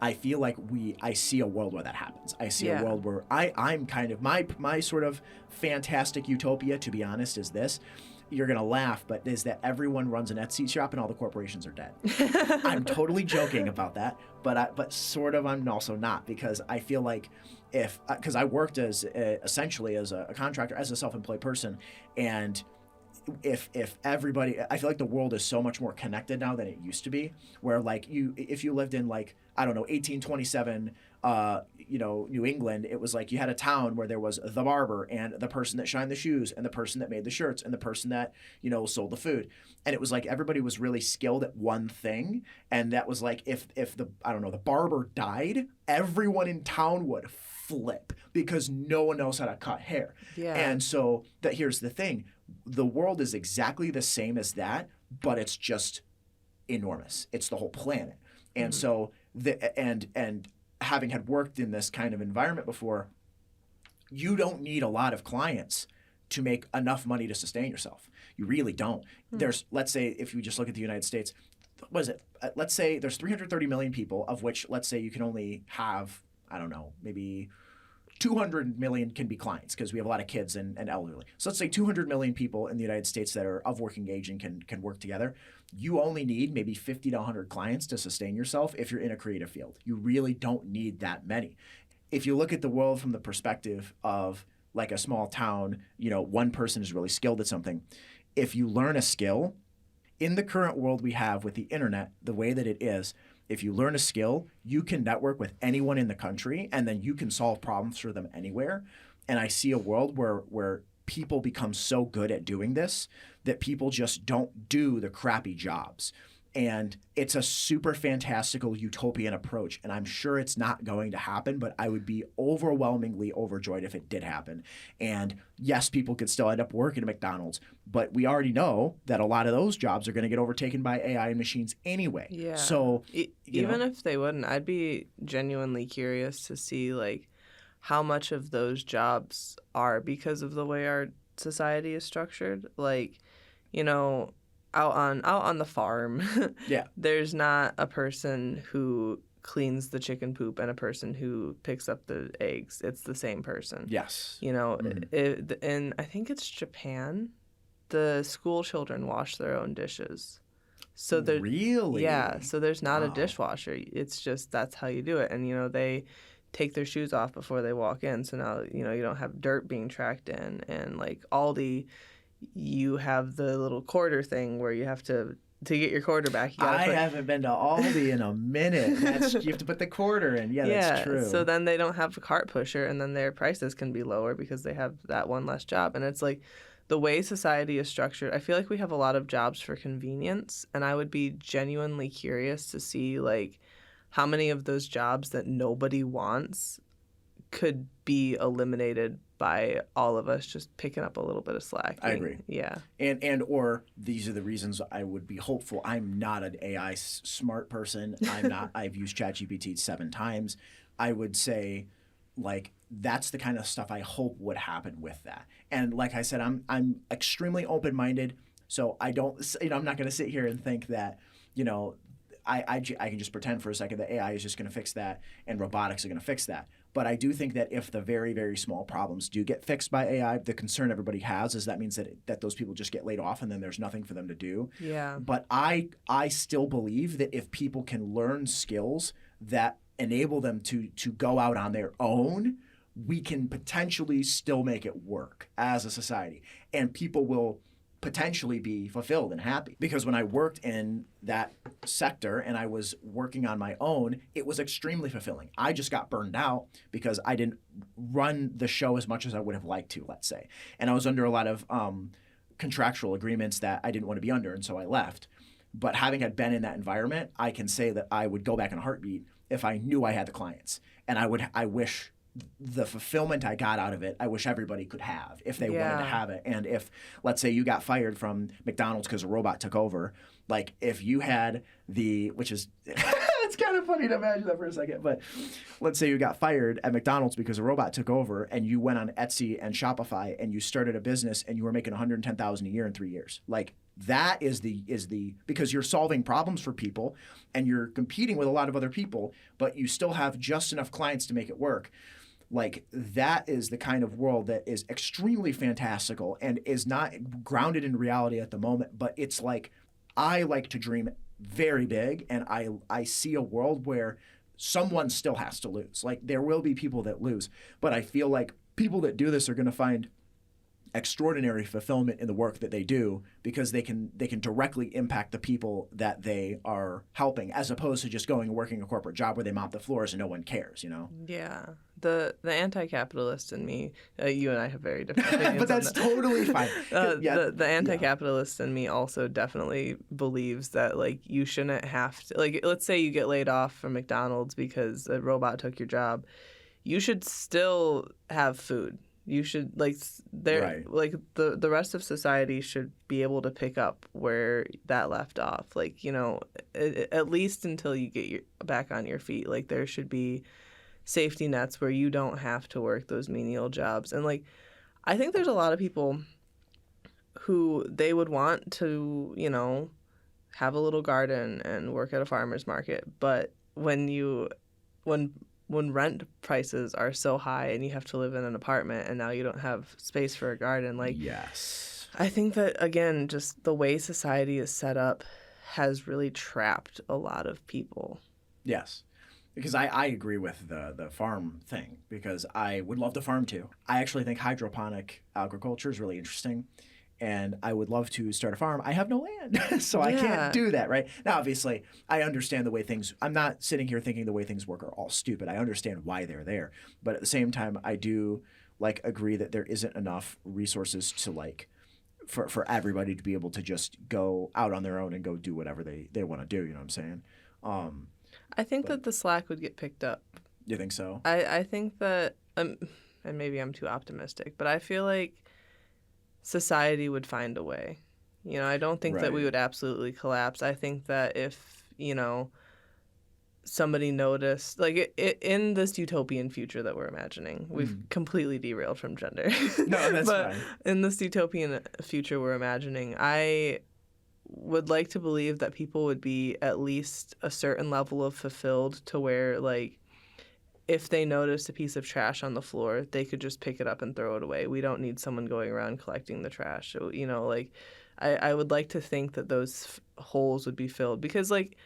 I feel like I see a world where that happens. I see a world where I'm kind of, my sort of fantastic utopia, to be honest, is this. You're going to laugh, but is that everyone runs an Etsy shop and all the corporations are dead. I'm joking about that, but sort of I'm also not, because I feel like because I worked essentially as a contractor, as a self-employed person, and if everybody, I feel like the world is so much more connected now than it used to be, where like if you lived in, like, I don't know, 1827, New England, it was like you had a town where there was the barber and the person that shined the shoes and the person that made the shirts and the person that, sold the food. And it was like everybody was really skilled at one thing. And that was like, if the barber died, everyone in town would flip because no one knows how to cut hair. Yeah. And so here's the thing. The world is exactly the same as that, but it's just enormous. It's the whole planet. And so and having had worked in this kind of environment before, you don't need a lot of clients to make enough money to sustain yourself. You really don't. Let's say, if you just look at the United States, what is it? Let's say there's 330 million people, of which, let's say, you can only have, I don't know, maybe 200 million can be clients, because we have a lot of kids and elderly. So let's say 200 million people in the United States that are of working age and can work together. You only need maybe 50 to 100 clients to sustain yourself if you're in a creative field. You really don't need that many. If you look at the world from the perspective of like a small town, one person is really skilled at something. If you learn a skill, in the current world we have with the internet, the way that it is, if you learn a skill, you can network with anyone in the country, and then you can solve problems for them anywhere. And I see a world where people become so good at doing this that people just don't do the crappy jobs. And it's a super fantastical utopian approach. And I'm sure it's not going to happen, but I would be overwhelmingly overjoyed if it did happen. And yes, people could still end up working at McDonald's, but we already know that a lot of those jobs are going to get overtaken by AI and machines anyway. Yeah. So even if they wouldn't, I'd be genuinely curious to see like how much of those jobs are because of the way our society is structured. Like, you know, out on the farm, yeah, there's not a person who cleans the chicken poop and a person who picks up the eggs. It's the same person. yes, You know, and I think it's Japan. The school children wash their own dishes. So they're really, yeah. So there's not a Wow. dishwasher. It's just that's how you do it. And you know they take their shoes off before they walk in. So now you know you don't have dirt being tracked in. And like Aldi, you have the little quarter thing where you have to get your quarter back. You I gotta haven't been to Aldi in a minute. You have to put the quarter in. Yeah, that's true. So then they don't have a cart pusher, and then their prices can be lower because they have that one less job. And it's like the way society is structured, I feel like we have a lot of jobs for convenience, and I would be genuinely curious to see like how many of those jobs that nobody wants could be eliminated by all of us just picking up a little bit of slack. I agree. Yeah. And or these are the reasons I would be hopeful. I'm not an AI smart person. I'm not. I've used ChatGPT 7 times. I would say, like, that's the kind of stuff I hope would happen with that. And like I said, I'm extremely open minded. So I don't. I'm not going to sit here and think that I can just pretend for a second that AI is just going to fix that and robotics are going to fix that. But I do think that if the very, very small problems do get fixed by AI, the concern everybody has is that means that those people just get laid off and then there's nothing for them to do. Yeah. But I still believe that if people can learn skills that enable them to go out on their own, we can potentially still make it work as a society. And people will potentially be fulfilled and happy. Because when I worked in that sector and I was working on my own, it was extremely fulfilling. I just got burned out because I didn't run the show as much as I would have liked to, let's say. And I was under a lot of contractual agreements that I didn't want to be under, and so I left. But having had been in that environment, I can say that I would go back in a heartbeat if I knew I had the clients. And I wish the fulfillment I got out of it, I wish everybody could have if they wanted to have it. And if, let's say, you got fired from McDonald's because a robot took over, like if you had which is, it's kind of funny to imagine that for a second, but let's say you got fired at McDonald's because a robot took over and you went on Etsy and Shopify and you started a business and you were making $110,000 a year in 3 years. Like that is because you're solving problems for people and you're competing with a lot of other people, but you still have just enough clients to make it work. Like that is the kind of world that is extremely fantastical and is not grounded in reality at the moment. But it's like, I like to dream very big, and I see a world where someone still has to lose. Like there will be people that lose, but I feel like people that do this are going to find extraordinary fulfillment in the work that they do because they can directly impact the people that they are helping, as opposed to just going and working a corporate job where they mop the floors and no one cares, Yeah. The anti-capitalist in me, you and I have very different opinions. But that's totally fine. The anti-capitalist in me also definitely believes that like you shouldn't have to, like, let's say you get laid off from McDonald's because a robot took your job, you should still have food. You should like the rest of society should be able to pick up where that left off. Like at least until you get back on your feet. Like there should be safety nets where you don't have to work those menial jobs. And like I think there's a lot of people who they would want to have a little garden and work at a farmer's market, but when rent prices are so high and you have to live in an apartment and now you don't have space for a garden, like yes, I think that again, just the way society is set up has really trapped a lot of people. Yes, because I agree with the farm thing because I would love to farm too. I actually think hydroponic agriculture is really interesting. and I would love to start a farm. I have no land, so I Yeah. can't do that, right? Now, obviously, I understand the way things, I'm not sitting here thinking the way things work are all stupid. I understand why they're there. But at the same time, I do like agree that there isn't enough resources to like, for everybody to be able to just go out on their own and go do whatever they want to do. You know what I'm saying? I think that the slack would get picked up. You think so? I think that, and maybe I'm too optimistic, but I feel like society would find a way. I don't think that we Right. would absolutely collapse. I think that if, somebody noticed, like in this utopian future that we're imagining, we've completely derailed from gender. No, that's but fine. in this utopian future we're imagining, I would like to believe that people would be at least a certain level of fulfilled to where, like, if they noticed a piece of trash on the floor, they could just pick it up and throw it away. We don't need someone going around collecting the trash. So, like, I would like to think that those holes would be filled because, like,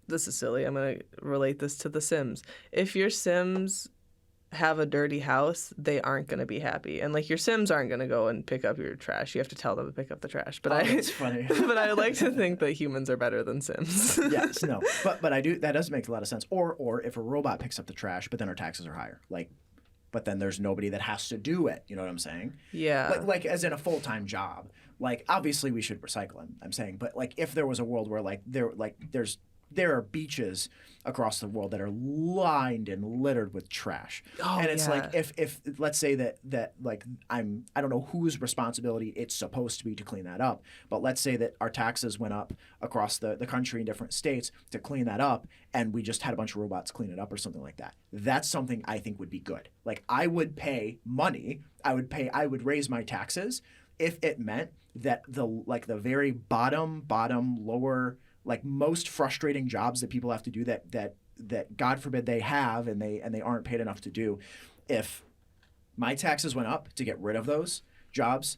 this is silly. I'm going to relate this to The Sims. If your Sims have a dirty house, they aren't going to be happy. And, like, your Sims aren't going to go and pick up your trash. You have to tell them to pick up the trash. But That's funny. but I like to think that humans are better than Sims. Yes, no, but I do. That does make a lot of sense. Or if a robot picks up the trash, but then our taxes are higher, like, but then there's nobody that has to do it. You know what I'm saying? Yeah. Like as in a full-time job. Like obviously we should recycle. I'm saying, but like if there was a world where there are beaches across the world that are lined and littered with trash. Oh, and it's yeah. like if let's say that like I don't know whose responsibility it's supposed to be to clean that up, but let's say that our taxes went up across the country in different states to clean that up, and we just had a bunch of robots clean it up or something like that. That's something I think would be good. Like I would pay money, I would raise my taxes if it meant that the very bottom lower, like most frustrating jobs that people have to do that God forbid they have and they aren't paid enough to do. If my taxes went up to get rid of those jobs,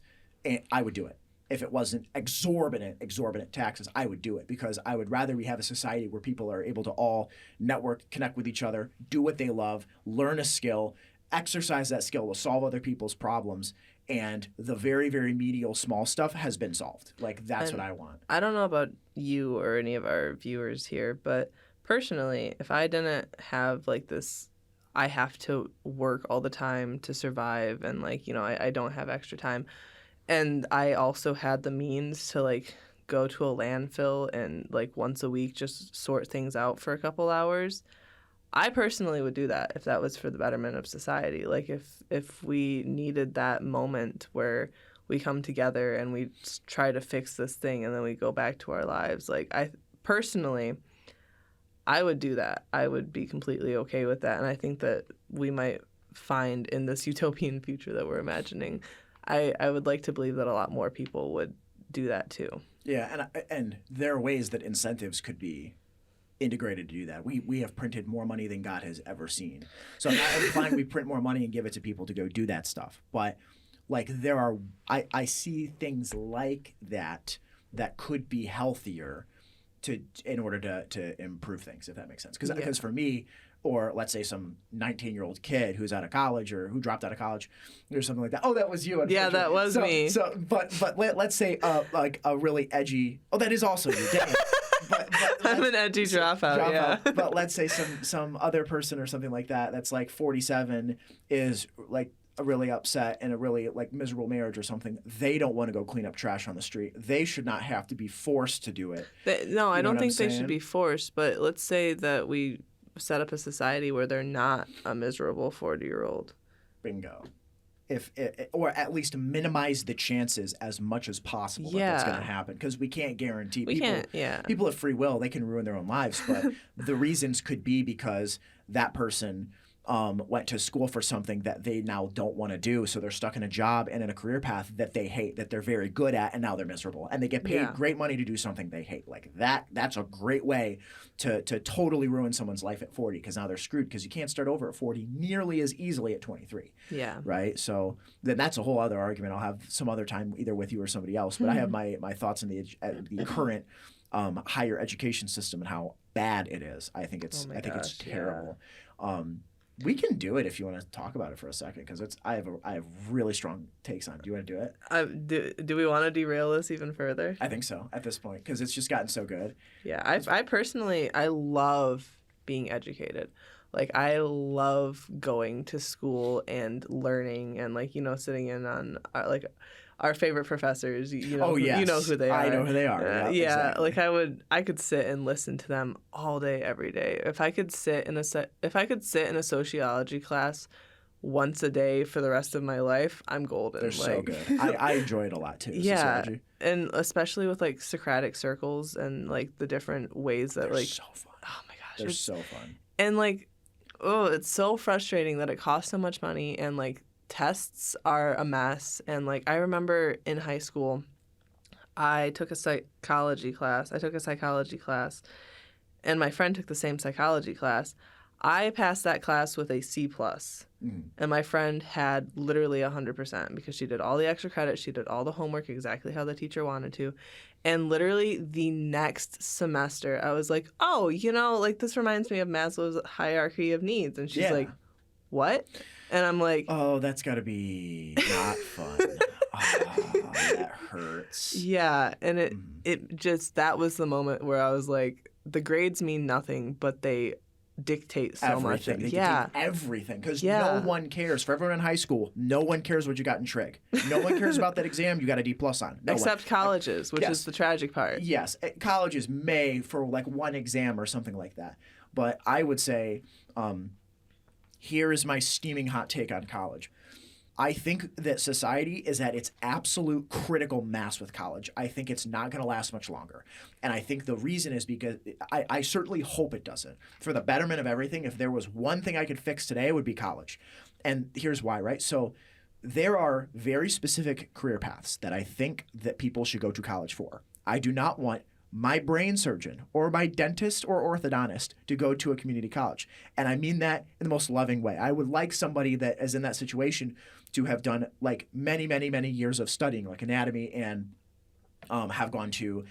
I would do it. If it wasn't exorbitant taxes, I would do it because I would rather we have a society where people are able to all network, connect with each other, do what they love, learn a skill, exercise that skill to solve other people's problems, and the very, very medial small stuff has been solved. Like, that's what I want. I don't know about you or any of our viewers here, but personally, if I didn't have, like, this, I have to work all the time to survive and, like, I don't have extra time, and I also had the means to, like, go to a landfill and, like, once a week just sort things out for a couple hours, I personally would do that if that was for the betterment of society. Like if we needed that moment where we come together and we try to fix this thing and then we go back to our lives. Like I personally, I would do that. I would be completely okay with that. And I think that we might find in this utopian future that we're imagining, I would like to believe that a lot more people would do that too. Yeah, and there are ways that incentives could be integrated to do that. We have printed more money than God has ever seen. So I'm not implying we print more money and give it to people to go do that stuff. But like I see things like that could be healthier in order to improve things, if that makes sense. Because for me, or let's say some 19-year-old kid who's out of college or who dropped out of college or something like that. Oh, that was you. Yeah, that was me. So, but let's say like a really edgy. Oh, that is also you. Dang it. But I'm an edgy dropout, yeah. But let's say some other person or something like that that's like 47 is like really upset in a really like miserable marriage or something. They don't want to go clean up trash on the street. They should not have to be forced to do it. I don't think they should be forced. But let's say that we set up a society where they're not a miserable 40-year-old. Bingo. Or at least minimize the chances as much as possible that that's going to happen, because we can't guarantee. People have free will; they can ruin their own lives. But the reasons could be because that person went to school for something that they now don't want to do, so they're stuck in a job and in a career path that they hate, that they're very good at, and now they're miserable, and they get paid great money to do something they hate. Like that's a great way to totally ruin someone's life at 40, because now they're screwed, because you can't start over at 40 nearly as easily at 23. Yeah. Right? So then that's a whole other argument. I'll have some other time either with you or somebody else, but I have my thoughts on the current higher education system and how bad it is. I think it's terrible. We can do it if you want to talk about it for a second, because I have really strong takes on it. Do you want to do it? Do we want to derail this even further? I think so at this point, because it's just gotten so good. Yeah, I personally, I love being educated. Like, I love going to school and learning and, like, you know, sitting in on, our favorite professors, you know, Oh, yes. you know who they are. I know who they are. Yeah, exactly. like I could sit and listen to them all day, every day. If I could sit in a sociology class once a day for the rest of my life, I'm golden. They're so good. I enjoy it a lot too. Yeah, Sociology. and especially with like Socratic circles and like the different ways that They're so fun. oh my gosh, They're it's- so fun. and like oh, it's so frustrating that it costs so much money and like tests are a mess. And like I remember in high school, I took a psychology class. And my friend took the same psychology class. I passed that class with a C plus, and my friend had literally 100% because she did all the extra credit, she did all the homework exactly how the teacher wanted to, and literally the next semester I was like, oh, you know, like this reminds me of Maslow's hierarchy of needs, and she's like, what? And I'm like, oh, that's got to be not fun. Oh, that hurts. yeah, and it just that was the moment where I was like, the grades mean nothing, but they dictate so much. Everything. They Yeah. dictate everything. Because Yeah. no one cares. For everyone in high school, no one cares what you got in trig. No one cares about that exam you got a D plus on. No one. Except colleges, which Yes. is the tragic part. Yes, colleges may for like one exam or something like that. But I would say, here is my steaming hot take on college. I think that society is at its absolute critical mass with college. I think it's not going to last much longer. And I think the reason is because I certainly hope it doesn't. For the betterment of everything, if there was one thing I could fix today, it would be college. And here's why, right? So there are very specific career paths that I think that people should go to college for. I do not want my brain surgeon or my dentist or orthodontist to go to a community college. And I mean that in the most loving way. I would like somebody that is in that situation to have done like many, many, many years of studying, like anatomy, and have gone to,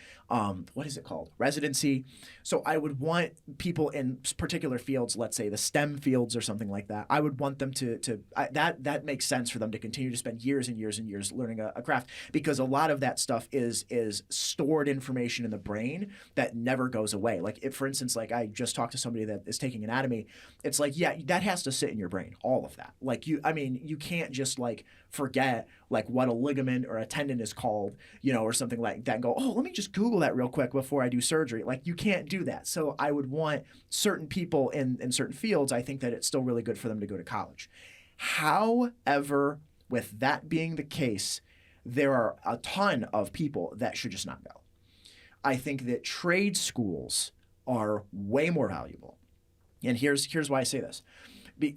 what is it called? Residency. So I would want people in particular fields, let's say the STEM fields or something like that. I would want them that makes sense for them to continue to spend years and years and years learning a craft, because a lot of that stuff is stored information in the brain that never goes away. Like if, for instance, like I just talked to somebody that is taking anatomy, it's like, yeah, that has to sit in your brain, all of that. Like you can't just like forget like what a ligament or a tendon is called, you know, or something like that and go, oh, let me just Google that real quick before I do surgery. Like you can't do that. So I would want certain people in certain fields, I think that it's still really good for them to go to college. However, with that being the case, there are a ton of people that should just not go. I think that trade schools are way more valuable. And here's why I say this.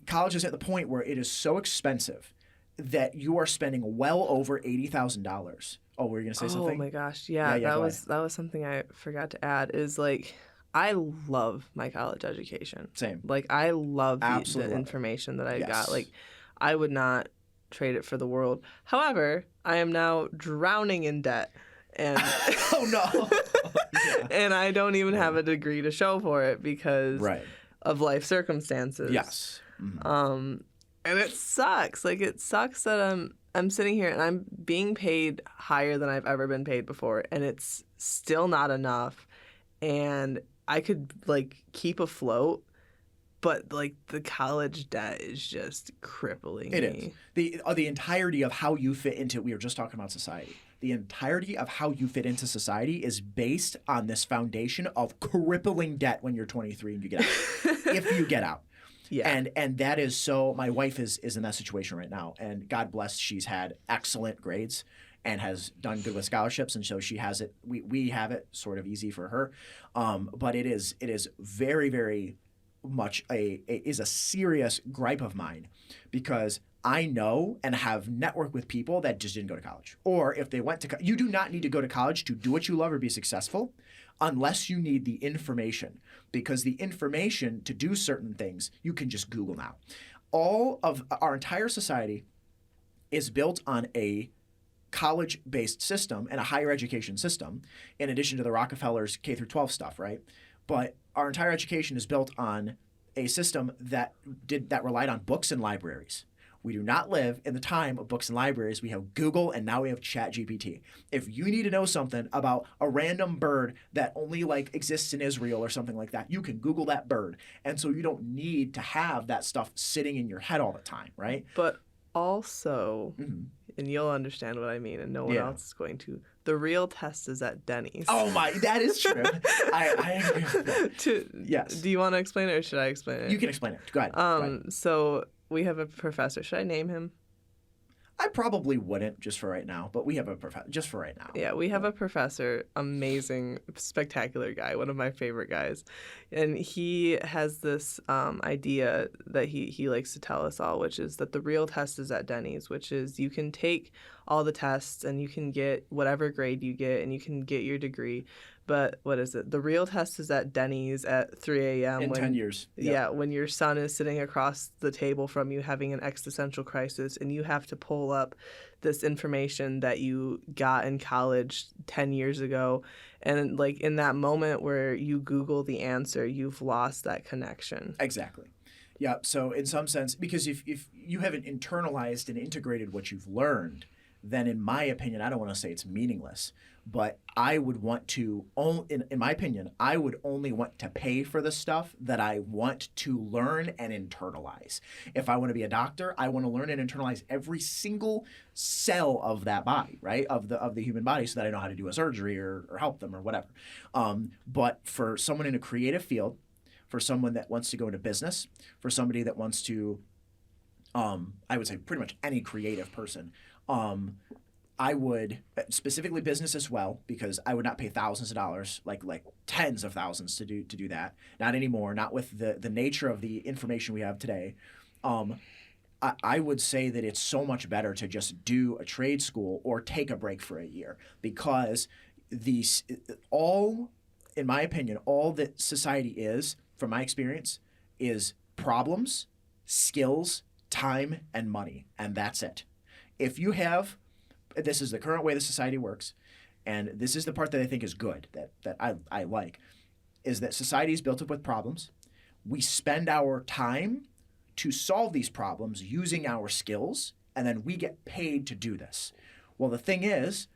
College is at the point where it is so expensive that you are spending well over $80,000. Oh, were you gonna say something? Oh my gosh, yeah, Yeah, that was something I forgot to add. Is like I love my college education. Same. Like I love the Absolutely love it. information that I Yes. got. Like I would not trade it for the world. However, I am now drowning in debt, and Oh no. Yeah. and I don't even have a degree to show for it because Right. of life circumstances. Yes. Mhm. And it sucks. Like it sucks that I'm sitting here and I'm being paid higher than I've ever been paid before, and it's still not enough. And I could like keep afloat, but like the college debt is just crippling It me. is. The entirety of how you fit into, we were just talking about society. The entirety of how you fit into society is based on this foundation of crippling debt when you're 23 and you get out. If you get out. Yeah. And that is so, my wife is in that situation right now, and God bless, she's had excellent grades and has done good with scholarships, and so she has it, we have it sort of easy for her. But it is very, very much is a serious gripe of mine, because I know and have networked with people that just didn't go to college. Or if they went to you do not need to go to college to do what you love or be successful, unless you need the information, because the information to do certain things, you can just Google now. All of our entire society is built on a college-based system and a higher education system, in addition to the Rockefellers K through 12 stuff, right? But our entire education is built on a system that relied on books and libraries. We do not live in the time of books and libraries. We have Google, and now we have ChatGPT. If you need to know something about a random bird that only like exists in Israel or something like that, you can Google that bird. And so you don't need to have that stuff sitting in your head all the time, right? But also, and you'll understand what I mean, and no one else is going to. The real test is at Denny's. Oh my, that is true. I agree with that. Yes. Do you want to explain it, or should I explain it? You can explain it. Go ahead. So we have a professor. Should I name him? I probably wouldn't just for right now, but we have a professor just for right now. Yeah, we have a professor, amazing, spectacular guy, one of my favorite guys. And he has this idea that he likes to tell us all, which is that the real test is at Denny's, which is you can take all the tests and you can get whatever grade you get and you can get your degree. But what is it? The real test is at Denny's at 3 a.m. In 10 years. Yep. Yeah, when your son is sitting across the table from you having an existential crisis and you have to pull up this information that you got in college 10 years ago. And like in that moment where you Google the answer, you've lost that connection. Exactly. Yeah. So in some sense, because if you haven't internalized and integrated what you've learned, then in my opinion, I don't want to say it's meaningless, but I would want to, in my opinion, I would only want to pay for the stuff that I want to learn and internalize. If I want to be a doctor, I want to learn and internalize every single cell of that body, right? Of the human body, so that I know how to do a surgery or help them or whatever. But for someone in a creative field, for someone that wants to go into business, for somebody that wants to, I would say pretty much any creative person, I would, specifically business as well, because I would not pay thousands of dollars, like tens of thousands to do that. Not anymore, not with the nature of the information we have today. I would say that it's so much better to just do a trade school or take a break for a year, because in my opinion, all that society is, from my experience, is problems, skills, time, and money, and that's it. If you have, this is the current way the society works, and this is the part that I think is good, that I like, is that society is built up with problems. We spend our time to solve these problems using our skills, and then we get paid to do this. Well, the thing is,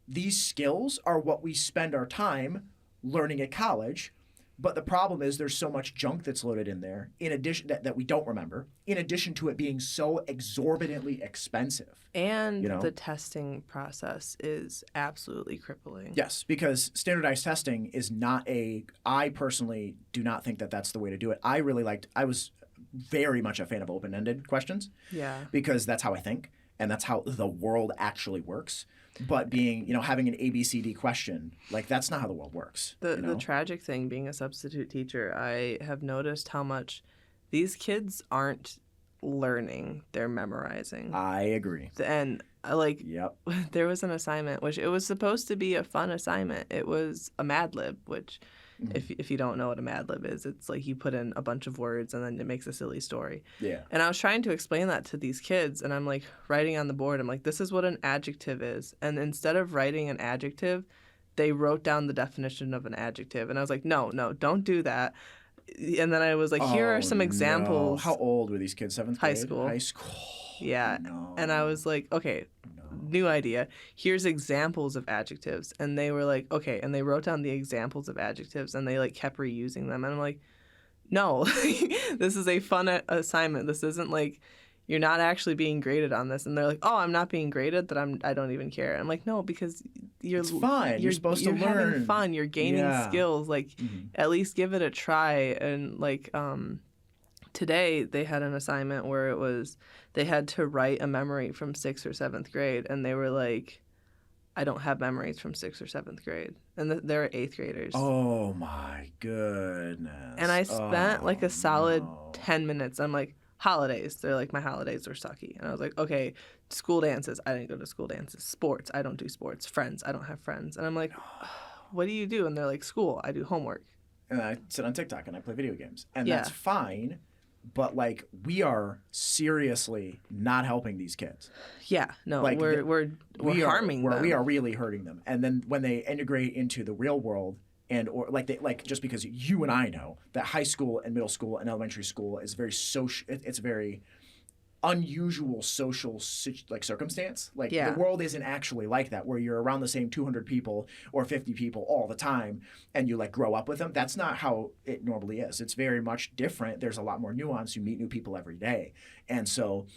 these skills are what we spend our time learning at college, but the problem is there's so much junk that's loaded in there, in addition that we don't remember, in addition to it being so exorbitantly expensive. And the testing process is absolutely crippling. Yes, because standardized testing is not I personally do not think that that's the way to do it. I was very much a fan of open-ended questions. Yeah. Because that's how I think, and that's how the world actually works. But having an ABCD question, that's not how the world works. The tragic thing, being a substitute teacher, I have noticed how much these kids aren't learning, they're memorizing. I agree. And yep. There was an assignment, which it was supposed to be a fun assignment. It was a Mad Lib, which if you don't know what a Mad Lib is, it's like you put in a bunch of words and then it makes a silly story. Yeah. And I was trying to explain that to these kids, and I'm writing on the board, I'm like, this is what an adjective is. And instead of writing an adjective, they wrote down the definition of an adjective. And I was like, no, don't do that. And then I was like, here are some examples. No. How old were these kids? 7th grade? High school. Yeah. No. And I was like, okay, new idea. Here's examples of adjectives. And they were like, okay. And they wrote down the examples of adjectives and they kept reusing them. And I'm like, no, this is a fun assignment. This isn't you're not actually being graded on this. And they're like, oh, I'm not being graded, that I don't even care. I'm like, no, because it's fun. You're supposed to learn. You're having fun. You're gaining skills. At least give it a try. And today they had an assignment where they had to write a memory from 6th or 7th grade. And they were like, I don't have memories from 6th or 7th grade. And they're 8th graders. Oh, my goodness. And I spent a solid 10 minutes. I'm like, holidays. They're like, my holidays were sucky. And I was like, okay, school dances. I didn't go to school dances. Sports. I don't do sports. Friends. I don't have friends. And I'm like, what do you do? And they're like, school. I do homework. And I sit on TikTok and I play video games. And that's fine. But we are seriously not helping these kids. Yeah, no, we're harming them. We are really hurting them. And then when they integrate into the real world, And or like just because you and I know that high school and middle school and elementary school is very social, it's very unusual social circumstance. Like the Yeah. world isn't actually like that, where you're around the same 200 people or 50 people all the time and you like grow up with them. That's not how it normally is. It's very much different. There's a lot more nuance. You meet new people every day. And so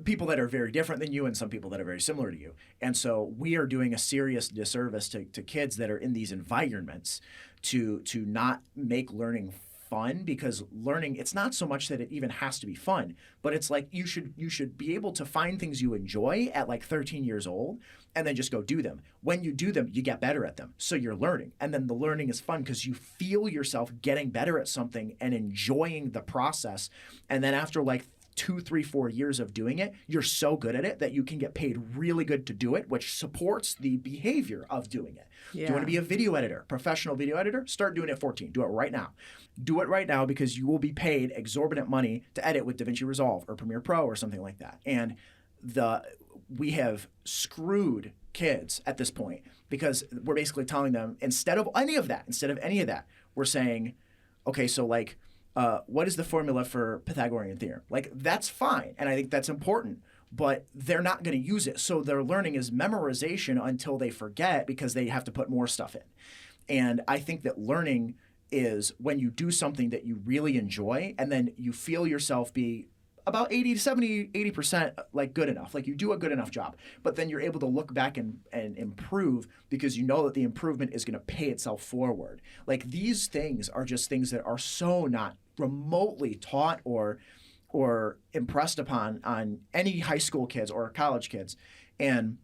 people that are very different than you and some people that are very similar to you. And so we are doing a serious disservice to kids that are in these environments to not make learning fun, because learning, it's not so much that it even has to be fun, but it's like you should be able to find things you enjoy at like 13 years old and then just go do them. When you do them, you get better at them. So you're learning. And then the learning is fun because you feel yourself getting better at something and enjoying the process. And then after like 2, 3, 4 years of doing it, you're so good at it that you can get paid really good to do it, which supports the behavior of doing it. Do you want to be a video editor, professional video editor? Start doing it at 14. Do it right now. Do it right now, because you will be paid exorbitant money to edit with DaVinci Resolve or Premiere Pro or something like that. And we have screwed kids at this point, because we're basically telling them, instead of any of that, we're saying, okay, so like, what is the formula for Pythagorean theorem? Like, that's fine, and I think that's important, but they're not going to use it. So their learning is memorization until they forget, because they have to put more stuff in. And I think that learning is when you do something that you really enjoy, and then you feel yourself be about 80% like good enough, like you do a good enough job, but then you're able to look back and improve, because you know that the improvement is going to pay itself forward. Like, these things are just things that are so not remotely taught or impressed upon on any high school kids or college kids. And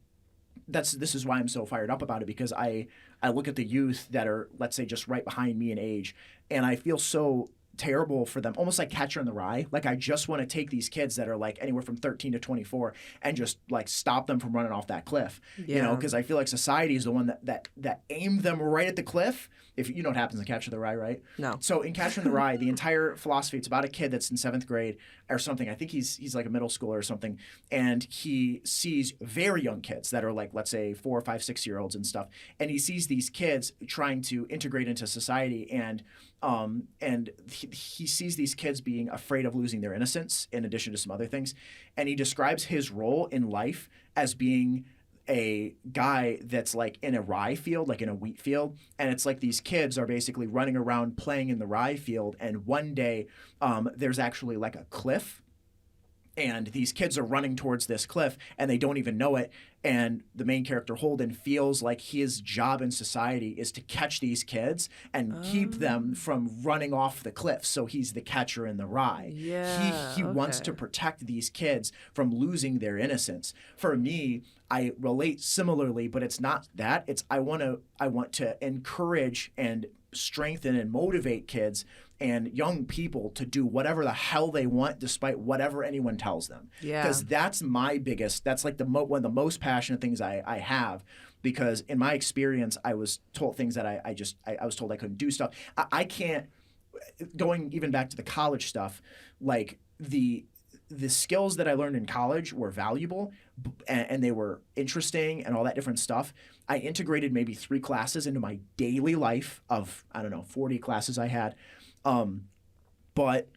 this is why I'm so fired up about it, because I look at the youth that are, let's say, just right behind me in age, and I feel so terrible for them, almost like Catcher in the Rye. Like, I just want to take these kids that are like anywhere from 13 to 24 and just like stop them from running off that cliff. You know, because I feel like society is the one that aimed them right at the cliff. If you know what happens in Catcher in the Rye, right? No. So in Catcher in the Rye, the entire philosophy, it's about a kid that's in 7th grade or something. I think he's like a middle schooler or something, and he sees very young kids that are like, let's say 4, 5, 6-year-olds and stuff, and he sees these kids trying to integrate into society, and he sees these kids being afraid of losing their innocence, in addition to some other things, and he describes his role in life as being a guy that's like in a rye field, like in a wheat field, and it's like these kids are basically running around playing in the rye field, and one day there's actually like a cliff, and these kids are running towards this cliff and they don't even know it, and the main character Holden feels like his job in society is to catch these kids and keep them from running off the cliff. So he's the catcher in the rye. He wants to protect these kids from losing their innocence. For me, I relate similarly, but it's not that. It's I want to encourage and strengthen and motivate kids and young people to do whatever the hell they want, despite whatever anyone tells them. Because that's my biggest, that's like one of the most passionate things I have. Because in my experience, I was told things that I was told I couldn't do stuff. I can't, going even back to the college stuff, like the skills that I learned in college were valuable and they were interesting and all that different stuff. I integrated maybe 3 classes into my daily life of, 40 classes I had. But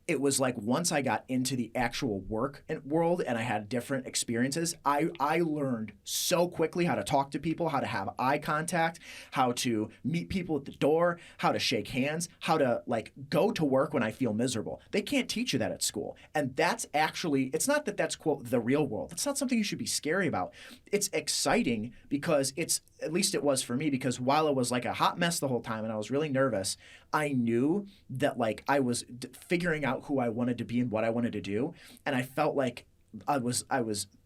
it was like once I got into the actual work world and I had different experiences, I learned so quickly how to talk to people, how to have eye contact, how to meet people at the door, how to shake hands, how to like go to work when I feel miserable. They can't teach you that at school. And that's actually, it's not that that's quote the real world. It's not something you should be scary about. It's exciting because at least it was for me, because while it was like a hot mess the whole time and I was really nervous, I knew that like I was figuring out who I wanted to be and what I wanted to do. And I felt like I was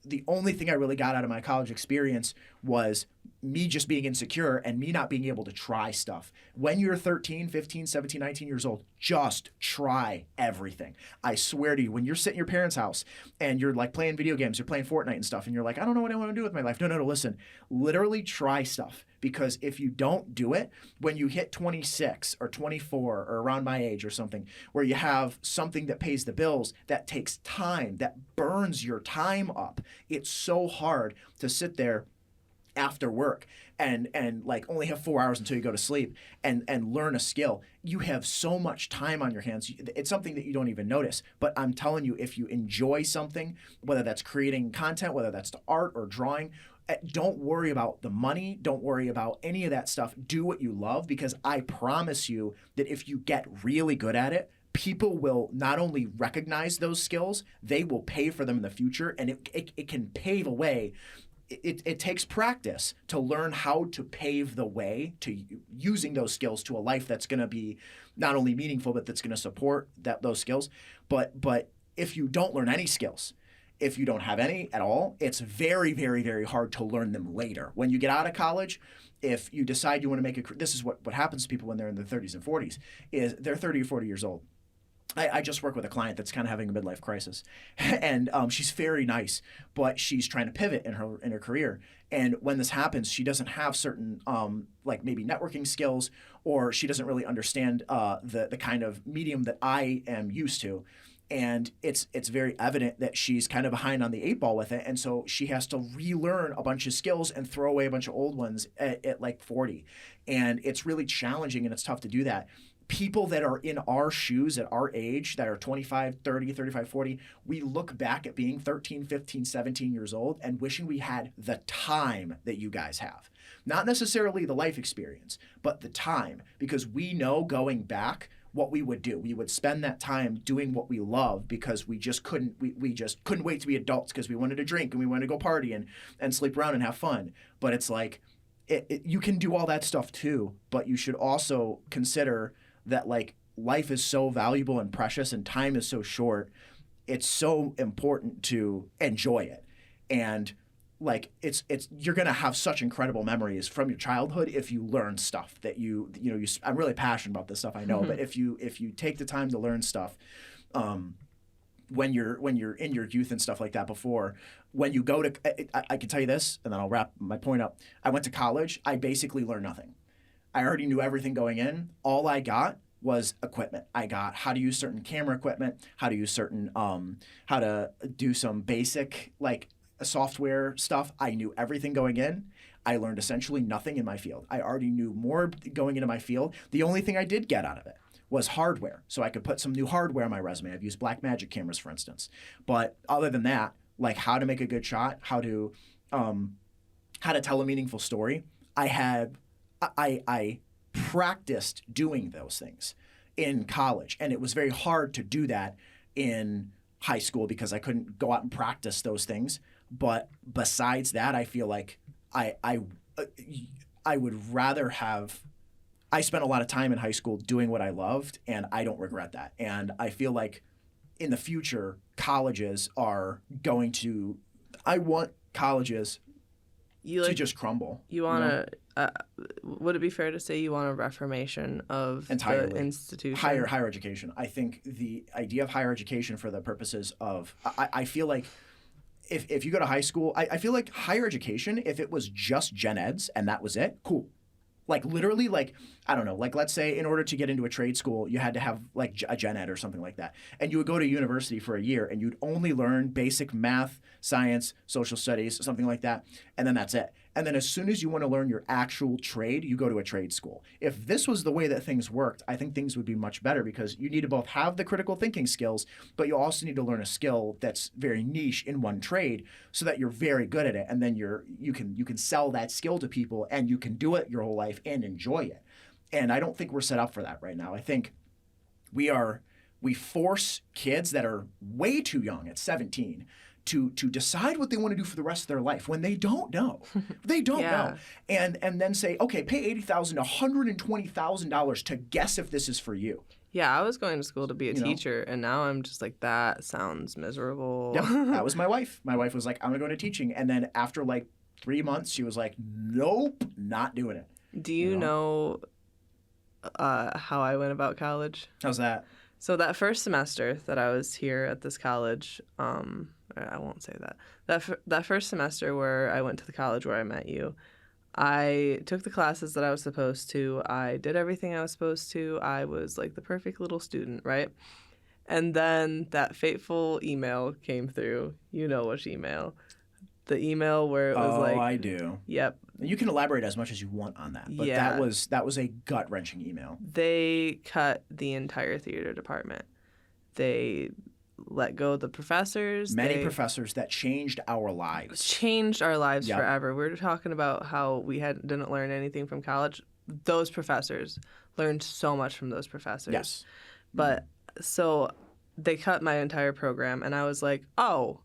the only thing I really got out of my college experience was me just being insecure and me not being able to try stuff. When you're 13, 15, 17, 19 years old, just try everything. I swear to you, when you're sitting in your parents' house and you're like playing video games, you're playing Fortnite and stuff, and you're like, I don't know what I want to do with my life. No, listen, literally try stuff. Because if you don't do it, when you hit 26 or 24 or around my age or something, where you have something that pays the bills, that takes time, that burns your time up, it's so hard to sit there after work and like only have 4 hours until you go to sleep and learn a skill, you have so much time on your hands. It's something that you don't even notice. But I'm telling you, if you enjoy something, whether that's creating content, whether that's the art or drawing, don't worry about the money. Don't worry about any of that stuff. Do what you love, because I promise you that if you get really good at it, people will not only recognize those skills, they will pay for them in the future, and it can pave a way. It takes practice to learn how to pave the way to using those skills to a life that's going to be not only meaningful, but that's going to support those skills. But if you don't learn any skills, if you don't have any at all, it's very, very, very hard to learn them later. When you get out of college, if you decide you want to make this is what happens to people when they're in their 30s and 40s, is they're 30 or 40 years old. I just work with a client that's kind of having a midlife crisis, and she's very nice, but she's trying to pivot in her career. And when this happens, she doesn't have certain like maybe networking skills, or she doesn't really understand the kind of medium that I am used to. And it's very evident that she's kind of behind on the 8 ball with it, and so she has to relearn a bunch of skills and throw away a bunch of old ones at like 40. And it's really challenging, and it's tough to do that. People that are in our shoes at our age, that are 25, 30, 35, 40, we look back at being 13, 15, 17 years old and wishing we had the time that you guys have. Not necessarily the life experience, but the time, because we know going back what we would do. We would spend that time doing what we love, because we just couldn't wait to be adults, because we wanted to drink and we wanted to go party and sleep around and have fun. But it's like, you can do all that stuff too, but you should also consider that like life is so valuable and precious and time is so short. It's so important to enjoy it. And like it's you're going to have such incredible memories from your childhood if you learn stuff that I'm really passionate about this stuff, I know, but if you take the time to learn stuff when you're in your youth and stuff like that, before when you go to I can tell you this, and then I'll wrap my point up. I went to college, I basically learned nothing. I already knew everything going in. All I got was equipment. I got how to use certain camera equipment, how to use certain, how to do some basic like software stuff. I knew everything going in. I learned essentially nothing in my field. I already knew more going into my field. The only thing I did get out of it was hardware. So I could put some new hardware on my resume. I've used Blackmagic cameras, for instance. But other than that, like how to make a good shot, how to tell a meaningful story, I practiced doing those things in college, and it was very hard to do that in high school because I couldn't go out and practice those things. But besides that, I feel like I would rather have. I spent a lot of time in high school doing what I loved, and I don't regret that. And I feel like in the future, colleges are going to. I want colleges to just crumble. You want to. Would it be fair to say you want a reformation of entirely the institution? Higher education. I think the idea of higher education for the purposes of I feel like if you go to high school, I feel like higher education, if it was just gen eds and that was it, cool. Like literally, like I don't know, like let's say in order to get into a trade school, you had to have like a gen ed or something like that, and you would go to university for a year and you'd only learn basic math, science, social studies, something like that, and then that's it. And then as soon as you want to learn your actual trade, you go to a trade school. If this was the way that things worked, I think things would be much better, because you need to both have the critical thinking skills, but you also need to learn a skill that's very niche in one trade so that you're very good at it. And then you can sell that skill to people, and you can do it your whole life and enjoy it. And I don't think we're set up for that right now. I think we force kids that are way too young at 17 to decide what they want to do for the rest of their life when they don't know. They don't know. And then say, okay, pay $80,000 to $120,000 to guess if this is for you. Yeah, I was going to school to be a teacher, and now I'm just like, that sounds miserable. Yep, that was my wife. My wife was like, I'm going to go into teaching. And then after like 3 months, she was like, nope, not doing it. Do you know how I went about college? How's that? So that first semester that I was here at this college, I won't say that. That first semester where I went to the college where I met you, I took the classes that I was supposed to. I did everything I was supposed to. I was like the perfect little student, right? And then that fateful email came through. You know which email. The email where it was Oh, I do. Yep. You can elaborate as much as you want on that, but Yeah. that was a gut-wrenching email. They cut the entire theater department. They let go of the professors. Many professors that changed our lives. Changed our lives Yep. forever. We were talking about how we didn't learn anything from college. Those professors learned so much from those professors. Yes. But so they cut my entire program, and I was like, oh,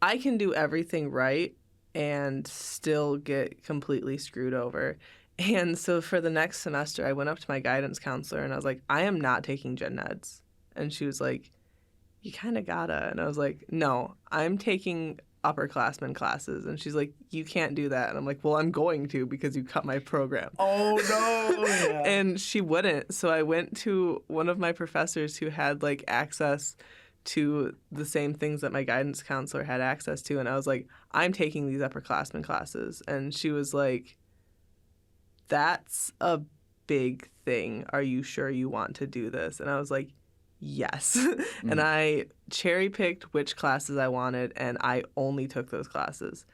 I can do everything right and still get completely screwed over. And so for the next semester, I went up to my guidance counselor and I was like, I am not taking gen eds. And she was like, you kind of gotta. And I was like, no, I'm taking upperclassmen classes. And she's like, you can't do that. And I'm like, well, I'm going to because you cut my program. Oh, no. Yeah. And she wouldn't. So I went to one of my professors who had like access to the same things that my guidance counselor had access to. And I was like, I'm taking these upperclassmen classes. And she was like, that's a big thing. Are you sure you want to do this? And I was like, yes. And I cherry picked which classes I wanted, and I only took those classes.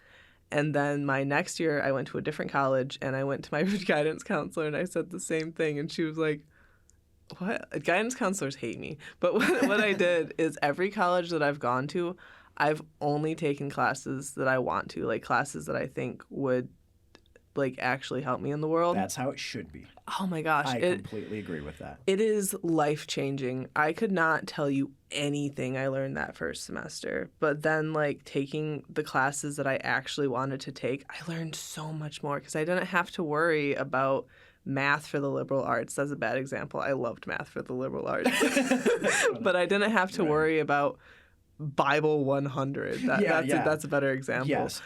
And then my next year, I went to a different college, and I went to my guidance counselor, and I said the same thing. And she was like, what? Guidance counselors hate me. But what I did is every college that I've gone to, I've only taken classes that I want to, like classes that I think would like actually help me in the world. That's how it should be. Oh my gosh. I completely agree with that. It is life-changing. I could not tell you anything I learned that first semester. But then, like, taking the classes that I actually wanted to take, I learned so much more because I didn't have to worry about math for the liberal arts. That's a bad example. I loved math for the liberal arts. But I didn't have to worry about Bible 100. That's a better example. Yes.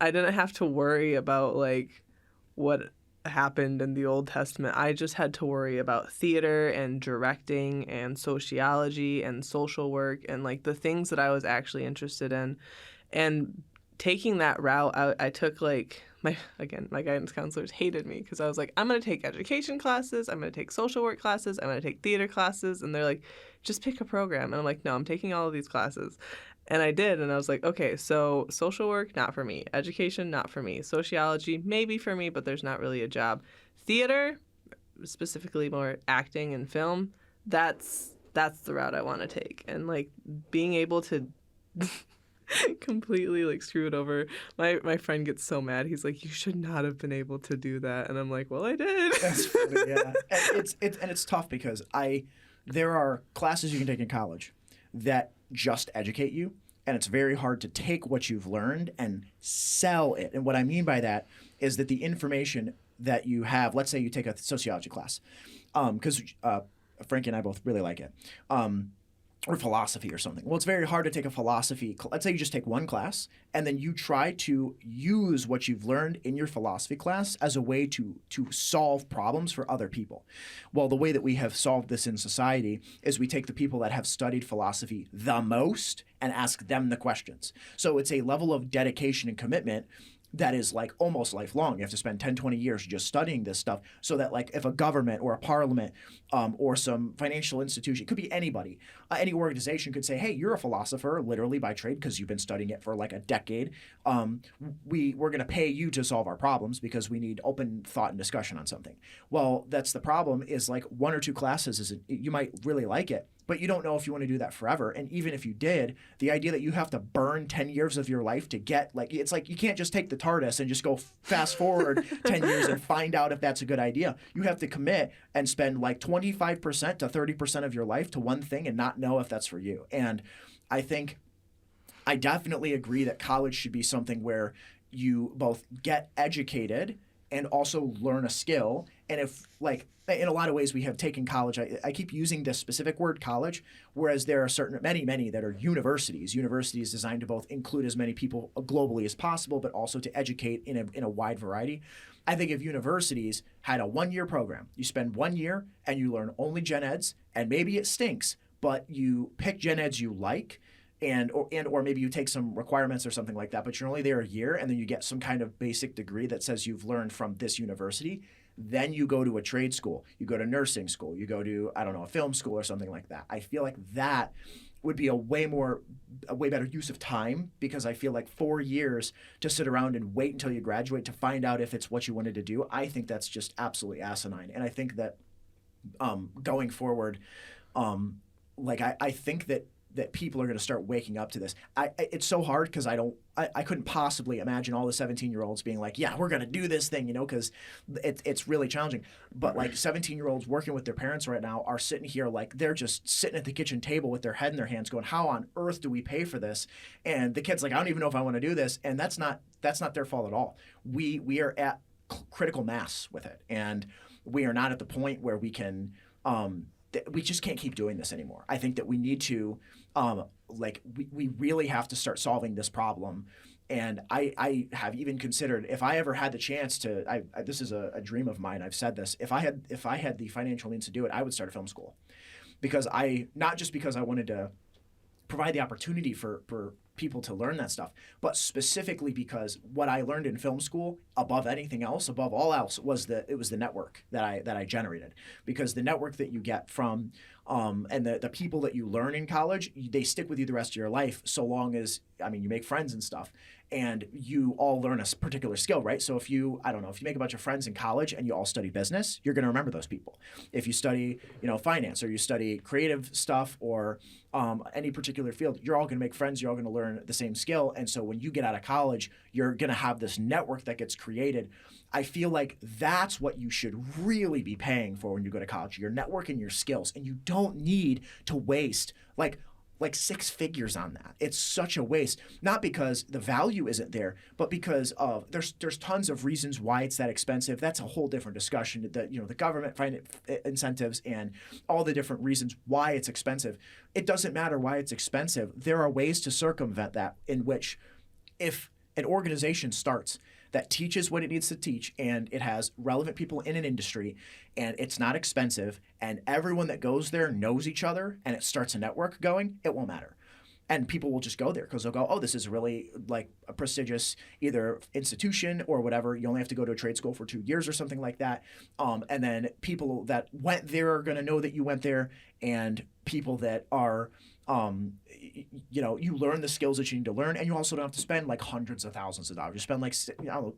I didn't have to worry about, like, what happened in the Old Testament. I just had to worry about theater and directing and sociology and social work and like the things that I was actually interested in. And taking that route, I took like my guidance counselors hated me because I was like, I'm going to take education classes, I'm going to take social work classes, I'm going to take theater classes. And they're like, just pick a program. And I'm like, no, I'm taking all of these classes. And I did, and I was like, okay, so social work, not for me. Education, not for me. Sociology, maybe for me, but there's not really a job. Theater, specifically more acting and film, that's the route I want to take. And, like, being able to completely, like, screw it over. My friend gets so mad. He's like, you should not have been able to do that. And I'm like, well, I did. That's funny, yeah. And it's tough because there are classes you can take in college that just educate you, and it's very hard to take what you've learned and sell it. And what I mean by that is that the information that you have, let's say you take a sociology class, because Frankie and I both really like it, or philosophy or something. Well, it's very hard to take a philosophy. Let's say you just take one class and then you try to use what you've learned in your philosophy class as a way to solve problems for other people. Well, the way that we have solved this in society is we take the people that have studied philosophy the most and ask them the questions. So it's a level of dedication and commitment that is like almost lifelong. You have to spend 10, 20 years just studying this stuff so that like if a government or a parliament or some financial institution, it could be anybody, any organization could say, hey, you're a philosopher literally by trade because you've been studying it for like a decade. We're going to pay you to solve our problems because we need open thought and discussion on something. Well, that's the problem is like one or two classes, you might really like it, but you don't know if you want to do that forever. And even if you did, the idea that you have to burn 10 years of your life to get, like, it's like you can't just take the TARDIS and just go fast forward 10 years and find out if that's a good idea. You have to commit and spend like 25% to 30% of your life to one thing and not know if that's for you. And I definitely agree that college should be something where you both get educated and also learn a skill. And if, like, in a lot of ways we have taken college, I keep using this specific word college, whereas there are many that are universities designed to both include as many people globally as possible, but also to educate in a wide variety. I think if universities had a 1-year program, you spend 1 year and you learn only gen eds, and maybe it stinks, but you pick gen eds you like, or maybe you take some requirements or something like that, but you're only there a year, and then you get some kind of basic degree that says you've learned from this university. Then you go to a trade school, you go to nursing school, you go to, I don't know, a film school or something like that. I feel like that would be a way better use of time, because I feel like 4 years to sit around and wait until you graduate to find out if it's what you wanted to do, I think that's just absolutely asinine. And I think that going forward, I think that people are going to start waking up to this. It's so hard because I couldn't possibly imagine all the 17-year-olds being like, yeah, we're going to do this thing, because it's really challenging. But like 17-year-olds working with their parents right now are sitting here like they're just sitting at the kitchen table with their head in their hands going, how on earth do we pay for this? And the kid's like, I don't even know if I want to do this. And that's not their fault at all. We are at critical mass with it. And we are not at the point where we can we just can't keep doing this anymore. I think that we need to, we really have to start solving this problem. And I have even considered, if I ever had the chance to, this is a dream of mine. I've said this. If I had the financial means to do it, I would start a film school, because not just because I wanted to provide the opportunity for people to learn that stuff, but specifically because what I learned in film school, above all else, was the network that I generated. Because the network that you get from and the people that you learn in college, they stick with you the rest of your life, so long as, you make friends and stuff, and you all learn a particular skill, right? So if you make a bunch of friends in college and you all study business, you're going to remember those people. If you study, finance, or you study creative stuff, or any particular field, you're all going to make friends. You're all going to learn the same skill. And so when you get out of college, you're going to have this network that gets created. I feel like that's what you should really be paying for when you go to college, your network and your skills. And you don't need to waste like 6 figures on that. It's such a waste, not because the value isn't there, but because of there's tons of reasons why it's that expensive. That's a whole different discussion. The government incentives and all the different reasons why it's expensive. It doesn't matter why it's expensive. There are ways to circumvent that, in which, if an organization starts that teaches what it needs to teach, and it has relevant people in an industry, and it's not expensive, and everyone that goes there knows each other, and it starts a network going, it won't matter. And people will just go there because they'll go, oh, this is really like a prestigious either institution or whatever. You only have to go to a trade school for 2 years or something like that. And then people that went there are going to know that you went there, and people that are you learn the skills that you need to learn, and you also don't have to spend like hundreds of thousands of dollars. You spend like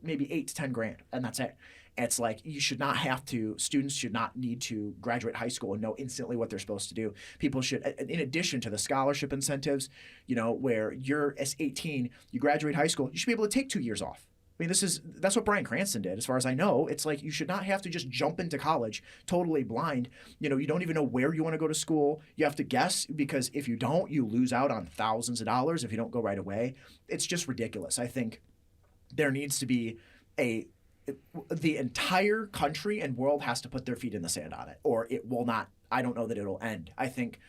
maybe $8 to $10 grand, and that's it. It's like students should not need to graduate high school and know instantly what they're supposed to do. People should, in addition to the scholarship incentives, where you're 18, you graduate high school, you should be able to take 2 years off. That's what Bryan Cranston did, as far as I know. It's like you should not have to just jump into college totally blind. You don't even know where you want to go to school. You have to guess, because if you don't, you lose out on thousands of dollars if you don't go right away. It's just ridiculous. I think there needs to be the entire country and world has to put their feet in the sand on it, or it will not. I don't know that it'll end. I think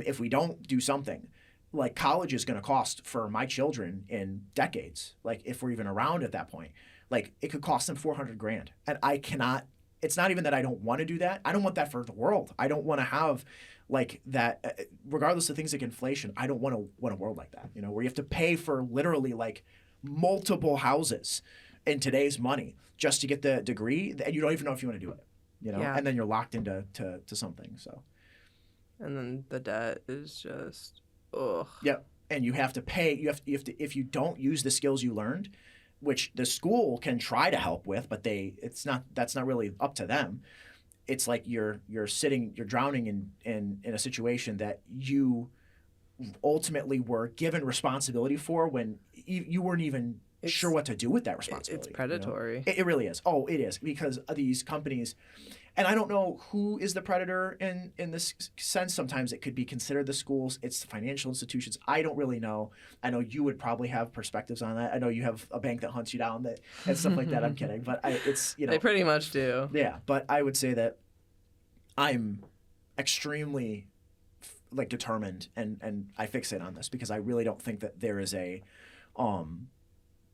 if we don't do something, like, college is going to cost for my children in decades. Like, if we're even around at that point, like, it could cost them $400 grand. And I cannot, it's not even that I don't want to do that. I don't want that for the world. I don't want to have like that, regardless of things like inflation. I don't want a world like that, where you have to pay for literally like multiple houses in today's money just to get the degree, and you don't even know if you want to do it, Yeah. and then you're locked into something. So, and then the debt is just, ugh. Yep. And you have to pay. You have to if you don't use the skills you learned, which the school can try to help with, but that's not really up to them. It's like you're drowning in a situation that you ultimately were given responsibility for when you weren't even sure what to do with that responsibility. It's predatory. It really is. Oh, it is, because of these companies. And I don't know who is the predator in this sense. Sometimes it could be considered the schools. It's the financial institutions. I don't really know. I know you would probably have perspectives on that. I know you have a bank that hunts you down and stuff like that. I'm kidding. But it's. They pretty much do. Yeah. But I would say that I'm extremely determined and I fixate on this, because I really don't think that there is a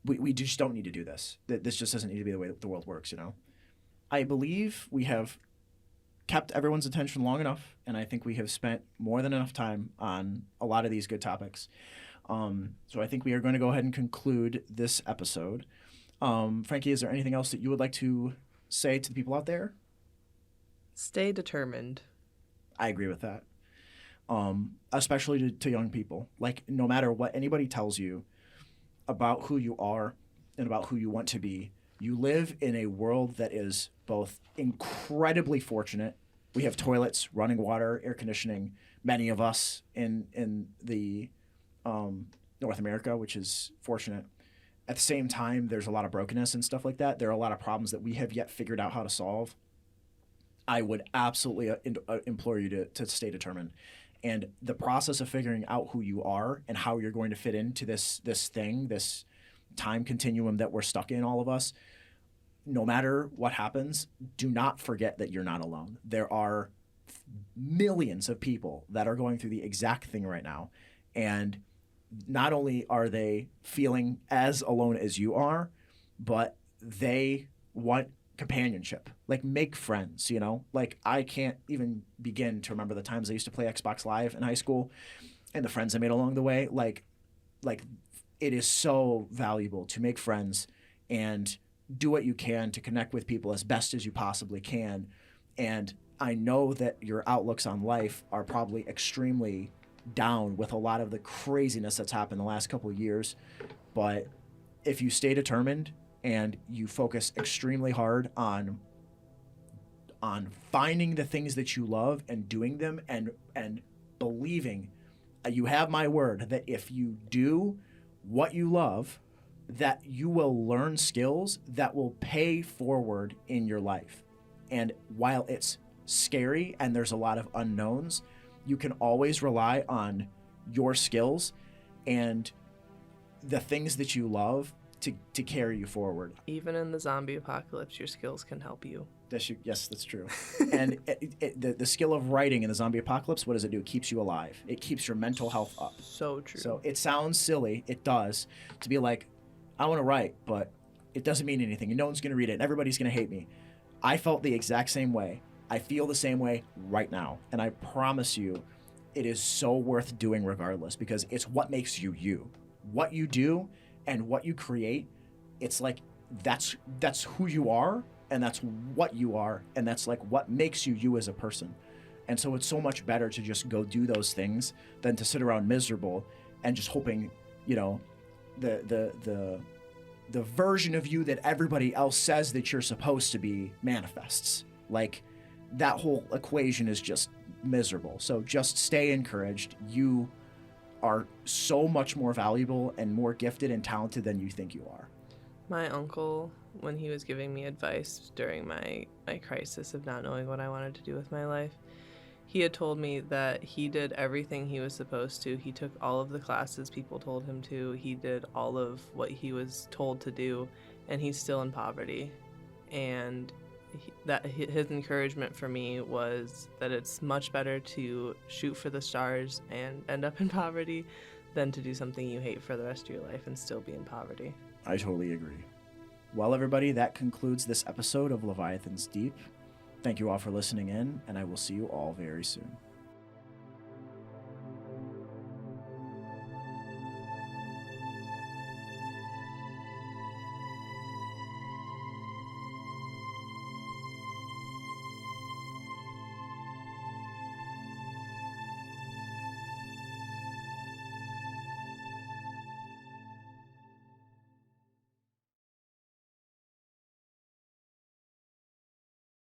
we just don't need to do this. This just doesn't need to be the way that the world works, I believe we have kept everyone's attention long enough, and I think we have spent more than enough time on a lot of these good topics. So I think we are going to go ahead and conclude this episode. Frankie, is there anything else that you would like to say to the people out there? Stay determined. I agree with that. especially to young people. Like, no matter what anybody tells you about who you are and about who you want to be, you live in a world that is both incredibly fortunate. We have toilets, running water, air conditioning. Many of us in the North America, which is fortunate. At the same time, there's a lot of brokenness and stuff like that. There are a lot of problems that we have yet figured out how to solve. I would absolutely implore you to stay determined. And the process of figuring out who you are and how you're going to fit into this time continuum that we're stuck in, all of us, no matter what happens, do not forget that you're not alone. There are millions of people that are going through the exact thing right now. And not only are they feeling as alone as you are, but they want companionship. Like, make friends, you know? Like, I can't even begin to remember the times I used to play Xbox Live in high school and the friends I made along the way. Like it is so valuable to make friends and do what you can to connect with people as best as you possibly can. And I know that your outlooks on life are probably extremely down with a lot of the craziness that's happened the last couple of years. But if you stay determined and you focus extremely hard on finding the things that you love and doing them and believing, you have my word that if you do what you love, that you will learn skills that will pay forward in your life. And while it's scary and there's a lot of unknowns, you can always rely on your skills and the things that you love to carry you forward. Even in the zombie apocalypse, your skills can help you. Yes, that's true. And the skill of writing in the zombie apocalypse, what does it do? It keeps you alive. It keeps your mental health up. So true. So it sounds silly. It does. To be like, I want to write, but it doesn't mean anything. And no one's going to read it. And everybody's going to hate me. I felt the exact same way. I feel the same way right now. And I promise you, it is so worth doing regardless, because it's what makes you you. What you do and what you create, it's like that's who you are, and that's what you are, and that's like what makes you you as a person. And so it's so much better to just go do those things than to sit around miserable and just hoping, you know, the version of you that everybody else says that you're supposed to be manifests. Like, that whole equation is just miserable. So just stay encouraged. You are so much more valuable and more gifted and talented than you think you are. My uncle, when he was giving me advice during my crisis of not knowing what I wanted to do with my life, he had told me that he did everything he was supposed to. He took all of the classes people told him to. He did all of what he was told to do, and he's still in poverty. And his encouragement for me was that it's much better to shoot for the stars and end up in poverty than to do something you hate for the rest of your life and still be in poverty. I totally agree. Well, everybody, that concludes this episode of Leviathan's Deep. Thank you all for listening in, and I will see you all very soon.